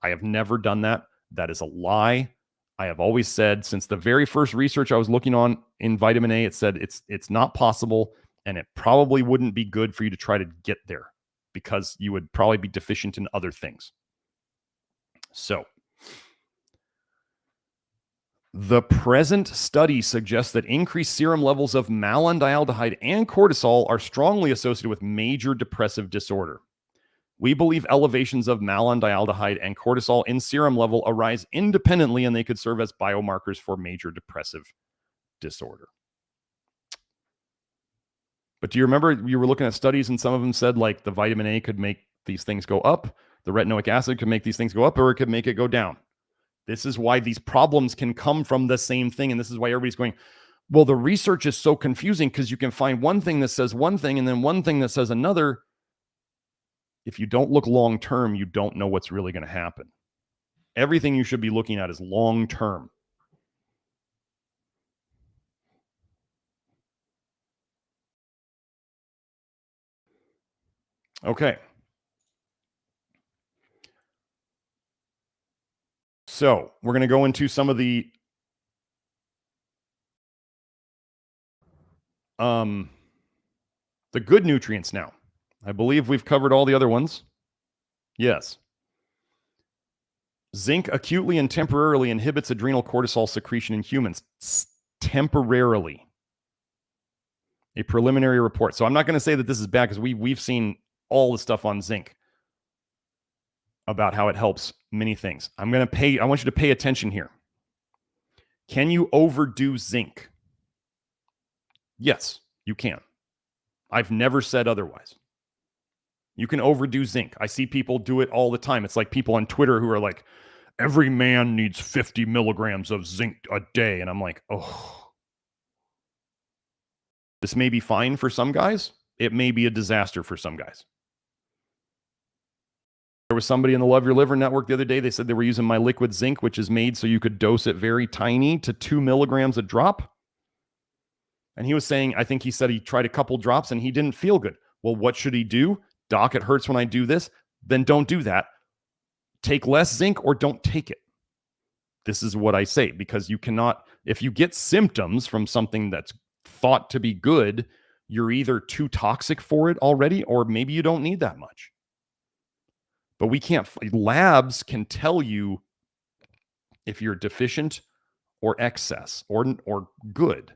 I have never done that. That is a lie. I have always said since the very first research I was looking on in vitamin A, it said it's not possible. And it probably wouldn't be good for you to try to get there because you would probably be deficient in other things. So, the present study suggests that increased serum levels of malondialdehyde and cortisol are strongly associated with major depressive disorder. We believe elevations of malondialdehyde and cortisol in serum level arise independently, and they could serve as biomarkers for major depressive disorder. But do you remember you were looking at studies and some of them said like the vitamin A could make these things go up, the retinoic acid could make these things go up, or it could make it go down. This is why these problems can come from the same thing. And this is why everybody's going, well, the research is so confusing because you can find one thing that says one thing and then one thing that says another. If you don't look long term, you don't know what's really going to happen. Everything you should be looking at is long term. Okay. So we're going to go into some of the good nutrients now. I believe we've covered all the other ones. Yes. Zinc acutely and temporarily inhibits adrenal cortisol secretion in humans. Temporarily. A preliminary report. So I'm not going to say that this is bad because we've seen all the stuff on zinc about how it helps many things. I want you to pay attention here. Can you overdo zinc? Yes, you can. I've never said otherwise. You can overdo zinc. I see people do it all the time. It's like people on Twitter who are like, every man needs 50 milligrams of zinc a day. And I'm like, oh. This may be fine for some guys. It may be a disaster for some guys. There was somebody in the Love Your Liver network the other day. They said they were using my liquid zinc, which is made so you could dose it very tiny to 2 milligrams a drop. And he was saying, he said he tried a couple drops and he didn't feel good. Well, what should he do? Doc, it hurts when I do this. then don't do that. Take less zinc or don't take it. This is what I say, because you cannot, if you get symptoms from something that's thought to be good, you're either too toxic for it already, or maybe you don't need that much. But we can't, labs can tell you if you're deficient or excess or good.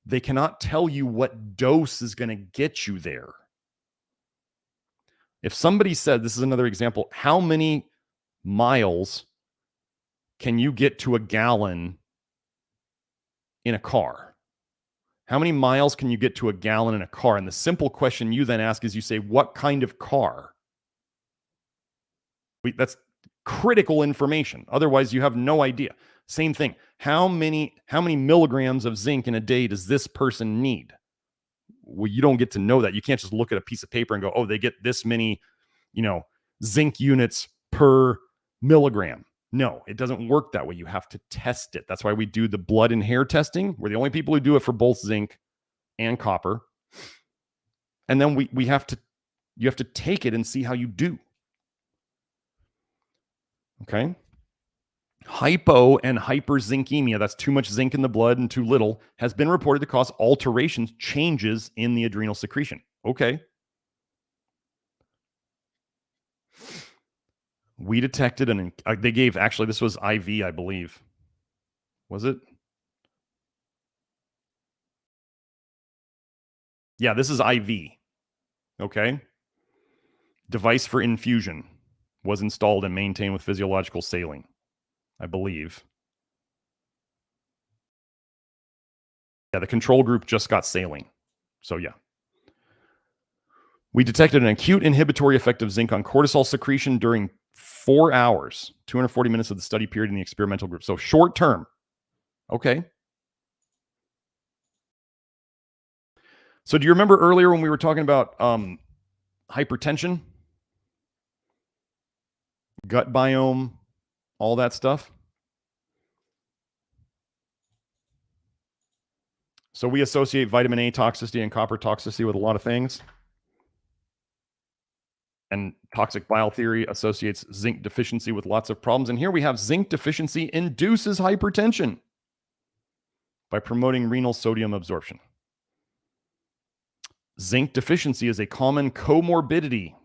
They cannot tell you what dose is going to get you there. If somebody said, this is another example, how many miles can you get to a gallon in a car? How many miles can you get to a gallon in a car? And the simple question you then ask is, you say, what kind of car? That's critical information. Otherwise, you have no idea. Same thing. How many milligrams of zinc in a day does this person need? Well, you don't get to know that. You can't just look at a piece of paper and go, oh, they get this many, zinc units per milligram. No, it doesn't work that way. You have to test it. That's why we do the blood and hair testing. We're the only people who do it for both zinc and copper. And then you have to take it and see how you do. Okay. Hypo and hyperzincemia, that's too much zinc in the blood and too little, has been reported to cause alterations, changes in the adrenal secretion. Okay. We detected they gave, actually, this was IV, I believe. Was it? Yeah, this is IV. Okay. Device for infusion was installed and maintained with physiological saline, I believe. Yeah, the control group just got saline. So yeah. We detected an acute inhibitory effect of zinc on cortisol secretion during 4 hours, 240 minutes of the study period in the experimental group. So short term. Okay. So do you remember earlier when we were talking about hypertension, gut biome, all that stuff? So we associate vitamin A toxicity and copper toxicity with a lot of things. And toxic bile theory associates zinc deficiency with lots of problems. And here we have zinc deficiency induces hypertension by promoting renal sodium absorption. Zinc deficiency is a common comorbidity,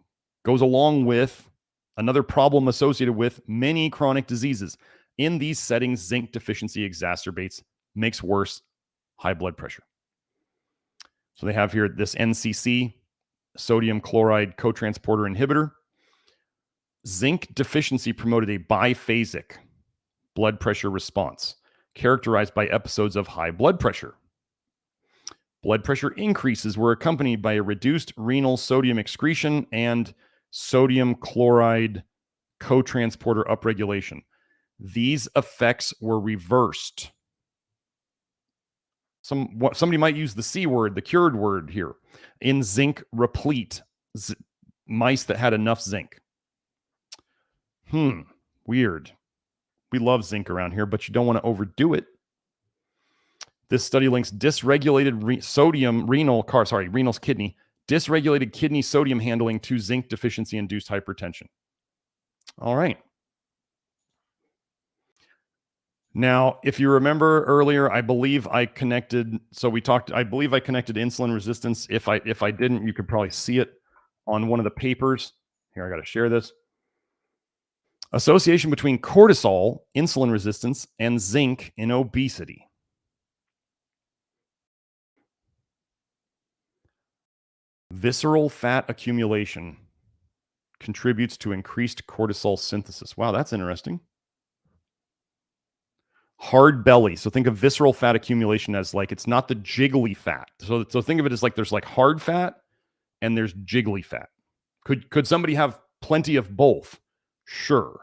goes along with another problem associated with many chronic diseases. In these settings, zinc deficiency exacerbates, makes worse high blood pressure. So they have here this NCC, sodium chloride cotransporter inhibitor. Zinc deficiency promoted a biphasic blood pressure response characterized by episodes of high blood pressure. Blood pressure increases were accompanied by a reduced renal sodium excretion and sodium chloride cotransporter upregulation. These effects were reversed. Somebody might use the C word, the cured word here, in zinc replete mice that had enough zinc. Weird. We love zinc around here, but you don't want to overdo it. This study links dysregulated renal's kidney, dysregulated kidney sodium handling to zinc deficiency induced hypertension. All right. Now, if you remember earlier, I believe I connected. I believe I connected insulin resistance. If I didn't, you could probably see it on one of the papers. Here, I got to share this. Association between cortisol, insulin resistance, and zinc in obesity. Visceral fat accumulation contributes to increased cortisol synthesis. Wow, that's interesting. Hard belly. So think of visceral fat accumulation as like, it's not the jiggly fat. So think of it as like there's like hard fat and there's jiggly fat. Could somebody have plenty of both? Sure.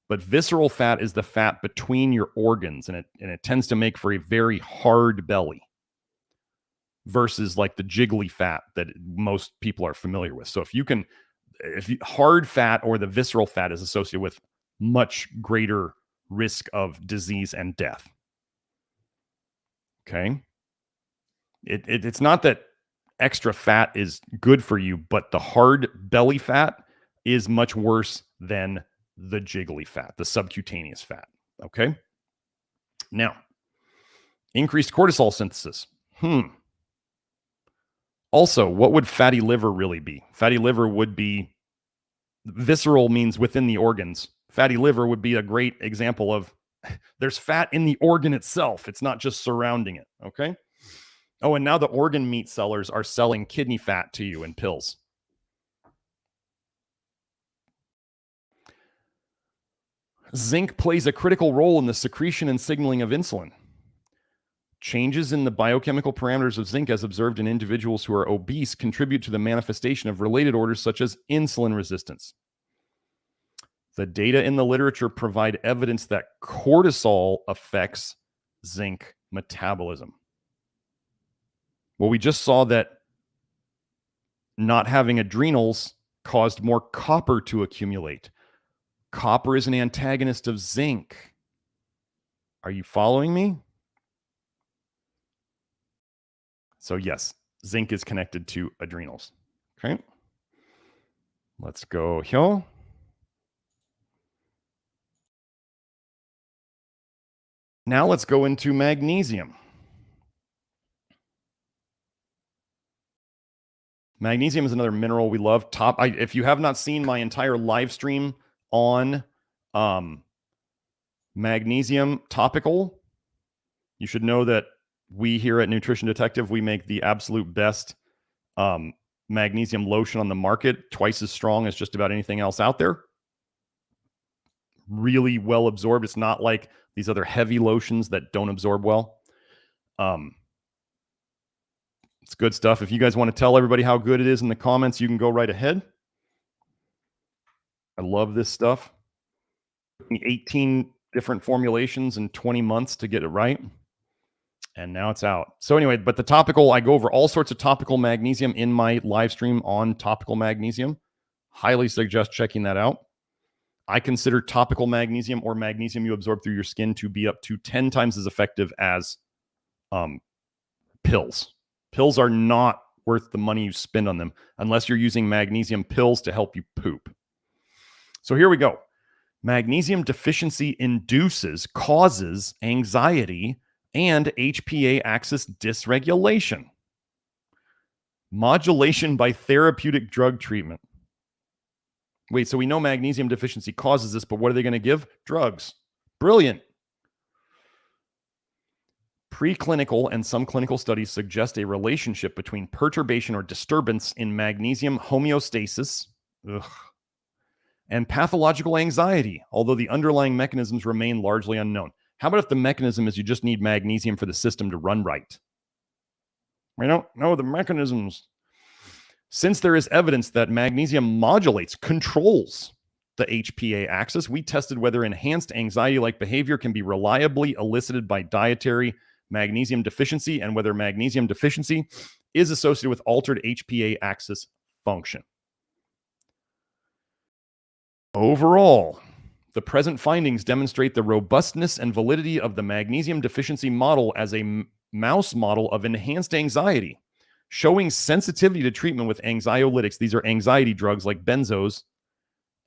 But visceral fat is the fat between your organs, and it tends to make for a very hard belly versus like the jiggly fat that most people are familiar with. So hard fat or the visceral fat is associated with much greater risk of disease and death. Okay. It's not that extra fat is good for you, but the hard belly fat is much worse than the jiggly fat, the subcutaneous fat. Okay. Now, increased cortisol synthesis. Also, what would fatty liver really be? Fatty liver would be, visceral means within the organs. Fatty liver would be a great example of there's fat in the organ itself. It's not just surrounding it. Okay. Oh, and now the organ meat sellers are selling kidney fat to you in pills. Zinc plays a critical role in the secretion and signaling of insulin. Changes in the biochemical parameters of zinc as observed in individuals who are obese contribute to the manifestation of related orders such as insulin resistance. The data in the literature provide evidence that cortisol affects zinc metabolism. Well, we just saw that not having adrenals caused more copper to accumulate. Copper is an antagonist of zinc. Are you following me? So yes, zinc is connected to adrenals. Okay. Let's go here. Now let's go into magnesium. Magnesium is another mineral we love. If you have not seen my entire live stream on magnesium topical, you should know that we here at Nutrition Detective, we make the absolute best magnesium lotion on the market, twice as strong as just about anything else out there. Really well absorbed. It's not like these other heavy lotions that don't absorb well. It's good stuff. If you guys want to tell everybody how good it is in the comments, you can go right ahead. I love this stuff. 18 different formulations in 20 months to get it right. And now it's out. So anyway, but the topical, I go over all sorts of topical magnesium in my live stream on topical magnesium. Highly suggest checking that out. I consider topical magnesium or magnesium you absorb through your skin to be up to 10 times as effective as pills. Pills are not worth the money you spend on them unless you're using magnesium pills to help you poop. So here we go. Magnesium deficiency causes anxiety and HPA axis dysregulation. Modulation by therapeutic drug treatment. Wait, so we know magnesium deficiency causes this, but what are they going to give? Drugs. Brilliant. Preclinical and some clinical studies suggest a relationship between perturbation or disturbance in magnesium homeostasis and pathological anxiety, although the underlying mechanisms remain largely unknown. How about if the mechanism is you just need magnesium for the system to run right? We don't know the mechanisms. Since there is evidence that magnesium controls the HPA axis, we tested whether enhanced anxiety-like behavior can be reliably elicited by dietary magnesium deficiency and whether magnesium deficiency is associated with altered HPA axis function. Overall, the present findings demonstrate the robustness and validity of the magnesium deficiency model as a mouse model of enhanced anxiety, showing sensitivity to treatment with anxiolytics. These are anxiety drugs like benzos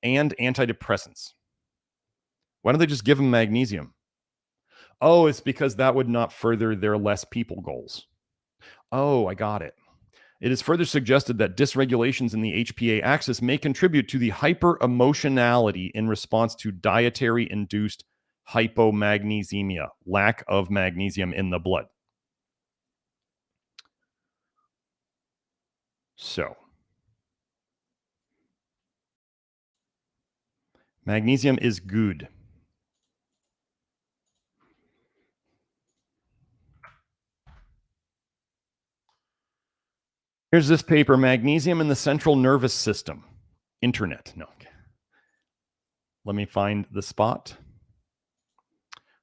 and antidepressants. Why don't they just give them magnesium? Oh, it's because that would not further their less people goals. Oh, I got it. It is further suggested that dysregulations in the HPA axis may contribute to the hyperemotionality in response to dietary-induced hypomagnesemia, lack of magnesium in the blood. So, magnesium is good. Here's this paper, Magnesium in the Central Nervous System. Internet. No. Let me find the spot.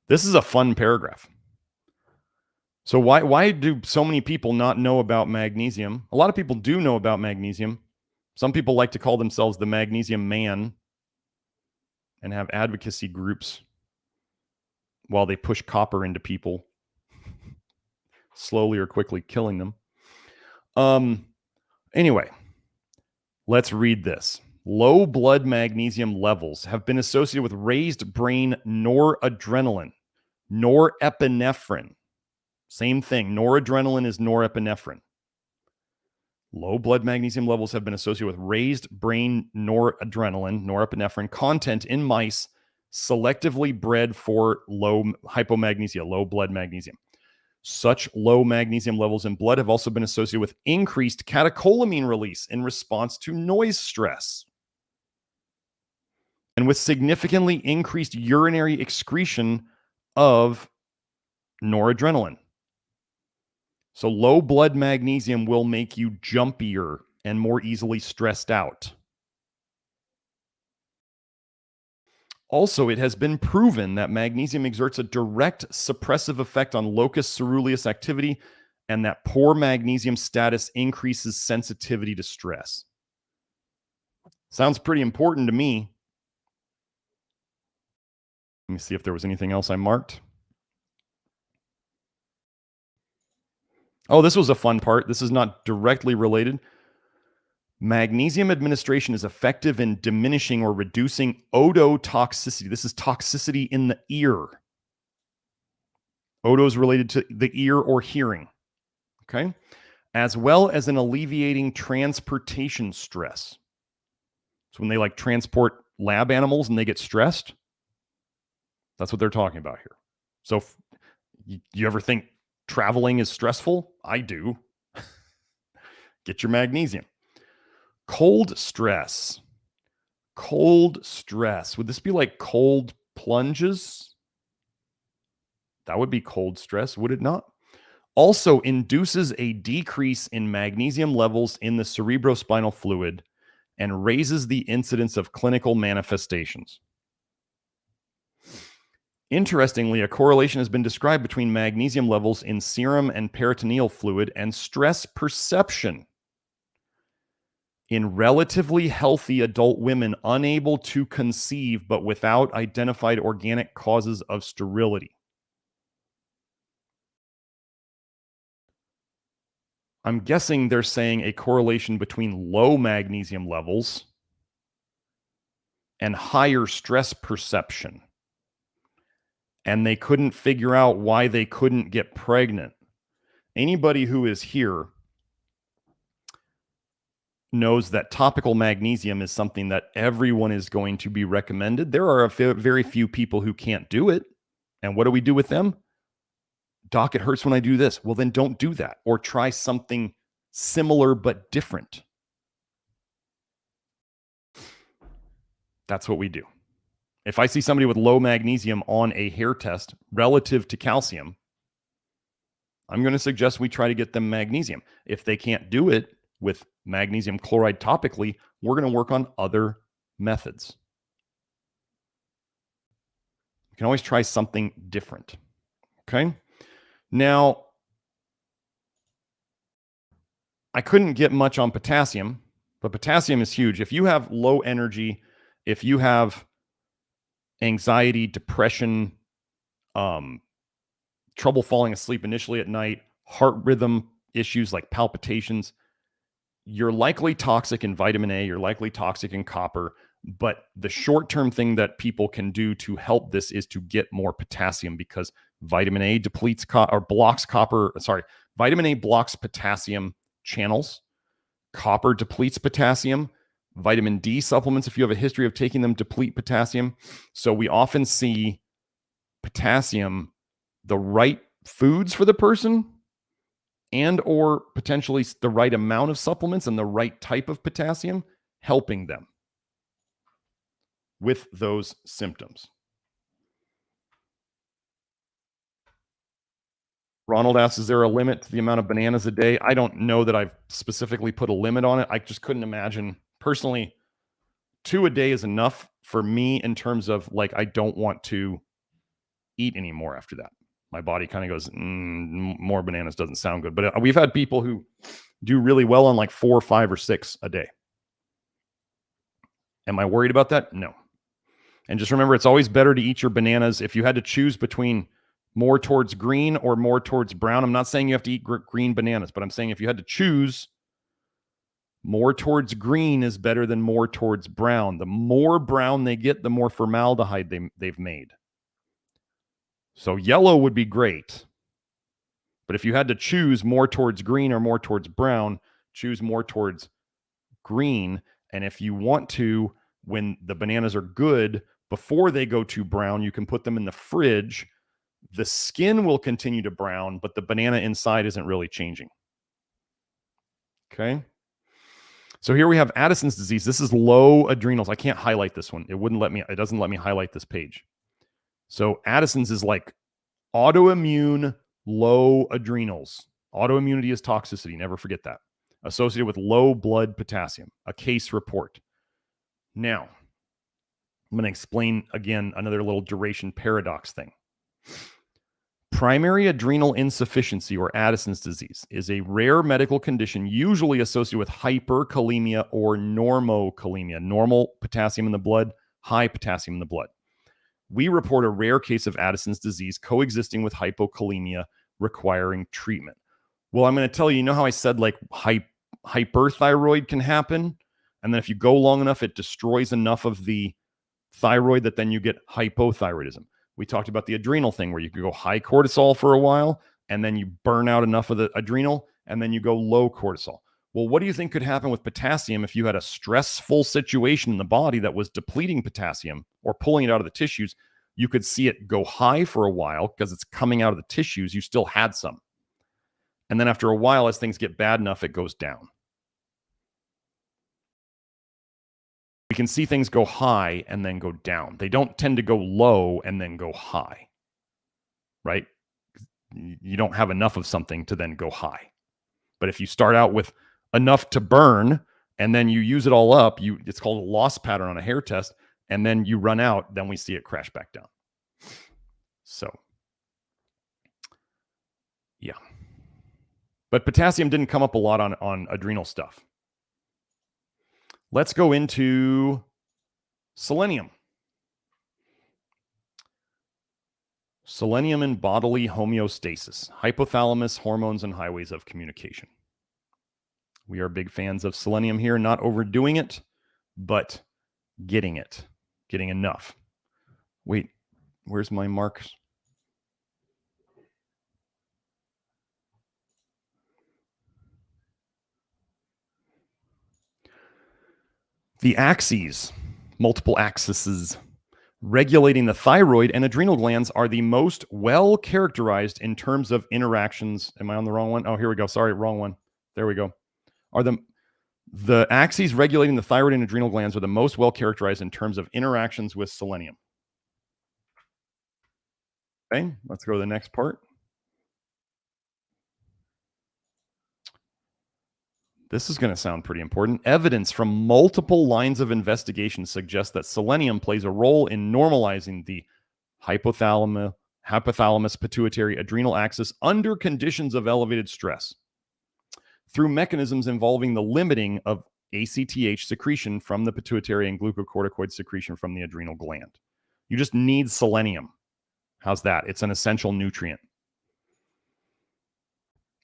This is a fun paragraph. So why do so many people not know about magnesium? A lot of people do know about magnesium. Some people like to call themselves the magnesium man and have advocacy groups while they push copper into people, slowly or quickly killing them. Anyway, let's read this. Low blood magnesium levels have been associated with raised brain noradrenaline, norepinephrine. Same thing. Noradrenaline is norepinephrine. Low blood magnesium levels have been associated with raised brain noradrenaline, norepinephrine content in mice selectively bred for low hypomagnesia, low blood magnesium. Such low magnesium levels in blood have also been associated with increased catecholamine release in response to noise stress, and with significantly increased urinary excretion of noradrenaline. So low blood magnesium will make you jumpier and more easily stressed out. Also, it has been proven that magnesium exerts a direct suppressive effect on locus coeruleus activity, and that poor magnesium status increases sensitivity to stress. Sounds pretty important to me. Let me see if there was anything else I marked. Oh, this was a fun part. This is not directly related. Magnesium administration is effective in diminishing or reducing ototoxicity. This is toxicity in the ear. Oto is related to the ear or hearing, okay? As well as in alleviating transportation stress. So when they like transport lab animals and they get stressed, that's what they're talking about here. So you ever think traveling is stressful? I do. Get your magnesium. Cold stress. Cold stress. Would this be like cold plunges? That would be cold stress, would it not? Also induces a decrease in magnesium levels in the cerebrospinal fluid and raises the incidence of clinical manifestations. Interestingly, a correlation has been described between magnesium levels in serum and peritoneal fluid and stress perception in relatively healthy adult women unable to conceive but without identified organic causes of sterility. I'm guessing they're saying a correlation between low magnesium levels and higher stress perception. And they couldn't figure out why they couldn't get pregnant. Anybody who is here knows that topical magnesium is something that everyone is going to be recommended. There are very few people who can't do it. And what do we do with them? Doc, it hurts when I do this. Well, then don't do that. Or try something similar but different. That's what we do. If I see somebody with low magnesium on a hair test relative to calcium, I'm going to suggest we try to get them magnesium. If they can't do it with magnesium chloride topically, we're going to work on other methods. You can always try something different. Okay. Now, I couldn't get much on potassium, but potassium is huge. If you have low energy, if you have anxiety, depression, trouble falling asleep initially at night, heart rhythm issues like palpitations, you're likely toxic in vitamin A, you're likely toxic in copper, but the short-term thing that people can do to help this is to get more potassium, because vitamin A depletes blocks copper. Sorry, vitamin A blocks potassium channels. Copper depletes potassium. Vitamin D supplements, if you have a history of taking them, deplete potassium. So we often see potassium, the right foods for the person, and or potentially the right amount of supplements and the right type of potassium helping them with those symptoms. Ronald asks, is there a limit to the amount of bananas a day? I don't know that I've specifically put a limit on it. I just couldn't imagine. Personally, 2 a day is enough for me in terms of like, I don't want to eat anymore after that. My body kind of goes, more bananas doesn't sound good. But we've had people who do really well on like 4, 5, or 6 a day. Am I worried about that? No. And just remember, it's always better to eat your bananas. If you had to choose between more towards green or more towards brown, I'm not saying you have to eat green bananas, but I'm saying if you had to choose More towards green is better than more towards brown. The more brown they get, the more formaldehyde they've made. So yellow would be great. But if you had to choose more towards green or more towards brown, choose more towards green. And if you want to, when the bananas are good, before they go to brown, you can put them in the fridge. The skin will continue to brown, but the banana inside isn't really changing. Okay. So here we have Addison's disease. This is low adrenals. I can't highlight this one. It doesn't let me highlight this page. So Addison's is like autoimmune low adrenals. Autoimmunity is toxicity. Never forget that. Associated with low blood potassium, a case report. Now, I'm going to explain again another little duration paradox thing. Primary adrenal insufficiency, or Addison's disease, is a rare medical condition usually associated with hyperkalemia or normokalemia, normal potassium in the blood, high potassium in the blood. We report a rare case of Addison's disease coexisting with hypokalemia requiring treatment. Well, I'm going to tell you, you know how I said like hyperthyroid can happen? And then if you go long enough, it destroys enough of the thyroid that then you get hypothyroidism. We talked about the adrenal thing where you could go high cortisol for a while and then you burn out enough of the adrenal and then you go low cortisol. Well, what do you think could happen with potassium if you had a stressful situation in the body that was depleting potassium or pulling it out of the tissues? You could see it go high for a while because it's coming out of the tissues. You still had some. And then after a while, as things get bad enough, it goes down. We can see things go high and then go down. They don't tend to go low and then go high, right? You don't have enough of something to then go high. But if you start out with enough to burn and then you use it all up, it's called a loss pattern on a hair test, and then you run out, then we see it crash back down. So, yeah. But potassium didn't come up a lot on adrenal stuff. Let's go into selenium. Selenium and bodily homeostasis, hypothalamus, hormones, and highways of communication. We are big fans of selenium here, not overdoing it, but getting enough. Wait, where's my marks? The axes, multiple axes, regulating the thyroid and adrenal glands are the most well characterized in terms of interactions. Am I on the wrong one? Oh, here we go. Sorry, wrong one. There we go. Are the axes regulating the thyroid and adrenal glands are the most well characterized in terms of interactions with selenium. Okay, let's go to the next part. This is going to sound pretty important. Evidence from multiple lines of investigation suggests that selenium plays a role in normalizing the hypothalamus-Pituitary-Adrenal axis under conditions of elevated stress through mechanisms involving the limiting of ACTH secretion from the pituitary and glucocorticoid secretion from the adrenal gland. You just need selenium. How's that? It's an essential nutrient.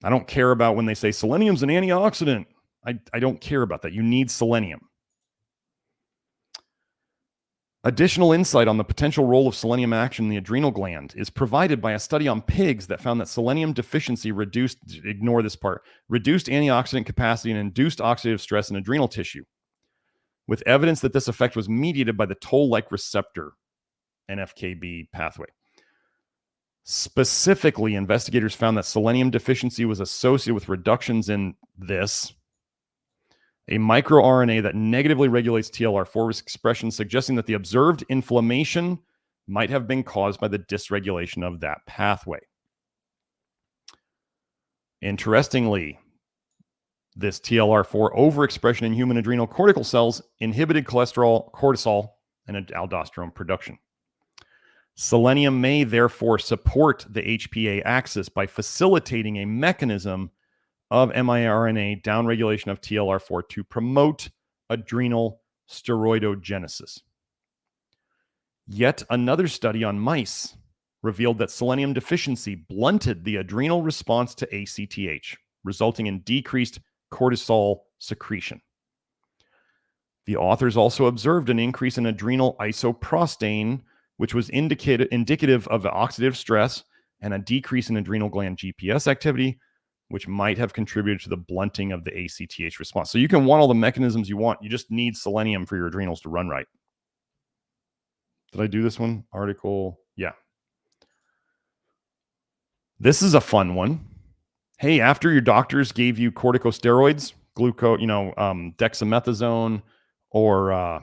I don't care about when they say selenium's an antioxidant. I don't care about that. You need selenium. Additional insight on the potential role of selenium action in the adrenal gland is provided by a study on pigs that found that selenium deficiency reduced antioxidant capacity and induced oxidative stress in adrenal tissue, with evidence that this effect was mediated by the toll-like receptor, NF-κB pathway. Specifically, investigators found that selenium deficiency was associated with reductions in this, a microRNA that negatively regulates TLR4 expression, suggesting that the observed inflammation might have been caused by the dysregulation of that pathway. Interestingly, this TLR4 overexpression in human adrenal cortical cells inhibited cortisol, and aldosterone production. Selenium may therefore support the HPA axis by facilitating a mechanism of miRNA downregulation of TLR4 to promote adrenal steroidogenesis. Yet another study on mice revealed that selenium deficiency blunted the adrenal response to ACTH, resulting in decreased cortisol secretion. The authors also observed an increase in adrenal isoprostane, which was indicative of oxidative stress, and a decrease in adrenal gland GPS activity, which might have contributed to the blunting of the ACTH response. So you can want all the mechanisms you want. You just need selenium for your adrenals to run right. Did I do this one? Article? Yeah. This is a fun one. Hey, after your doctors gave you corticosteroids, dexamethasone or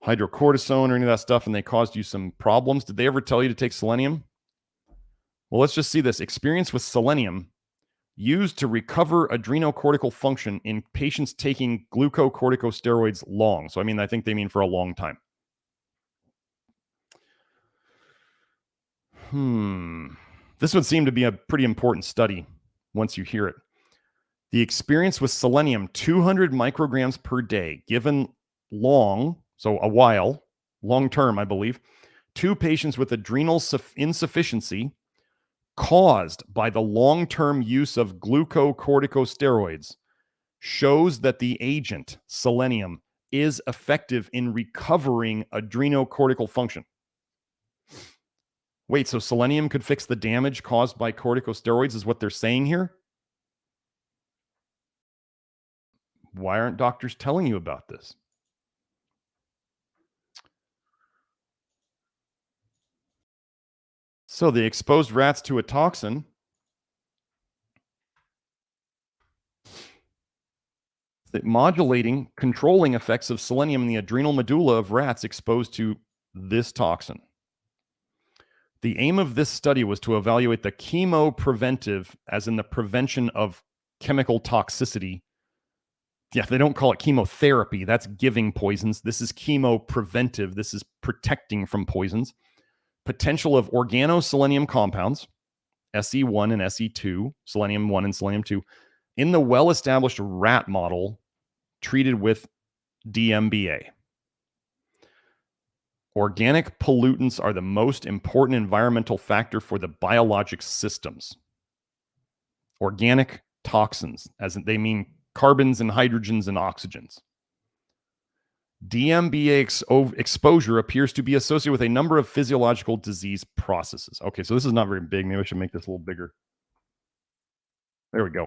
hydrocortisone or any of that stuff, and they caused you some problems, did they ever tell you to take selenium? Well, let's just see this. Experience with selenium used to recover adrenocortical function in patients taking glucocorticosteroids long. So, I think they mean for a long time. This would seem to be a pretty important study once you hear it. The experience with selenium, 200 micrograms per day, given long, so a while, long term, I believe, to patients with adrenal insufficiency caused by the long-term use of glucocorticosteroids shows that the agent, selenium, is effective in recovering adrenocortical function. Wait, so selenium could fix the damage caused by corticosteroids is what they're saying here? Why aren't doctors telling you about this? So they exposed rats to a toxin. Modulating, controlling effects of selenium in the adrenal medulla of rats exposed to this toxin. The aim of this study was to evaluate the chemopreventive, as in the prevention of chemical toxicity. Yeah, they don't call it chemotherapy. That's giving poisons. This is chemopreventive. This is protecting from poisons. Potential of organoselenium compounds, SE1 and SE2, selenium 1 and selenium 2, in the well-established rat model treated with DMBA. Organic pollutants are the most important environmental factor for the biologic systems. Organic toxins, as they mean carbons and hydrogens and oxygens. DMBA exposure appears to be associated with a number of physiological disease processes. Okay, so this is not very big. Maybe I should make this a little bigger. There we go.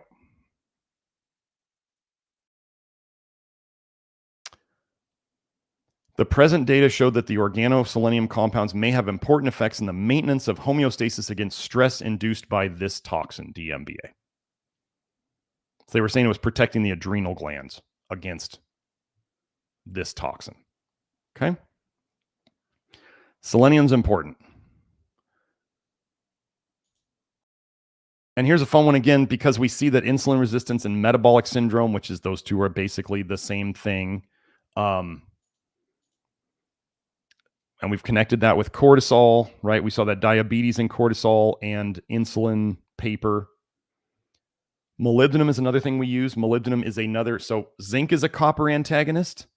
The present data showed that the organoselenium compounds may have important effects in the maintenance of homeostasis against stress induced by this toxin, DMBA. So they were saying it was protecting the adrenal glands against this toxin. Okay? Selenium's important. And here's a fun one again, because we see that insulin resistance and metabolic syndrome, which is those two are basically the same thing. And we've connected that with cortisol, right? We saw that diabetes and cortisol and insulin paper. Molybdenum is another thing we use. Molybdenum is another. So zinc is a copper antagonist.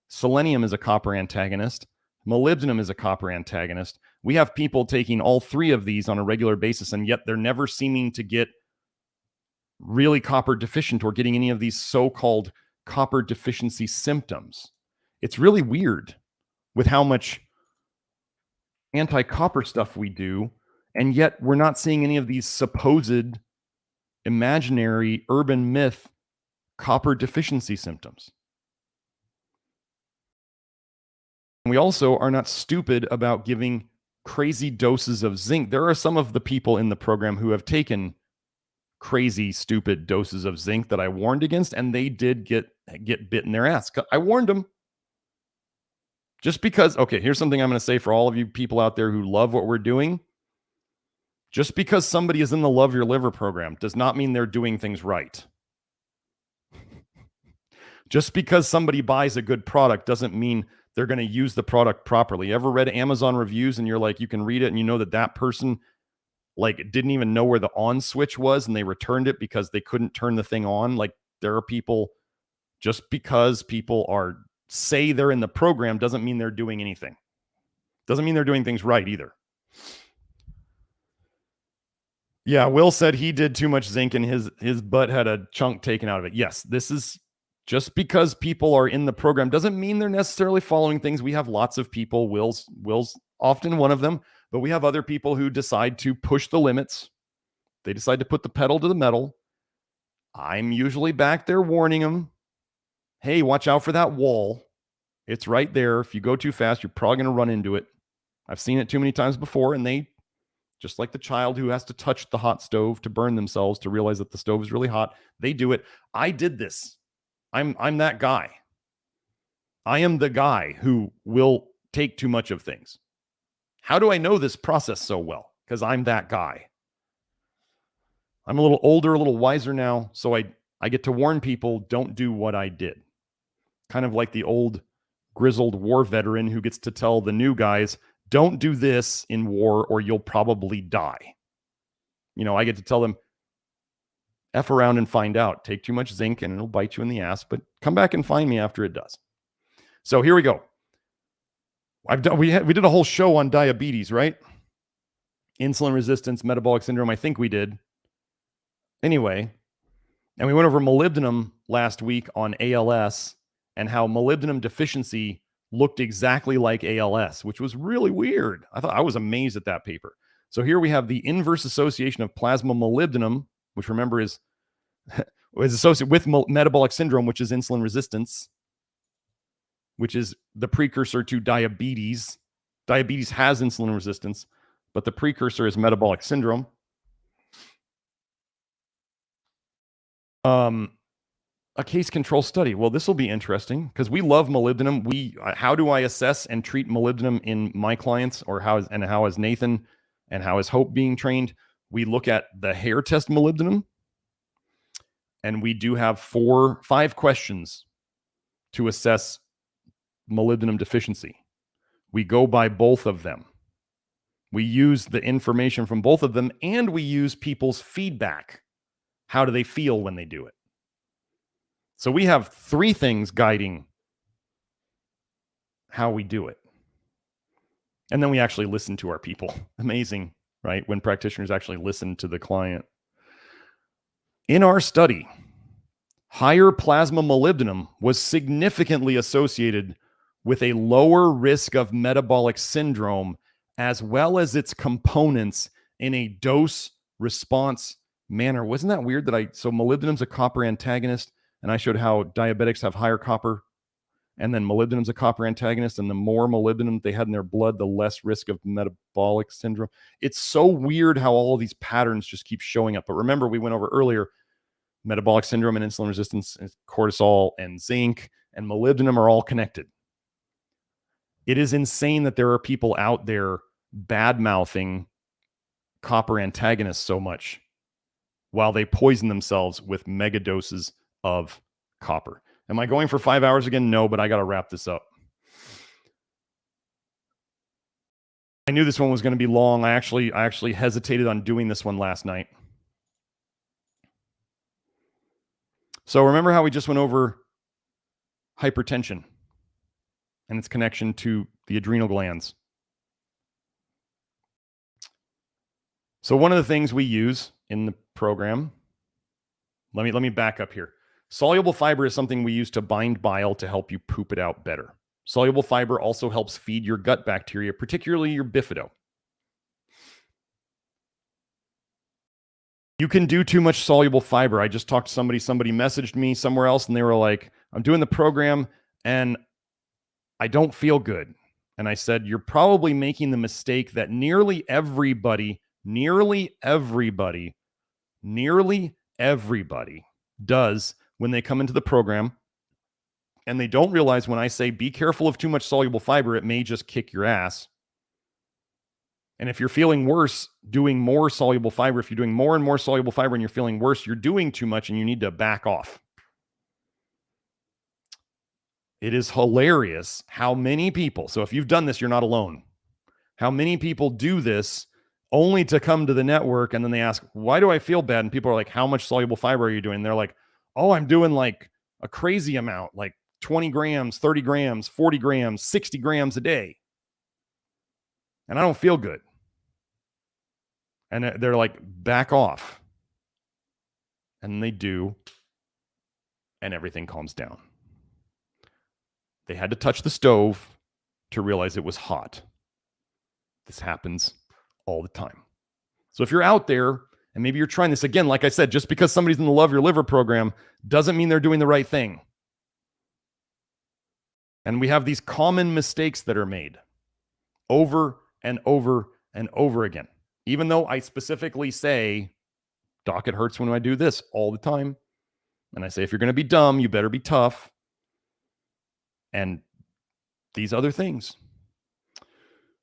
Selenium is a copper antagonist. Molybdenum is a copper antagonist. We have people taking all three of these on a regular basis, and yet they're never seeming to get really copper deficient or getting any of these so-called copper deficiency symptoms. It's really weird with how much anti-copper stuff we do, and yet we're not seeing any of these supposed imaginary urban myth copper deficiency symptoms. We also are not stupid about giving crazy doses of zinc. There are some of the people in the program who have taken crazy, stupid doses of zinc that I warned against, and they did get bit in their ass. I warned them. Just because, okay, here's something I'm going to say for all of you people out there who love what we're doing. Just because somebody is in the Love Your Liver program does not mean they're doing things right. Just because somebody buys a good product doesn't mean they're going to use the product properly. You ever read Amazon reviews and you're like, you can read it and you know that person like didn't even know where the on switch was and they returned it because they couldn't turn the thing on? Like, there are people, just because people say they're in the program doesn't mean they're doing anything. Doesn't mean they're doing things right either. Yeah, Will said he did too much zinc and his butt had a chunk taken out of it. Yes, this is just because people are in the program doesn't mean they're necessarily following things. We have lots of people, Will's often one of them, but we have other people who decide to push the limits. They decide to put the pedal to the metal. I'm usually back there warning them, hey, watch out for that wall. It's right there. If you go too fast, you're probably going to run into it. I've seen it too many times before, and they, just like the child who has to touch the hot stove to burn themselves to realize that the stove is really hot, they do it. I did this. I'm that guy. I am the guy who will take too much of things. How do I know this process so well? Because I'm that guy. I'm a little older, a little wiser now, so I get to warn people, don't do what I did. Kind of like the old grizzled war veteran who gets to tell the new guys, don't do this in war or you'll probably die. You know, I get to tell them, F around and find out. Take too much zinc and it'll bite you in the ass, but come back and find me after it does. So here we go. We did a whole show on diabetes, right? Insulin resistance, metabolic syndrome, I think we did. Anyway, and we went over molybdenum last week on ALS and how molybdenum deficiency looked exactly like ALS, which was really weird. I was amazed at that paper. So here we have the inverse association of plasma molybdenum, which remember is associated with metabolic syndrome, which is insulin resistance, which is the precursor to diabetes. Diabetes has insulin resistance, but the precursor is metabolic syndrome. A case control study. Well, this will be interesting because we love molybdenum. How do I assess and treat molybdenum in my clients, or how is Nathan and how is Hope being trained? We look at the hair test molybdenum, and we do have 5 questions to assess molybdenum deficiency. We go by both of them. We use the information from both of them, and we use people's feedback. How do they feel when they do it? So we have 3 things guiding how we do it. And then we actually listen to our people. Amazing, right? When practitioners actually listen to the client. In our study, higher plasma molybdenum was significantly associated with a lower risk of metabolic syndrome, as well as its components in a dose response manner. Wasn't that weird that so molybdenum's a copper antagonist, and I showed how diabetics have higher copper, and then molybdenum's a copper antagonist, and the more molybdenum they had in their blood, the less risk of metabolic syndrome. It's so weird how all of these patterns just keep showing up. But remember, we went over earlier, metabolic syndrome and insulin resistance, and cortisol and zinc and molybdenum are all connected. It is insane that there are people out there bad-mouthing copper antagonists so much while they poison themselves with mega doses of copper. Am I going for 5 hours again? No, but I got to wrap this up. I knew this one was going to be long. I actually hesitated on doing this one last night. So remember how we just went over hypertension and its connection to the adrenal glands. So one of the things we use in the program, let me back up here. Soluble fiber is something we use to bind bile to help you poop it out better. Soluble fiber also helps feed your gut bacteria, particularly your bifido. You can do too much soluble fiber. I just talked to somebody messaged me somewhere else, and they were like, I'm doing the program and I don't feel good. And I said, you're probably making the mistake that nearly everybody does when they come into the program, and they don't realize when I say be careful of too much soluble fiber, it may just kick your ass. And if you're feeling worse, doing more soluble fiber, if you're doing more and more soluble fiber and you're feeling worse, you're doing too much and you need to back off. It is hilarious how many people, so if you've done this, you're not alone. How many people do this only to come to the network and then they ask, why do I feel bad? And people are like, how much soluble fiber are you doing? And they're like, oh, I'm doing like a crazy amount, like 20 grams, 30 grams, 40 grams, 60 grams a day. And I don't feel good. And they're like, back off. And they do. And everything calms down. They had to touch the stove to realize it was hot. This happens all the time. So if you're out there and maybe you're trying this again, like I said, just because somebody's in the Love Your Liver program doesn't mean they're doing the right thing. And we have these common mistakes that are made over and over and over again. Even though I specifically say, Doc, it hurts when I do this all the time. And I say, if you're going to be dumb, you better be tough. And these other things.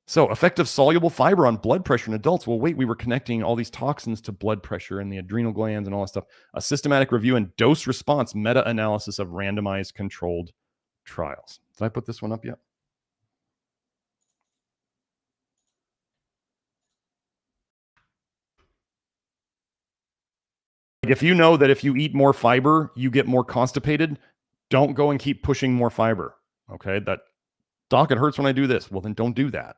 So effect of soluble fiber on blood pressure in adults. Well, wait, we were connecting all these toxins to blood pressure and the adrenal glands and all that stuff. A systematic review and dose response meta-analysis of randomized controlled trials. Did I put this one up yet? If you know that if you eat more fiber, you get more constipated, don't go and keep pushing more fiber. Okay, that, Doc, it hurts when I do this. Well, then don't do that.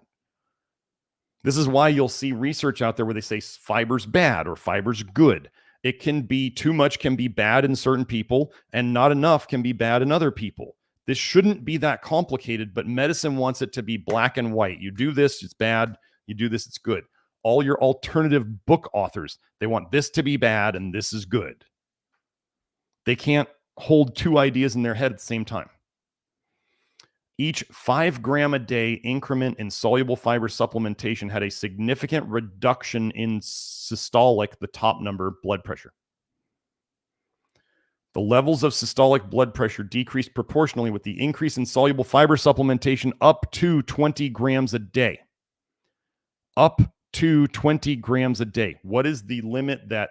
This is why you'll see research out there where they say fiber's bad or fiber's good. It can be too much, can be bad in certain people, and not enough can be bad in other people. This shouldn't be that complicated, but medicine wants it to be black and white. You do this, it's bad. You do this, it's good. All your alternative book authors, they want this to be bad and this is good. They can't hold two ideas in their head at the same time. Each 5 gram a day increment in soluble fiber supplementation had a significant reduction in systolic, the top number, blood pressure. The levels of systolic blood pressure decreased proportionally with the increase in soluble fiber supplementation up to 20 grams a day. Up to 20 grams a day. What is the limit that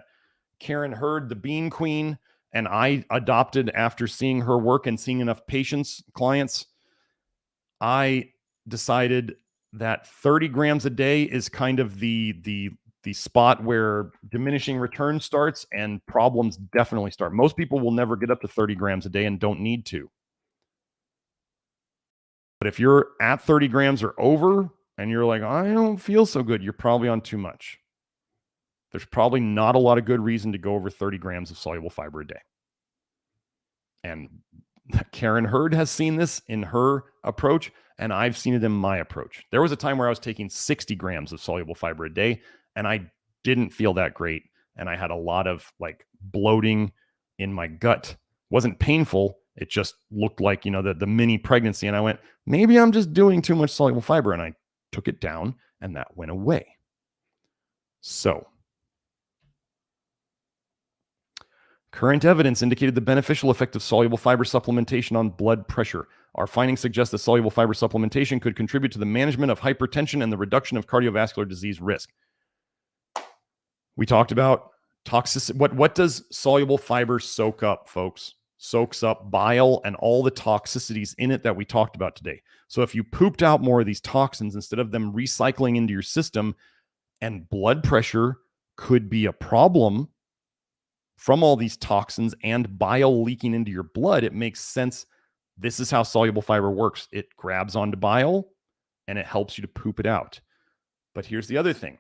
Karen Hurd, the Bean Queen, and I adopted after seeing her work and seeing enough patients, clients? I decided that 30 grams a day is kind of the spot where diminishing return starts and problems definitely start. Most people will never get up to 30 grams a day and don't need to. But if you're at 30 grams or over and you're like, I don't feel so good, you're probably on too much. There's probably not a lot of good reason to go over 30 grams of soluble fiber a day. And Karen Hurd has seen this in her approach, and I've seen it in my approach. There was a time where I was taking 60 grams of soluble fiber a day, and I didn't feel that great. And I had a lot of like bloating in my gut. It wasn't painful. It just looked like, the mini pregnancy. And I went, maybe I'm just doing too much soluble fiber. And I took it down, and that went away. So current evidence indicated the beneficial effect of soluble fiber supplementation on blood pressure. Our findings suggest that soluble fiber supplementation could contribute to the management of hypertension and the reduction of cardiovascular disease risk. We talked about toxicity. What does soluble fiber soak up, folks? Soaks up bile and all the toxicities in it that we talked about today. So if you pooped out more of these toxins instead of them recycling into your system, and blood pressure could be a problem from all these toxins and bile leaking into your blood, it makes sense. This is how soluble fiber works. It grabs onto bile and it helps you to poop it out. But here's the other thing.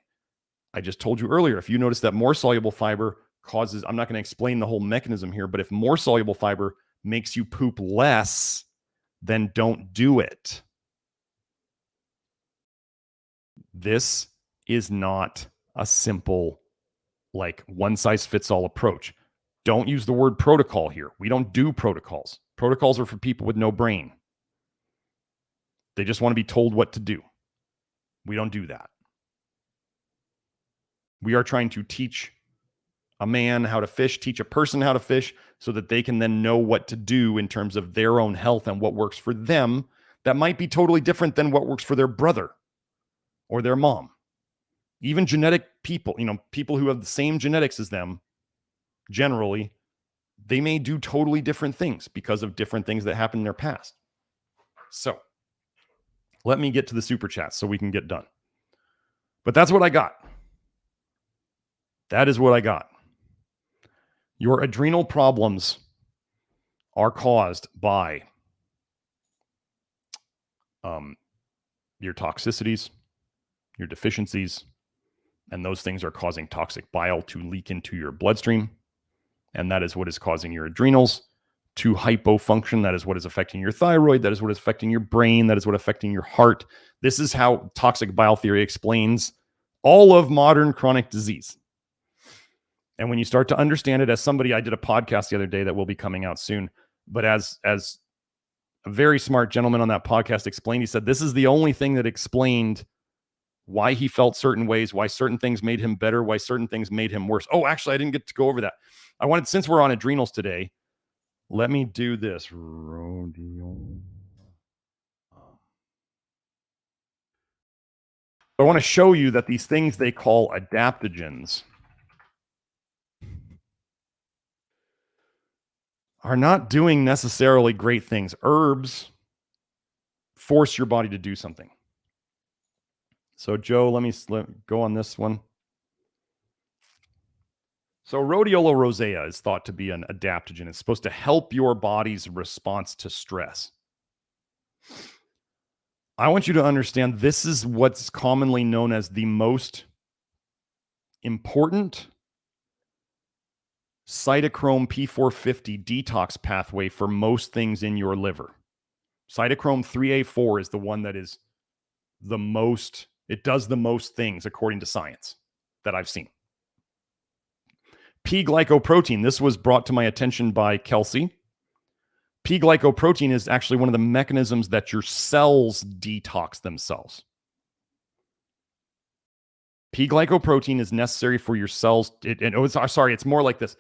I just told you earlier, if you notice that more soluble fiber causes, I'm not going to explain the whole mechanism here, but if more soluble fiber makes you poop less, then don't do it. This is not a simple, like, one-size-fits-all approach. Don't use the word protocol here. We don't do protocols. Protocols are for people with no brain. They just want to be told what to do. We don't do that. We are trying to teach a man how to fish, teach a person how to fish, so that they can then know what to do in terms of their own health and what works for them. That might be totally different than what works for their brother or their mom. Even genetic people, people who have the same genetics as them, generally, they may do totally different things because of different things that happened in their past. So let me get to the super chat so we can get done. But that's what I got. That is what I got. Your adrenal problems are caused by your toxicities, your deficiencies, And those things are causing toxic bile to leak into your bloodstream. And that is what is causing your adrenals to hypofunction. That is what is affecting your thyroid. That is what is affecting your brain. That is what is affecting your heart. This is how toxic bile theory explains all of modern chronic disease. And when you start to understand it, as somebody, I did a podcast the other day that will be coming out soon, but as a very smart gentleman on that podcast explained, he said, this is the only thing that explained why he felt certain ways, why certain things made him better, why certain things made him worse. Oh, actually, I didn't get to go over that. I wanted, since we're on adrenals today, let me do this. I want to show you that these things they call adaptogens are not doing necessarily great things. Herbs force your body to do something. So, Joe, let me go on this one. So, rhodiola rosea is thought to be an adaptogen. It's supposed to help your body's response to stress. I want you to understand this is what's commonly known as the most important cytochrome P450 detox pathway for most things in your liver. Cytochrome 3A4 is the one that is the most, it does the most things according to science that I've seen. P-glycoprotein, this was brought to my attention by Kelsey. P-glycoprotein is actually one of the mechanisms that your cells detox themselves. P-glycoprotein is necessary for your cells. It's more like this.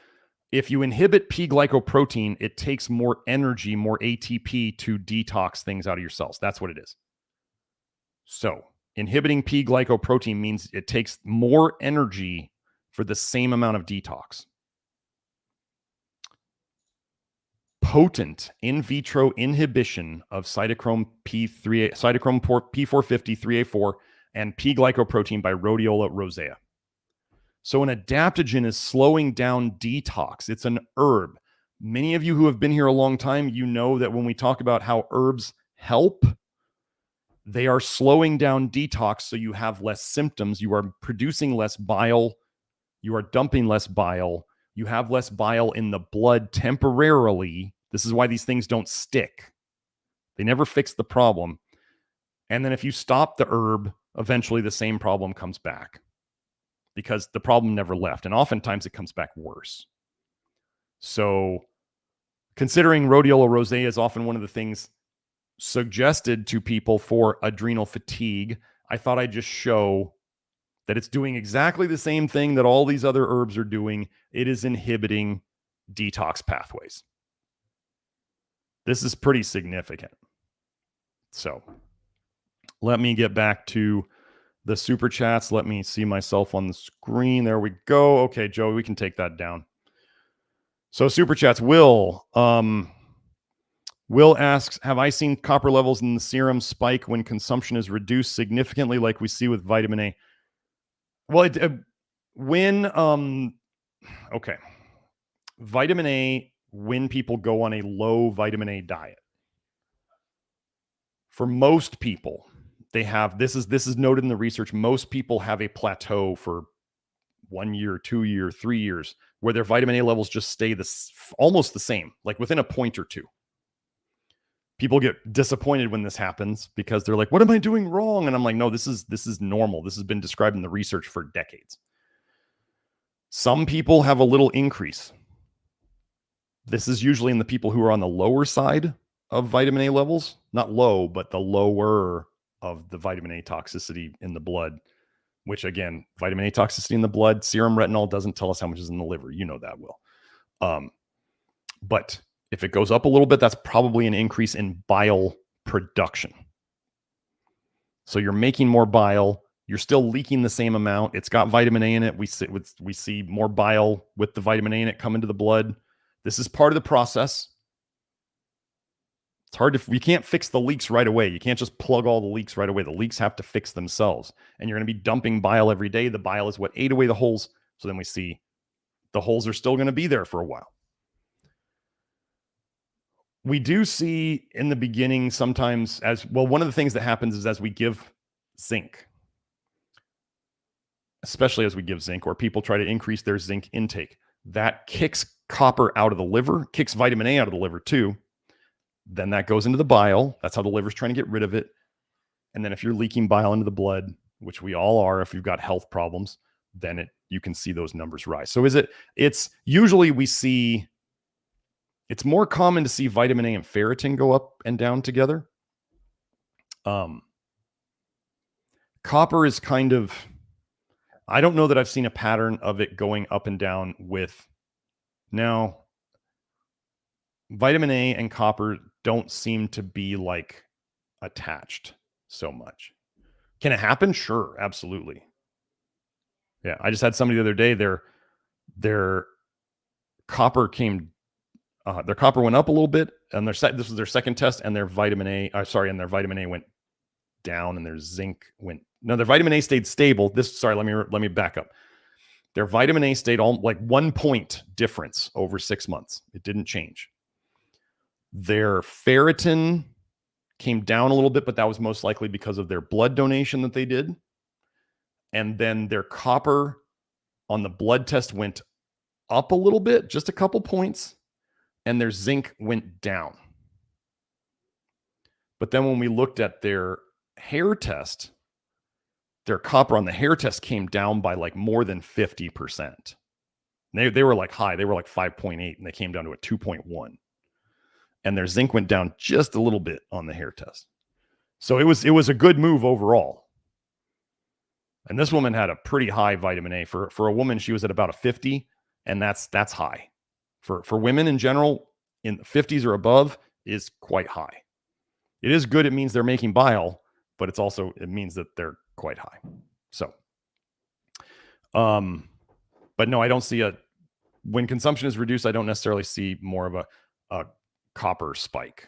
If you inhibit P-glycoprotein, it takes more energy, more ATP to detox things out of your cells. That's what it is. So inhibiting P-glycoprotein means it takes more energy for the same amount of detox. Potent in vitro inhibition of cytochrome P450, 3A4, and P-glycoprotein by rhodiola rosea. So an adaptogen is slowing down detox. It's an herb. Many of you who have been here a long time, you know that when we talk about how herbs help, they are slowing down detox so you have less symptoms. You are producing less bile. You are dumping less bile. You have less bile in the blood temporarily. This is why these things don't stick. They never fix the problem. And then if you stop the herb, eventually the same problem comes back because the problem never left. And oftentimes it comes back worse. So considering rhodiola rosea is often one of the things suggested to people for adrenal fatigue, I thought I'd just show that it's doing exactly the same thing that all these other herbs are doing. It is inhibiting detox pathways. This is pretty significant. So let me get back to the super chats. Let me see myself on the screen. There we go. Okay, Joe, we can take that down. So super chats. Will asks, have I seen copper levels in the serum spike when consumption is reduced significantly like we see with vitamin A? Well, vitamin A, when people go on a low vitamin A diet, for most people, they have, this is noted in the research, most people have a plateau for 1 year, 2 years, 3 years, where their vitamin A levels just stay almost the same, like within a point or two. People get disappointed when this happens because they're like, what am I doing wrong? And I'm like, no, this is normal. This has been described in the research for decades. Some people have a little increase. This is usually in the people who are on the lower side of vitamin A levels, not low, but the lower of the vitamin A toxicity in the blood, which again, vitamin A toxicity in the blood, serum retinol doesn't tell us how much is in the liver. You know that, Will. But if it goes up a little bit, that's probably an increase in bile production. So you're making more bile. You're still leaking the same amount. It's got vitamin A in it. We see more bile with the vitamin A in it come into the blood. This is part of the process. It's hard we can't fix the leaks right away. You can't just plug all the leaks right away. The leaks have to fix themselves. And you're going to be dumping bile every day. The bile is what ate away the holes. So then we see the holes are still going to be there for a while. We do see in the beginning sometimes as well, one of the things that happens is as we give zinc, especially as we give zinc, or people try to increase their zinc intake. That kicks copper out of the liver, kicks vitamin A out of the liver too. Then that goes into the bile. That's how the liver's trying to get rid of it. And then if you're leaking bile into the blood, which we all are if you've got health problems, then you can see those numbers rise. So it's usually we see, it's more common to see vitamin A and ferritin go up and down together. Copper is kind of, I don't know that I've seen a pattern of it going up and down with. Now, vitamin A and copper don't seem to be like attached so much. Can it happen? Sure, absolutely. Yeah, I just had somebody the other day, their copper came, their copper went up a little bit, and this was their second test, and their vitamin A, and their vitamin A went down, and their zinc went. No, their vitamin A stayed stable. Let me back up. Their vitamin A stayed all like 1 point difference over 6 months. It didn't change. Their ferritin came down a little bit, but that was most likely because of their blood donation that they did. And then their copper on the blood test went up a little bit, just a couple points, and their zinc went down. But then when we looked at their hair test, their copper on the hair test came down by like more than 50%. They were like high. They were like 5.8, and they came down to a 2.1. And their zinc went down just a little bit on the hair test. So it was a good move overall. And this woman had a pretty high vitamin A. For a woman, she was at about a 50, and that's high. For women in general, in the 50s or above is quite high. It is good. It means they're making bile, but it means that they're quite high. So, but no, I don't see when consumption is reduced, I don't necessarily see more of a copper spike.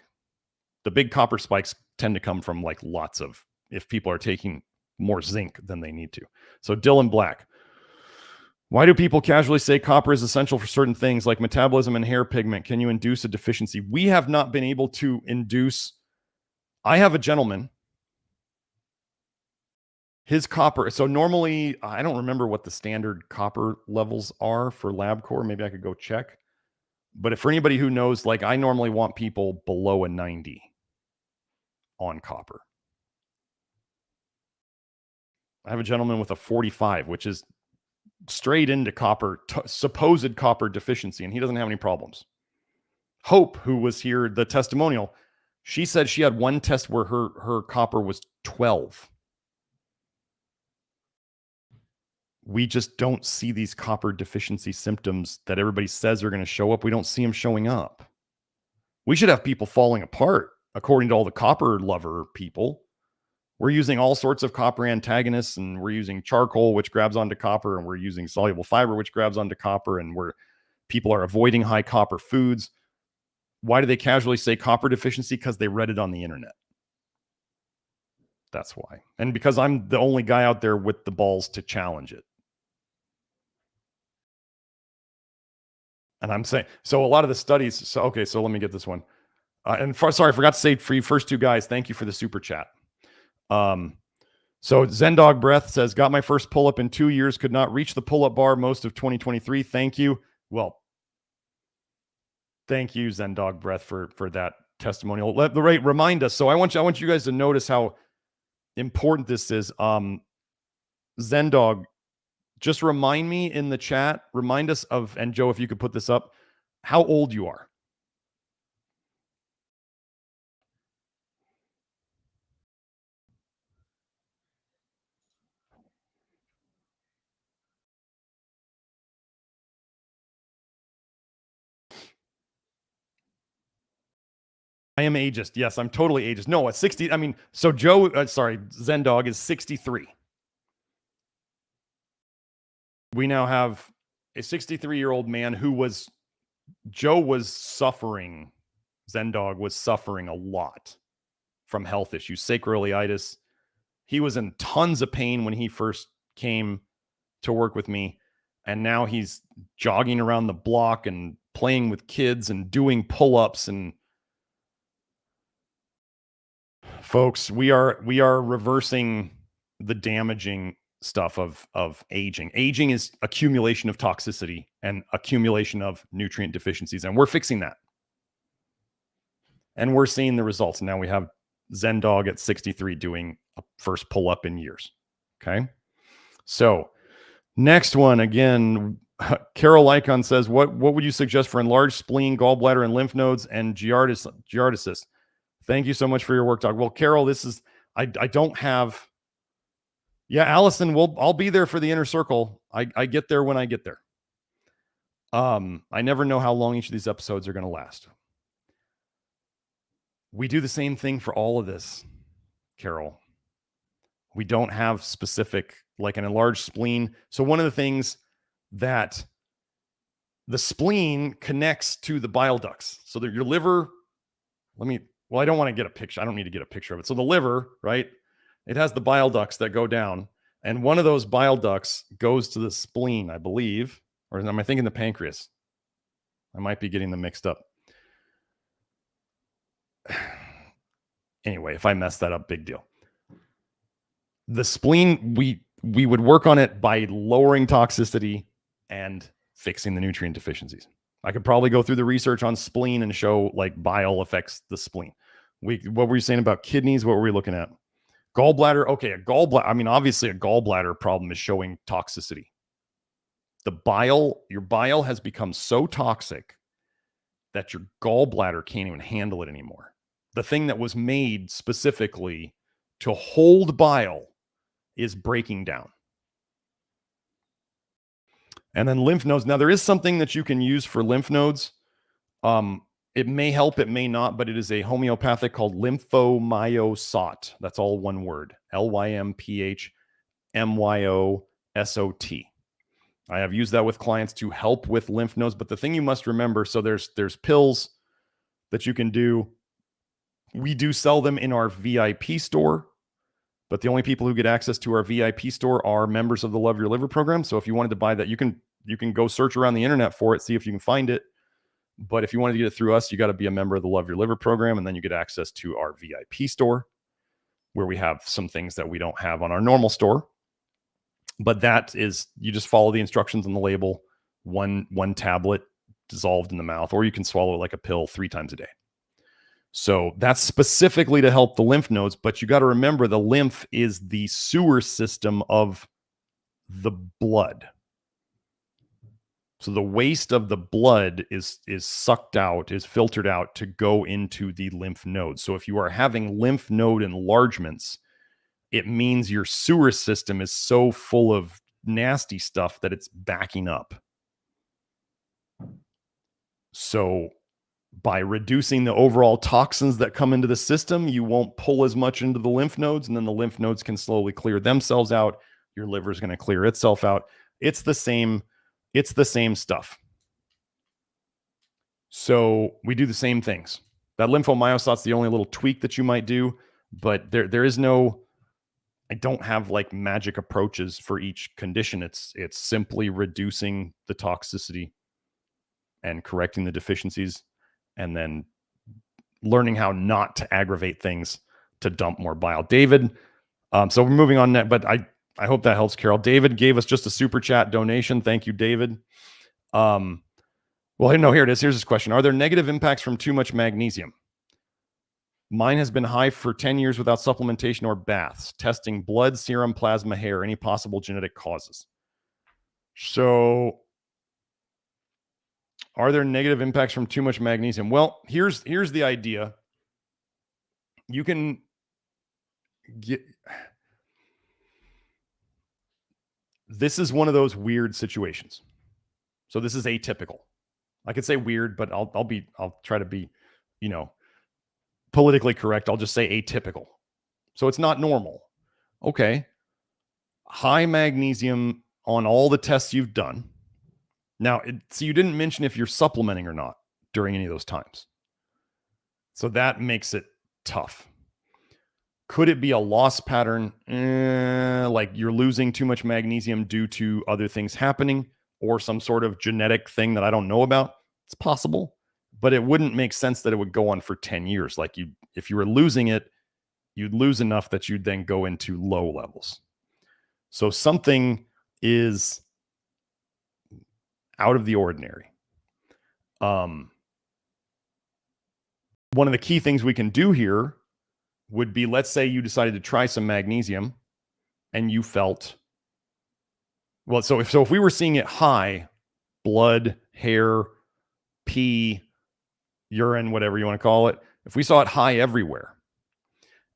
The big copper spikes tend to come from like if people are taking more zinc than they need to. So Dylan Black, why do people casually say copper is essential for certain things like metabolism and hair pigment? Can you induce a deficiency? We have not been able to induce. I have a gentleman, his copper. So normally, I don't remember what the standard copper levels are for LabCorp. Maybe I could go check. But for anybody who knows, like I normally want people below a 90 on copper. I have a gentleman with a 45, which is straight into copper, supposed copper deficiency, and he doesn't have any problems. Hope, who was here, the testimonial, she said she had one test where her copper was 12. We just don't see these copper deficiency symptoms that everybody says are going to show up. We don't see them showing up. We should have people falling apart, according to all the copper lover people. We're using all sorts of copper antagonists, and we're using charcoal, which grabs onto copper, and we're using soluble fiber, which grabs onto copper, and people are avoiding high copper foods. Why do they casually say copper deficiency? Because they read it on the internet. That's why. And because I'm the only guy out there with the balls to challenge it. And I'm saying, so a lot of the studies, so let me get this one. Sorry, I forgot to say for you first two guys, thank you for the super chat. So Zendog Breath says, got my first pull-up in 2 years, could not reach the pull-up bar most of 2023. Thank you. Well, thank you, Zendog Breath, for that testimonial. Remind us. So I want you guys to notice how important this is. Zendog, just remind me in the chat, remind us of, and Joe, if you could put this up, how old you are. I am ageist. Yes, I'm totally ageist. No, at 60. I mean, so Joe, Zendog is 63. We now have a 63-year-old man Joe was suffering. Zendog was suffering a lot from health issues, sacroiliitis. He was in tons of pain when he first came to work with me. And now he's jogging around the block and playing with kids and doing pull-ups. And folks, we are reversing the damaging stuff of aging. Aging is accumulation of toxicity and accumulation of nutrient deficiencies, and we're fixing that. And we're seeing the results. Now we have Zen Dog at 63 doing a first pull-up in years. Okay. So next one, again, Carol Icon says, what would you suggest for enlarged spleen, gallbladder, and lymph nodes and giardiasis? Thank you so much for your work, Doc. Well, Carol, this is, I don't have, yeah, Allison, I'll be there for the inner circle. I get there when I get there. I never know how long each of these episodes are going to last. We do the same thing for all of this, Carol. We don't have specific, like an enlarged spleen. So one of the things that the spleen connects to the bile ducts. So that your liver, I don't want to get a picture. I don't need to get a picture of it. So the liver, right? It has the bile ducts that go down. And one of those bile ducts goes to the spleen, I believe. Or am I thinking the pancreas? I might be getting them mixed up. Anyway, if I mess that up, big deal. The spleen, we would work on it by lowering toxicity and fixing the nutrient deficiencies. I could probably go through the research on spleen and show like bile affects the spleen. What were you saying about kidneys? What were we looking at? Gallbladder. Okay, a gallbladder. I mean, obviously a gallbladder problem is showing toxicity. Your bile has become so toxic that your gallbladder can't even handle it anymore. The thing that was made specifically to hold bile is breaking down. And then lymph nodes. Now, there is something that you can use for lymph nodes. It may help, it may not, but it is a homeopathic called lymphomyosot. That's all one word. Lymphmyosot. I have used that with clients to help with lymph nodes. But the thing you must remember, so there's pills that you can do. We do sell them in our VIP store, but the only people who get access to our VIP store are members of the Love Your Liver program. So if you wanted to buy that, you can go search around the internet for it, see if you can find it. But if you wanted to get it through us, you got to be a member of the Love Your Liver program, and then you get access to our VIP store, where we have some things that we don't have on our normal store. But that is, you just follow the instructions on the label, one tablet dissolved in the mouth, or you can swallow it like a pill 3 times a day. So that's specifically to help the lymph nodes, but you got to remember the lymph is the sewer system of the blood. So the waste of the blood is sucked out, is filtered out to go into the lymph nodes. So if you are having lymph node enlargements, it means your sewer system is so full of nasty stuff that it's backing up. So by reducing the overall toxins that come into the system, you won't pull as much into the lymph nodes, and then the lymph nodes can slowly clear themselves out. Your liver is going to clear itself out. It's the same stuff. So we do the same things. That lymphomyosot's the only little tweak that you might do, but there is no, I don't have like magic approaches for each condition. It's simply reducing the toxicity and correcting the deficiencies, and then learning how not to aggravate things to dump more bile. David, so we're moving on net, but I hope that helps, Carol. David gave us just a super chat donation. Thank you, David. Well, no, here it is. Here's this question. Are there negative impacts from too much magnesium? Mine has been high for 10 years without supplementation or baths. Testing blood, serum, plasma, hair, any possible genetic causes. So are there negative impacts from too much magnesium? Well, here's the idea. You can get, this is one of those weird situations. So this is atypical. I could say weird, but I'll try to be, politically correct. I'll just say atypical. So it's not normal. Okay. High magnesium on all the tests you've done. Now, so you didn't mention if you're supplementing or not during any of those times. So that makes it tough. Could it be a loss pattern? Like you're losing too much magnesium due to other things happening or some sort of genetic thing that I don't know about? It's possible, but it wouldn't make sense that it would go on for 10 years. Like if you were losing it, you'd lose enough that you'd then go into low levels. So something is out of the ordinary. One of the key things we can do here would be, let's say you decided to try some magnesium and you felt, well, so if we were seeing it high, blood, hair, pee, urine, whatever you want to call it, if we saw it high everywhere,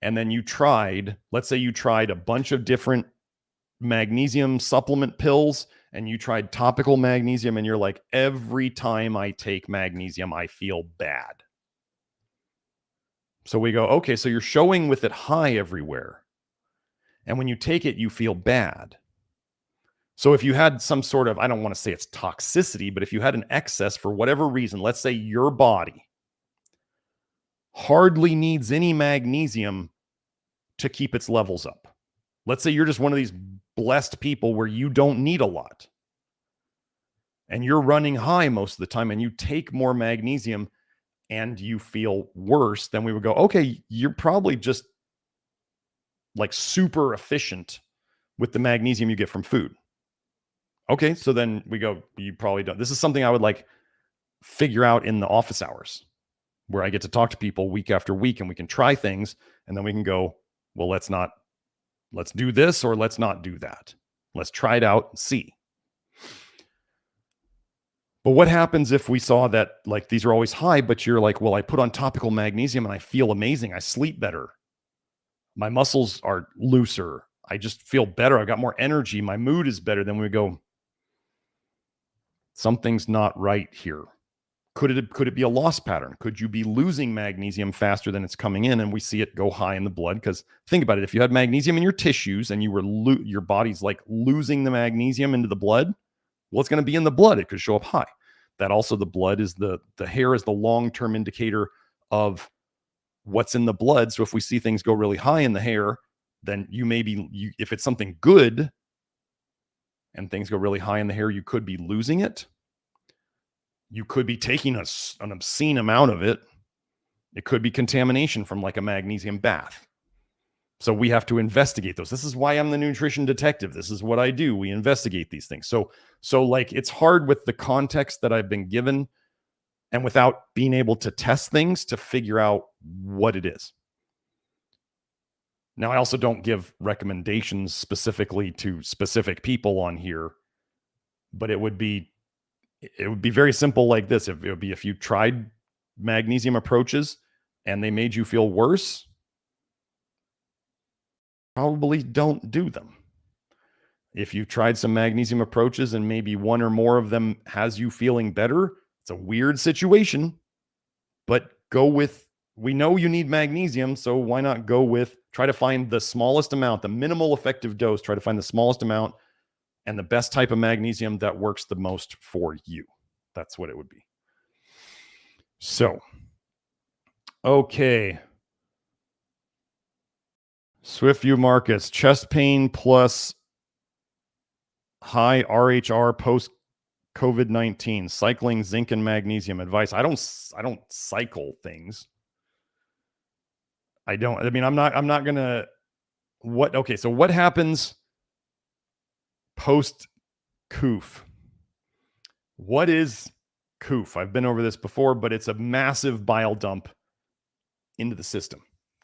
and then you tried, let's say you tried a bunch of different magnesium supplement pills and you tried topical magnesium and you're like, every time I take magnesium, I feel bad. So we go, okay, so you're showing with it high everywhere. And when you take it, you feel bad. So if you had some sort of, I don't want to say it's toxicity, but if you had an excess for whatever reason, let's say your body hardly needs any magnesium to keep its levels up. Let's say you're just one of these blessed people where you don't need a lot and you're running high most of the time and you take more magnesium and you feel worse, then we would go, okay, you're probably just like super efficient with the magnesium you get from food. Okay, so then we go, you probably don't. This is something I would like figure out in the office hours where I get to talk to people week after week and we can try things and then we can go, well, let's do this or let's not do that. Let's try it out and see. But what happens if we saw that like these are always high, but you're like, well, I put on topical magnesium and I feel amazing. I sleep better. My muscles are looser. I just feel better. I got more energy. My mood is better. Then we go, something's not right here. Could it be a loss pattern? Could you be losing magnesium faster than it's coming in? And we see it go high in the blood because think about it. If you had magnesium in your tissues and you were your body's like losing the magnesium into the blood, well, it's going to be in the blood. It could show up high. That also the blood is the hair is the long-term indicator of what's in the blood. So if we see things go really high in the hair, then if it's something good and things go really high in the hair, you could be losing it. You could be taking an obscene amount of it. It could be contamination from like a magnesium bath. So we have to investigate those. This is why I'm the nutrition detective. This is what I do. We investigate these things. So like it's hard with the context that I've been given and without being able to test things to figure out what it is. Now, I also don't give recommendations specifically to specific people on here, but it would be very simple like this. If you tried magnesium approaches and they made you feel worse, probably don't do them. If you've tried some magnesium approaches and maybe one or more of them has you feeling better, it's a weird situation, but we know you need magnesium, so why not try to find the smallest amount, the minimal effective dose, try to find the smallest amount and the best type of magnesium that works the most for you. That's what it would be. So, okay. SwiftView Marcus, chest pain plus high RHR post COVID-19, cycling zinc and magnesium advice. I don't cycle things. I'm not gonna okay, so what happens post COOF? What is COOF? I've been over this before, but it's a massive bile dump into the system,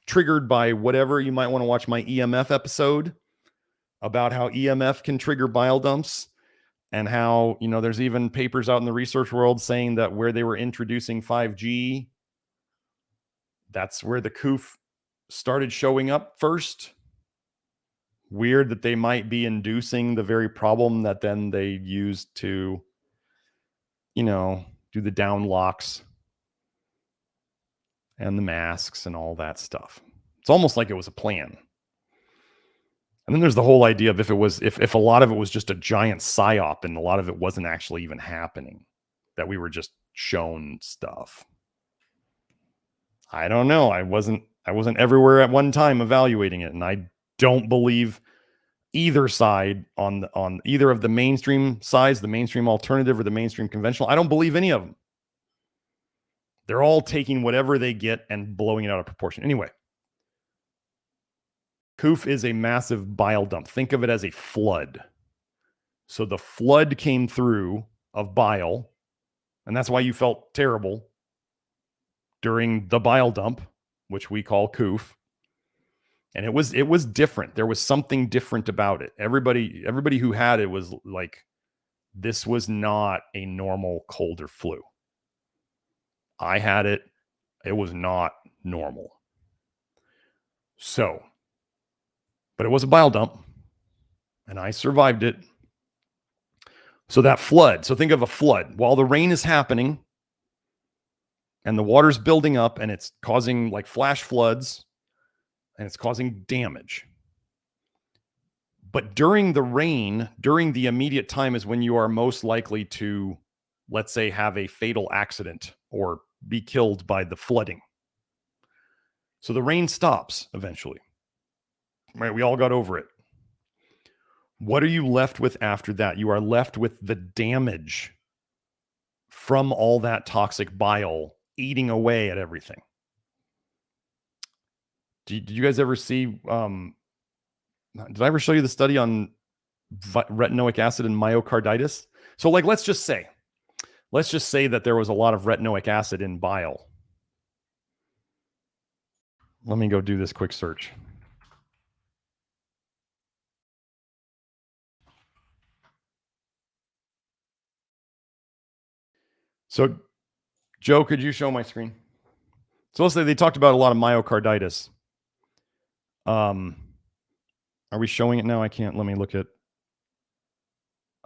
triggered by whatever. You might want to watch my EMF episode about how EMF can trigger bile dumps and how, there's even papers out in the research world saying that where they were introducing 5G, that's where the COOF started showing up first. Weird that they might be inducing the very problem that then they used to, do the down locks and the masks and all that stuff. It's almost like it was a plan. And then there's the whole idea of if a lot of it was just a giant psyop and a lot of it wasn't actually even happening, that we were just shown stuff. I don't know. I wasn't everywhere at one time evaluating it, and I don't believe either side on either of the mainstream sides, the mainstream alternative or the mainstream conventional. I don't believe any of them. They're all taking whatever they get and blowing it out of proportion. Anyway, COOF is a massive bile dump. Think of it as a flood. So the flood came through of bile, and that's why you felt terrible during the bile dump, which we call COOF. And it was different. There was something different about it. Everybody who had it was like, this was not a normal cold or flu. I had it. It was not normal. So, but it was a bile dump, and I survived it. So that flood, so think of a flood. While the rain is happening and the water's building up and it's causing like flash floods and it's causing damage. But during the rain, during the immediate time is when you are most likely to, let's say, have a fatal accident or be killed by the flooding. So the rain stops eventually. Right? We all got over it. What are you left with after that? You are left with the damage from all that toxic bile eating away at everything. Did you guys ever see, did I ever show you the study on retinoic acid and myocarditis? So like, let's just say that there was a lot of retinoic acid in bile. Let me go do this quick search. So, Joe, could you show my screen? So let's say they talked about a lot of myocarditis. Are we showing it now? I can't. Let me look at.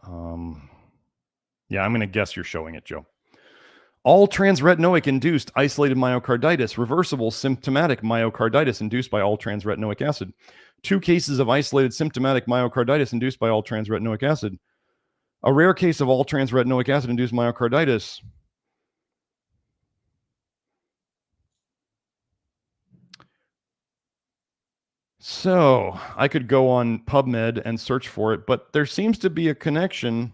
Yeah, I'm going to guess you're showing it, Joe. All transretinoic induced isolated myocarditis, reversible symptomatic myocarditis induced by all transretinoic acid. 2 cases of isolated symptomatic myocarditis induced by all transretinoic acid. A rare case of all transretinoic acid induced myocarditis. So I could go on PubMed and search for it, but there seems to be a connection.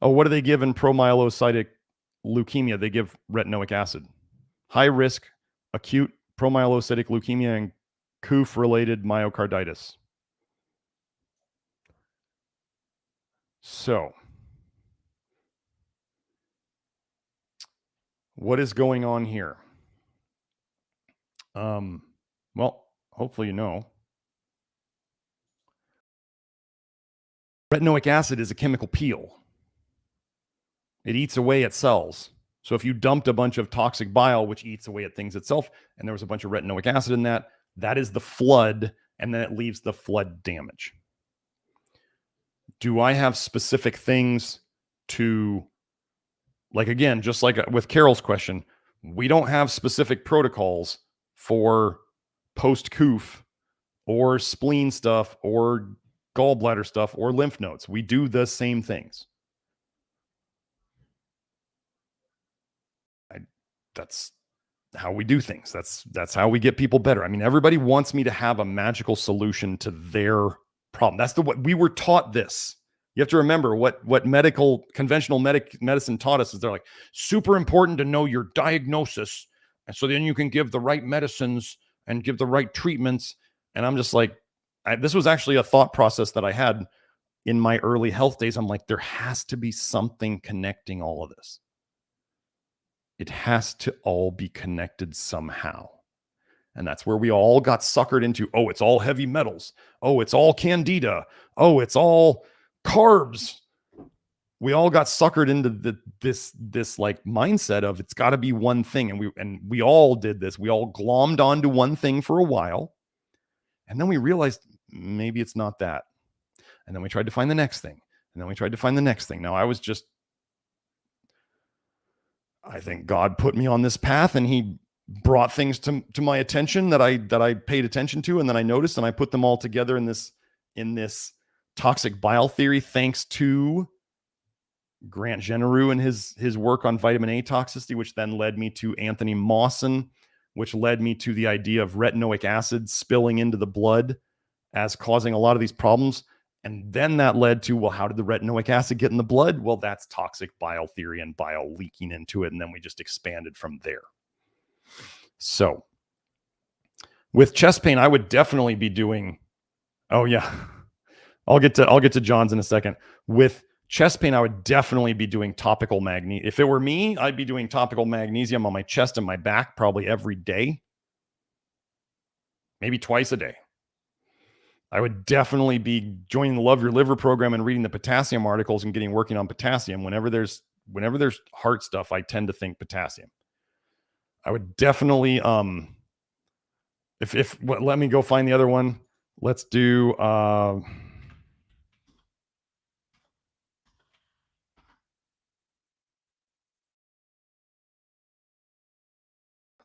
Oh, what do they give in promyelocytic leukemia? They give retinoic acid. High risk, acute promyelocytic leukemia and COOF-related myocarditis. So, what is going on here? Well, hopefully you know. Retinoic acid is a chemical peel. It eats away at cells. So if you dumped a bunch of toxic bile, which eats away at things itself, and there was a bunch of retinoic acid in that, that is the flood, and then it leaves the flood damage. Do I have specific things to, like, again, just like with Carol's question, we don't have specific protocols for post-COOF or spleen stuff or gallbladder stuff or lymph nodes. We do the same things. That's how we do things. That's how we get people better. I mean, everybody wants me to have a magical solution to their problem. That's what we were taught this. You have to remember what conventional medicine taught us is they're like, super important to know your diagnosis. And so then you can give the right medicines and give the right treatments. And I'm just like, this was actually a thought process that I had in my early health days. I'm like, there has to be something connecting all of this. It has to all be connected somehow. And that's where we all got suckered into, oh, it's all heavy metals. Oh, it's all candida. Oh, it's all carbs. We all got suckered into this like mindset of it's got to be one thing. And we all did this. We all glommed onto one thing for a while. And then we realized maybe it's not that. And then we tried to find the next thing. And then we tried to find the next thing. Now I think God put me on this path and he brought things to my attention that I paid attention to. And then I noticed and I put them all together in this toxic bile theory, thanks to Grant Genereux and his work on vitamin A toxicity, which then led me to Anthony Mawson, which led me to the idea of retinoic acid spilling into the blood as causing a lot of these problems. And then that led to, well, how did the retinoic acid get in the blood? Well, that's toxic bile theory and bile leaking into it. And then we just expanded from there. So With chest pain, I would definitely be doing, oh yeah, I'll get to John's in a second. With chest pain, I would definitely be doing topical magnesium. If it were me, I'd be doing topical magnesium on my chest and my back probably every day, maybe twice a day. I would definitely be joining the Love Your Liver program and reading the potassium articles and working on potassium. Whenever there's heart stuff, I tend to think potassium. I would definitely, let me go find the other one. Let's do,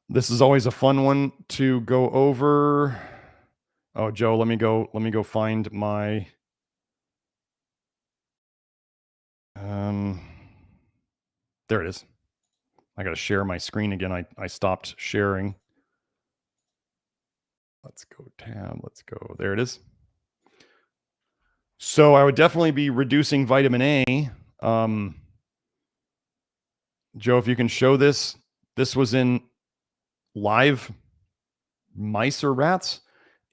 this is always a fun one to go over. Oh, Joe, let me go find my, there it is. I got to share my screen again. I stopped sharing. Let's go tab. Let's go. There it is. So I would definitely be reducing vitamin A. Joe, if you can show this, this was in live mice or rats.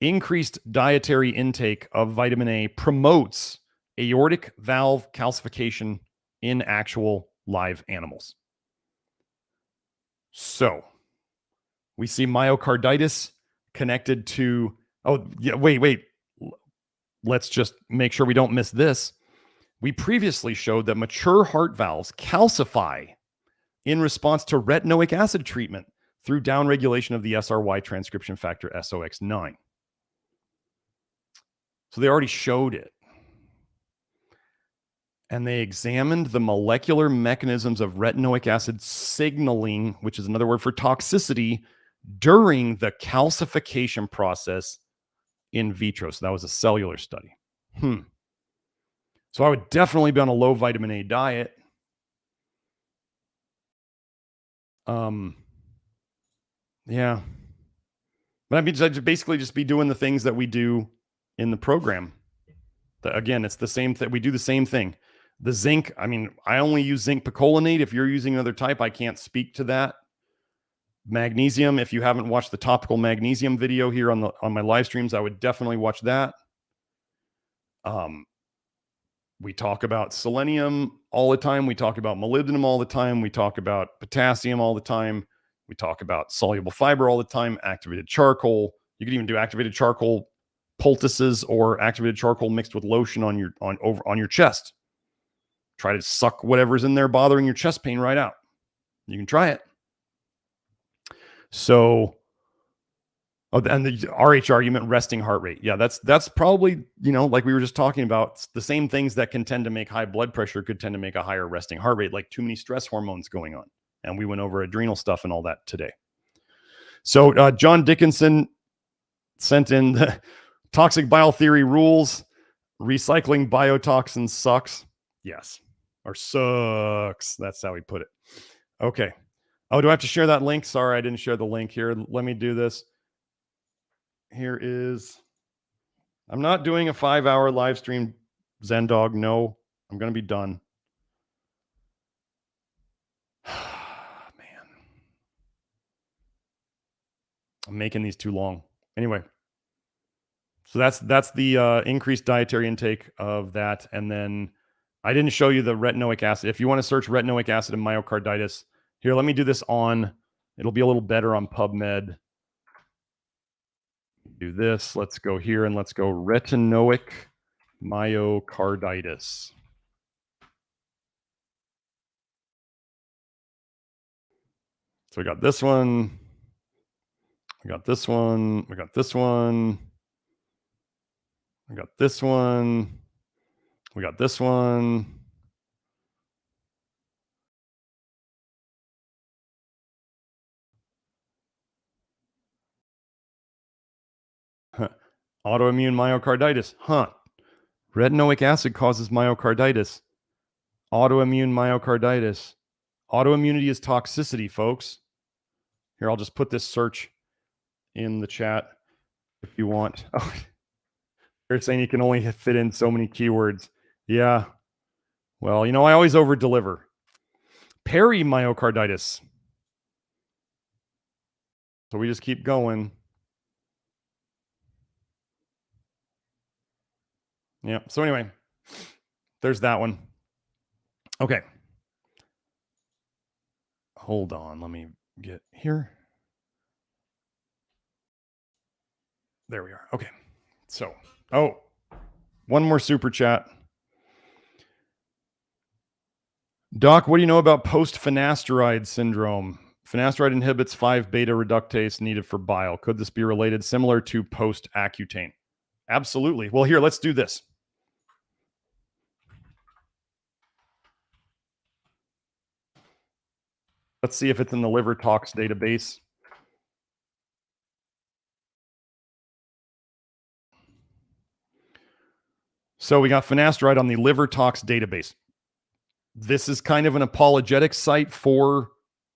Increased dietary intake of vitamin A promotes aortic valve calcification in actual live animals. So we see myocarditis connected to, oh, yeah, wait. Let's just make sure we don't miss this. We previously showed that mature heart valves calcify in response to retinoic acid treatment through downregulation of the SRY transcription factor SOX9. So they already showed it. And they examined the molecular mechanisms of retinoic acid signaling, which is another word for toxicity, during the calcification process in vitro. So that was a cellular study. So I would definitely be on a low vitamin A diet. Yeah. But I'd basically just be doing the things that we do in the program. Again, it's the same thing. We do the same thing. The zinc, I mean, I only use zinc picolinate. If you're using another type, I can't speak to that. Magnesium, if you haven't watched the topical magnesium video here on my live streams, I would definitely watch that. We talk about selenium all the time. We talk about molybdenum all the time. We talk about potassium all the time. We talk about soluble fiber all the time, activated charcoal. You could even do activated charcoal poultices or activated charcoal mixed with lotion on your chest. Try to suck whatever's in there bothering your chest pain right out. You can try it. So, and the RH argument, resting heart rate. Yeah, that's probably, like we were just talking about, the same things that can tend to make high blood pressure could tend to make a higher resting heart rate, like too many stress hormones going on. And we went over adrenal stuff and all that today. So John Dickinson sent in the toxic bile theory rules. Recycling biotoxins sucks. Yes. Or sucks. That's how he put it. Okay. Oh, do I have to share that link? Sorry, I didn't share the link here. Let me do this. Here is, I'm not doing a 5-hour live stream, Zen Dog. No, I'm going to be done. Man. I'm making these too long. Anyway. So that's the increased dietary intake of that. And then I didn't show you the retinoic acid. If you want to search retinoic acid and myocarditis, here, let me do this it'll be a little better on PubMed. Do this. Let's go here and let's go retinoic myocarditis. So we got this one. We got this one. We got this one. We got this one. We got this one. Autoimmune myocarditis. Retinoic acid causes myocarditis. Autoimmune myocarditis. Autoimmunity is toxicity, folks. Here, I'll just put this search in the chat if you want. Oh, they're saying you can only fit in so many keywords. Yeah. Well, I always over-deliver. Perimyocarditis. So we just keep going. Yeah. So anyway, there's that one. Okay. Hold on. Let me get here. There we are. Okay. So, one more super chat. Doc, what do you know about post-finasteride syndrome? Finasteride inhibits 5-beta reductase needed for bile. Could this be related, similar to post-Accutane? Absolutely. Well, here, let's do this. Let's see if it's in the liver tox database. So we got finasteride on the liver tox database. This is kind of an apologetic site for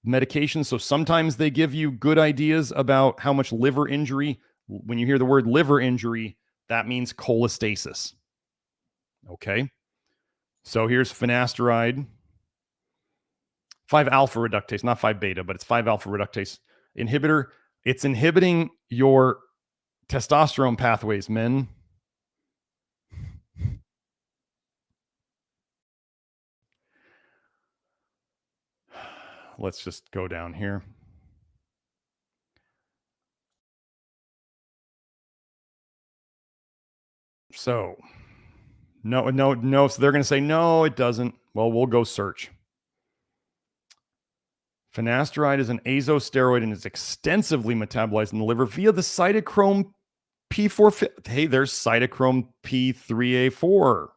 medication. So sometimes they give you good ideas about how much liver injury. When you hear the word liver injury, that means cholestasis. Okay. So here's finasteride, 5-alpha reductase, not 5-beta, but it's 5-alpha reductase inhibitor. It's inhibiting your testosterone pathways, men. Let's just go down here. So, no. So they're going to say, no, it doesn't. Well, we'll go search. Finasteride is an azosteroid and is extensively metabolized in the liver via the cytochrome P4. Hey, there's cytochrome P3A4.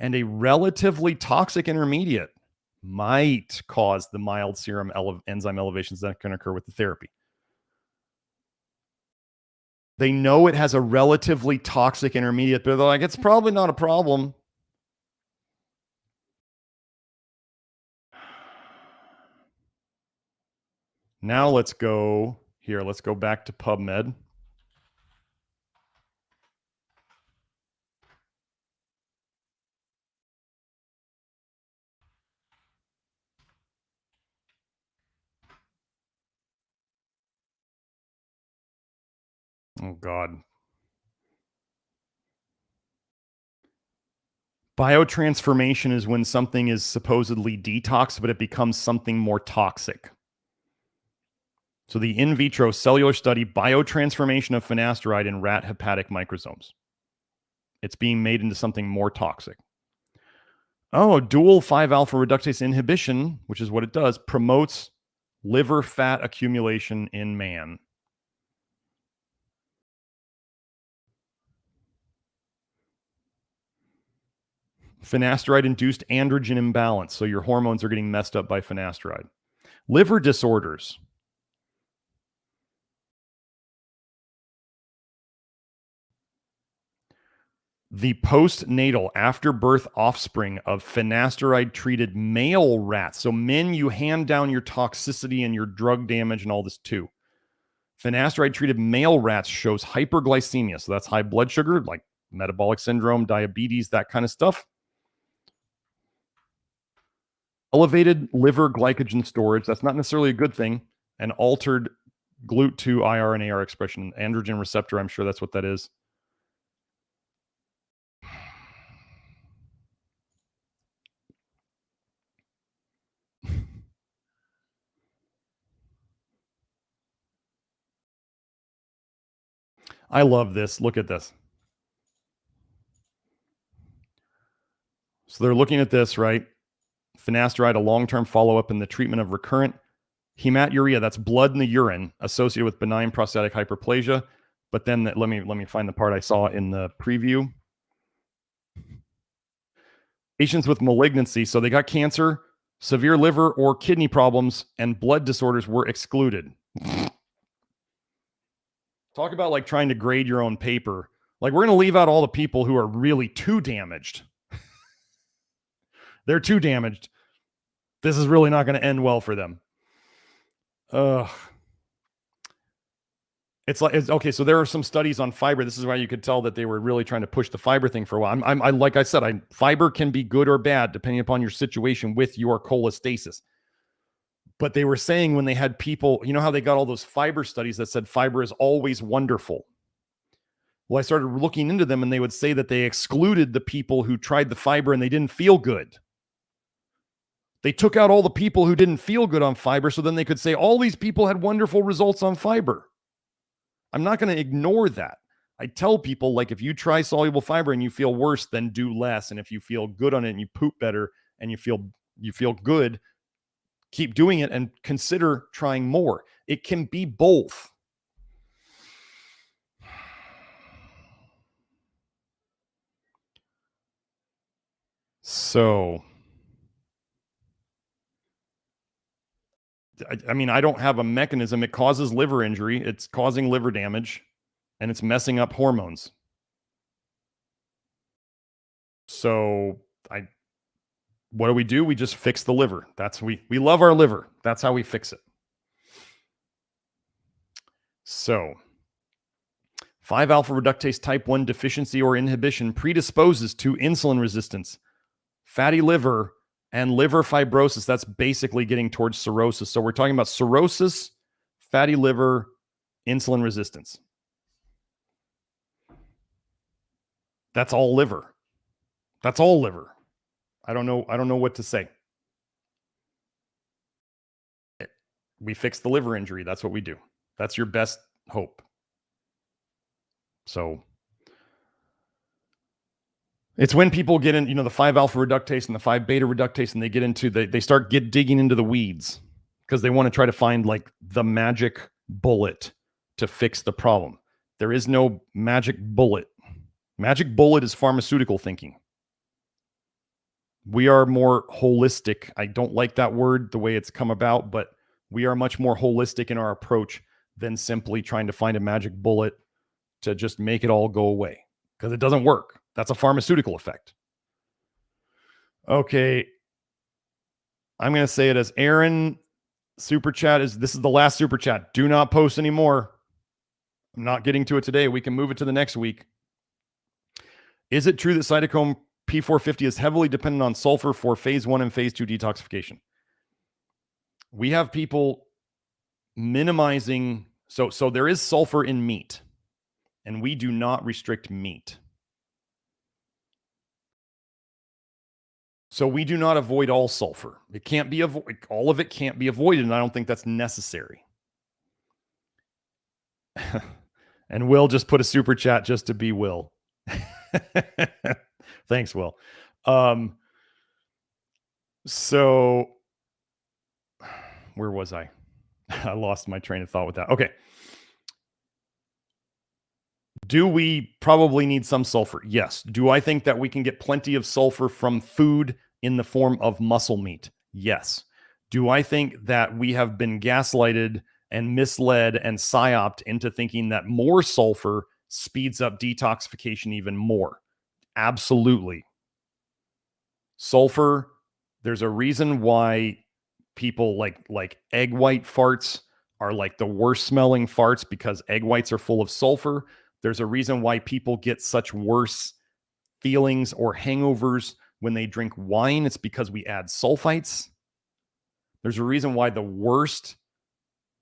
And a relatively toxic intermediate might cause the mild serum enzyme elevations that can occur with the therapy. They know it has a relatively toxic intermediate, but they're like, it's probably not a problem. Now let's go here. Let's go back to PubMed. Oh, God. Biotransformation is when something is supposedly detox, but it becomes something more toxic. So the in vitro cellular study, biotransformation of finasteride in rat hepatic microsomes. It's being made into something more toxic. Oh, dual 5-alpha reductase inhibition, which is what it does, promotes liver fat accumulation in man. Finasteride-induced androgen imbalance. So your hormones are getting messed up by finasteride. Liver disorders. The postnatal after-birth offspring of finasteride-treated male rats. So men, you hand down your toxicity and your drug damage and all this too. Finasteride-treated male rats shows hyperglycemia. So that's high blood sugar, like metabolic syndrome, diabetes, that kind of stuff. Elevated liver glycogen storage. That's not necessarily a good thing. And altered GLUT2 IR and AR expression. Androgen receptor, I'm sure that's what that is. I love this. Look at this. So they're looking at this, right? Finasteride, a long-term follow-up in the treatment of recurrent hematuria. That's blood in the urine associated with benign prostatic hyperplasia. But then let me find the part I saw in the preview. Patients with malignancy, so they got cancer, severe liver or kidney problems, and blood disorders were excluded. Talk about like trying to grade your own paper. Like, we're going to leave out all the people who are really too damaged. They're too damaged. This is really not going to end well for them. It's like, okay, so there are some studies on fiber. This is why you could tell that they were really trying to push the fiber thing for a while. I like I said, fiber can be good or bad depending upon your situation with your cholestasis. But they were saying when they had people, you know how they got all those fiber studies that said fiber is always wonderful. Well, I started looking into them, and they would say that they excluded the people who tried the fiber and they didn't feel good. They took out all the people who didn't feel good on fiber, so then they could say all these people had wonderful results on fiber. I'm not going to ignore that. I tell people, like, if you try soluble fiber and you feel worse, then do less. And if you feel good on it and you poop better and you feel good, keep doing it and consider trying more. It can be both. So, I mean, I don't have a mechanism. It causes liver injury. It's causing liver damage, and it's messing up hormones. So what do? We just fix the liver. We love our liver. That's how we fix it. So 5-alpha reductase type 1 deficiency or inhibition predisposes to insulin resistance, fatty liver, and liver fibrosis. That's basically getting towards cirrhosis. So we're talking about cirrhosis, fatty liver, insulin resistance. That's all liver. That's all liver. I don't know what to say. We fix the liver injury. That's what we do. That's your best hope. So it's when people get in, the 5-alpha reductase and the 5-beta reductase, and they get into they start digging into the weeds because they want to try to find like the magic bullet to fix the problem. There is no magic bullet. Magic bullet is pharmaceutical thinking. We are more holistic. I don't like that word, the way it's come about, but we are much more holistic in our approach than simply trying to find a magic bullet to just make it all go away, because it doesn't work. That's a pharmaceutical effect. Okay. I'm going to say it as Aaron super chat this is the last super chat. Do not post anymore. I'm not getting to it today. We can move it to the next week. Is it true that cytochrome P450 is heavily dependent on sulfur for phase 1 and phase 2 detoxification? We have people minimizing. So there is sulfur in meat, and we do not restrict meat. So we do not avoid all sulfur. It can't be all of it can't be avoided, and I don't think that's necessary. And Will just put a super chat just to be Will. Thanks, Will. So where was I? I lost my train of thought with that. Okay. Do we probably need some sulfur? Yes. Do I think that we can get plenty of sulfur from food in the form of muscle meat? Yes. Do I think that we have been gaslighted and misled and psyoped into thinking that more sulfur speeds up detoxification even more? Absolutely. Sulfur, there's a reason why people like egg white farts are like the worst smelling farts, because egg whites are full of sulfur. There's a reason why people get such worse feelings or hangovers when they drink wine. It's because we add sulfites. There's a reason why the worst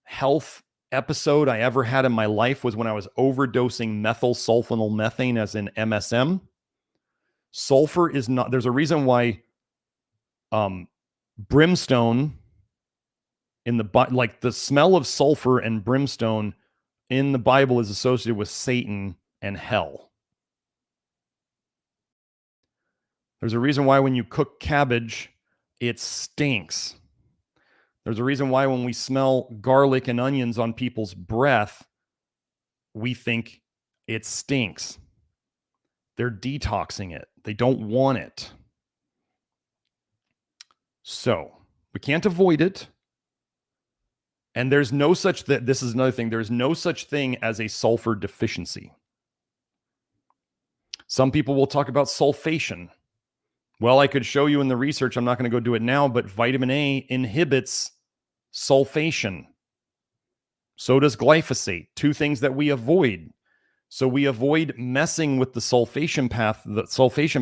health episode I ever had in my life was when I was overdosing methyl sulfonyl as in MSM. Sulfur is not, there's a reason why brimstone in the smell of sulfur and brimstone in the Bible is associated with Satan and hell. There's a reason why when you cook cabbage, it stinks. There's a reason why when we smell garlic and onions on people's breath, we think it stinks. They're detoxing it. They don't want it. So we can't avoid it. And there's no such this is another thing. There's no such thing as a sulfur deficiency. Some people will talk about sulfation. Well, I could show you in the research. I'm not going to go do it now, but vitamin A inhibits sulfation. So does glyphosate. Two things that we avoid. So we avoid messing with the sulfation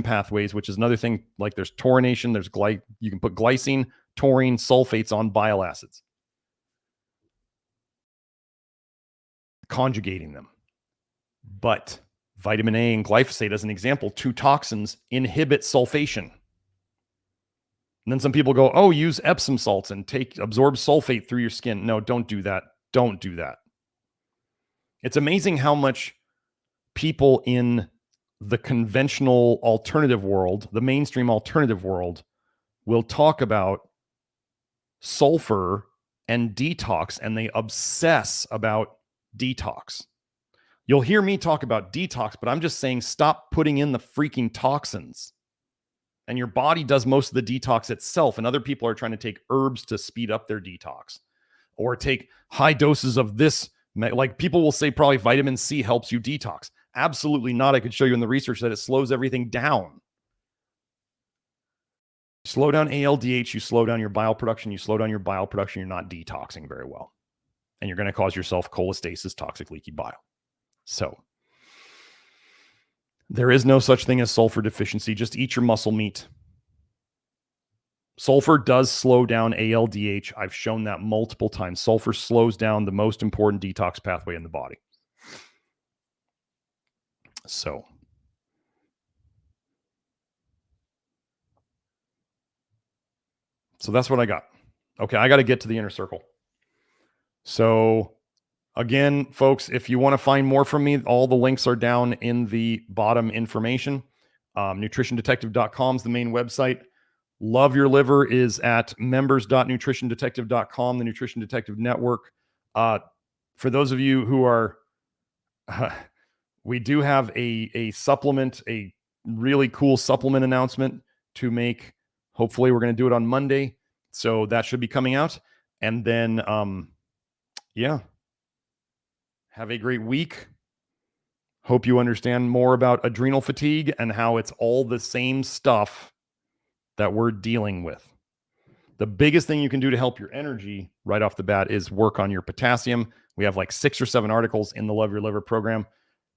pathways, which is another thing. Like there's taurination, you can put glycine, taurine, sulfates on bile acids. Conjugating them. But Vitamin A and glyphosate, as an example, two toxins, inhibit sulfation. And then some people go, oh, use Epsom salts and absorb sulfate through your skin. No, don't do that. Don't do that. It's amazing how much people in the conventional alternative world, the mainstream alternative world, will talk about sulfur and detox, and they obsess about detox. You'll hear me talk about detox, but I'm just saying stop putting in the freaking toxins. And your body does most of the detox itself, and other people are trying to take herbs to speed up their detox or take high doses of this. Like people will say probably vitamin C helps you detox. Absolutely not. I could show you in the research that it slows everything down. Slow down ALDH, you slow down your bile production. You slow down your bile production, you're not detoxing very well. And you're going to cause yourself cholestasis, toxic leaky bile. So there is no such thing as sulfur deficiency. Just eat your muscle meat. Sulfur does slow down ALDH. I've shown that multiple times. Sulfur slows down the most important detox pathway in the body. So that's what I got. Okay, I got to get to the inner circle. So again, folks, if you want to find more from me, all the links are down in the bottom information. nutritiondetective.com is the main website. Love Your Liver is at members.nutritiondetective.com, the Nutrition Detective Network. For those of you who are, we do have a supplement, a really cool supplement announcement to make. Hopefully we're going to do it on Monday. So that should be coming out. And then, yeah, have a great week. Hope you understand more about adrenal fatigue and how it's all the same stuff that we're dealing with. The biggest thing you can do to help your energy right off the bat is work on your potassium. We have like 6 or 7 articles in the Love Your Liver program.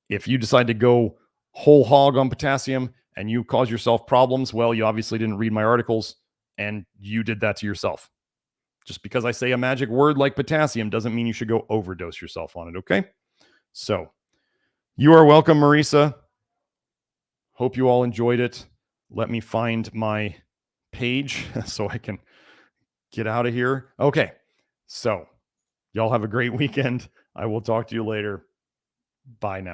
If you decide to go whole hog on potassium and you cause yourself problems, well, you obviously didn't read my articles and you did that to yourself. Just because I say a magic word like potassium doesn't mean you should go overdose yourself on it, okay? So you are welcome, Marisa. Hope you all enjoyed it. Let me find my page so I can get out of here. Okay, so y'all have a great weekend. I will talk to you later. Bye now.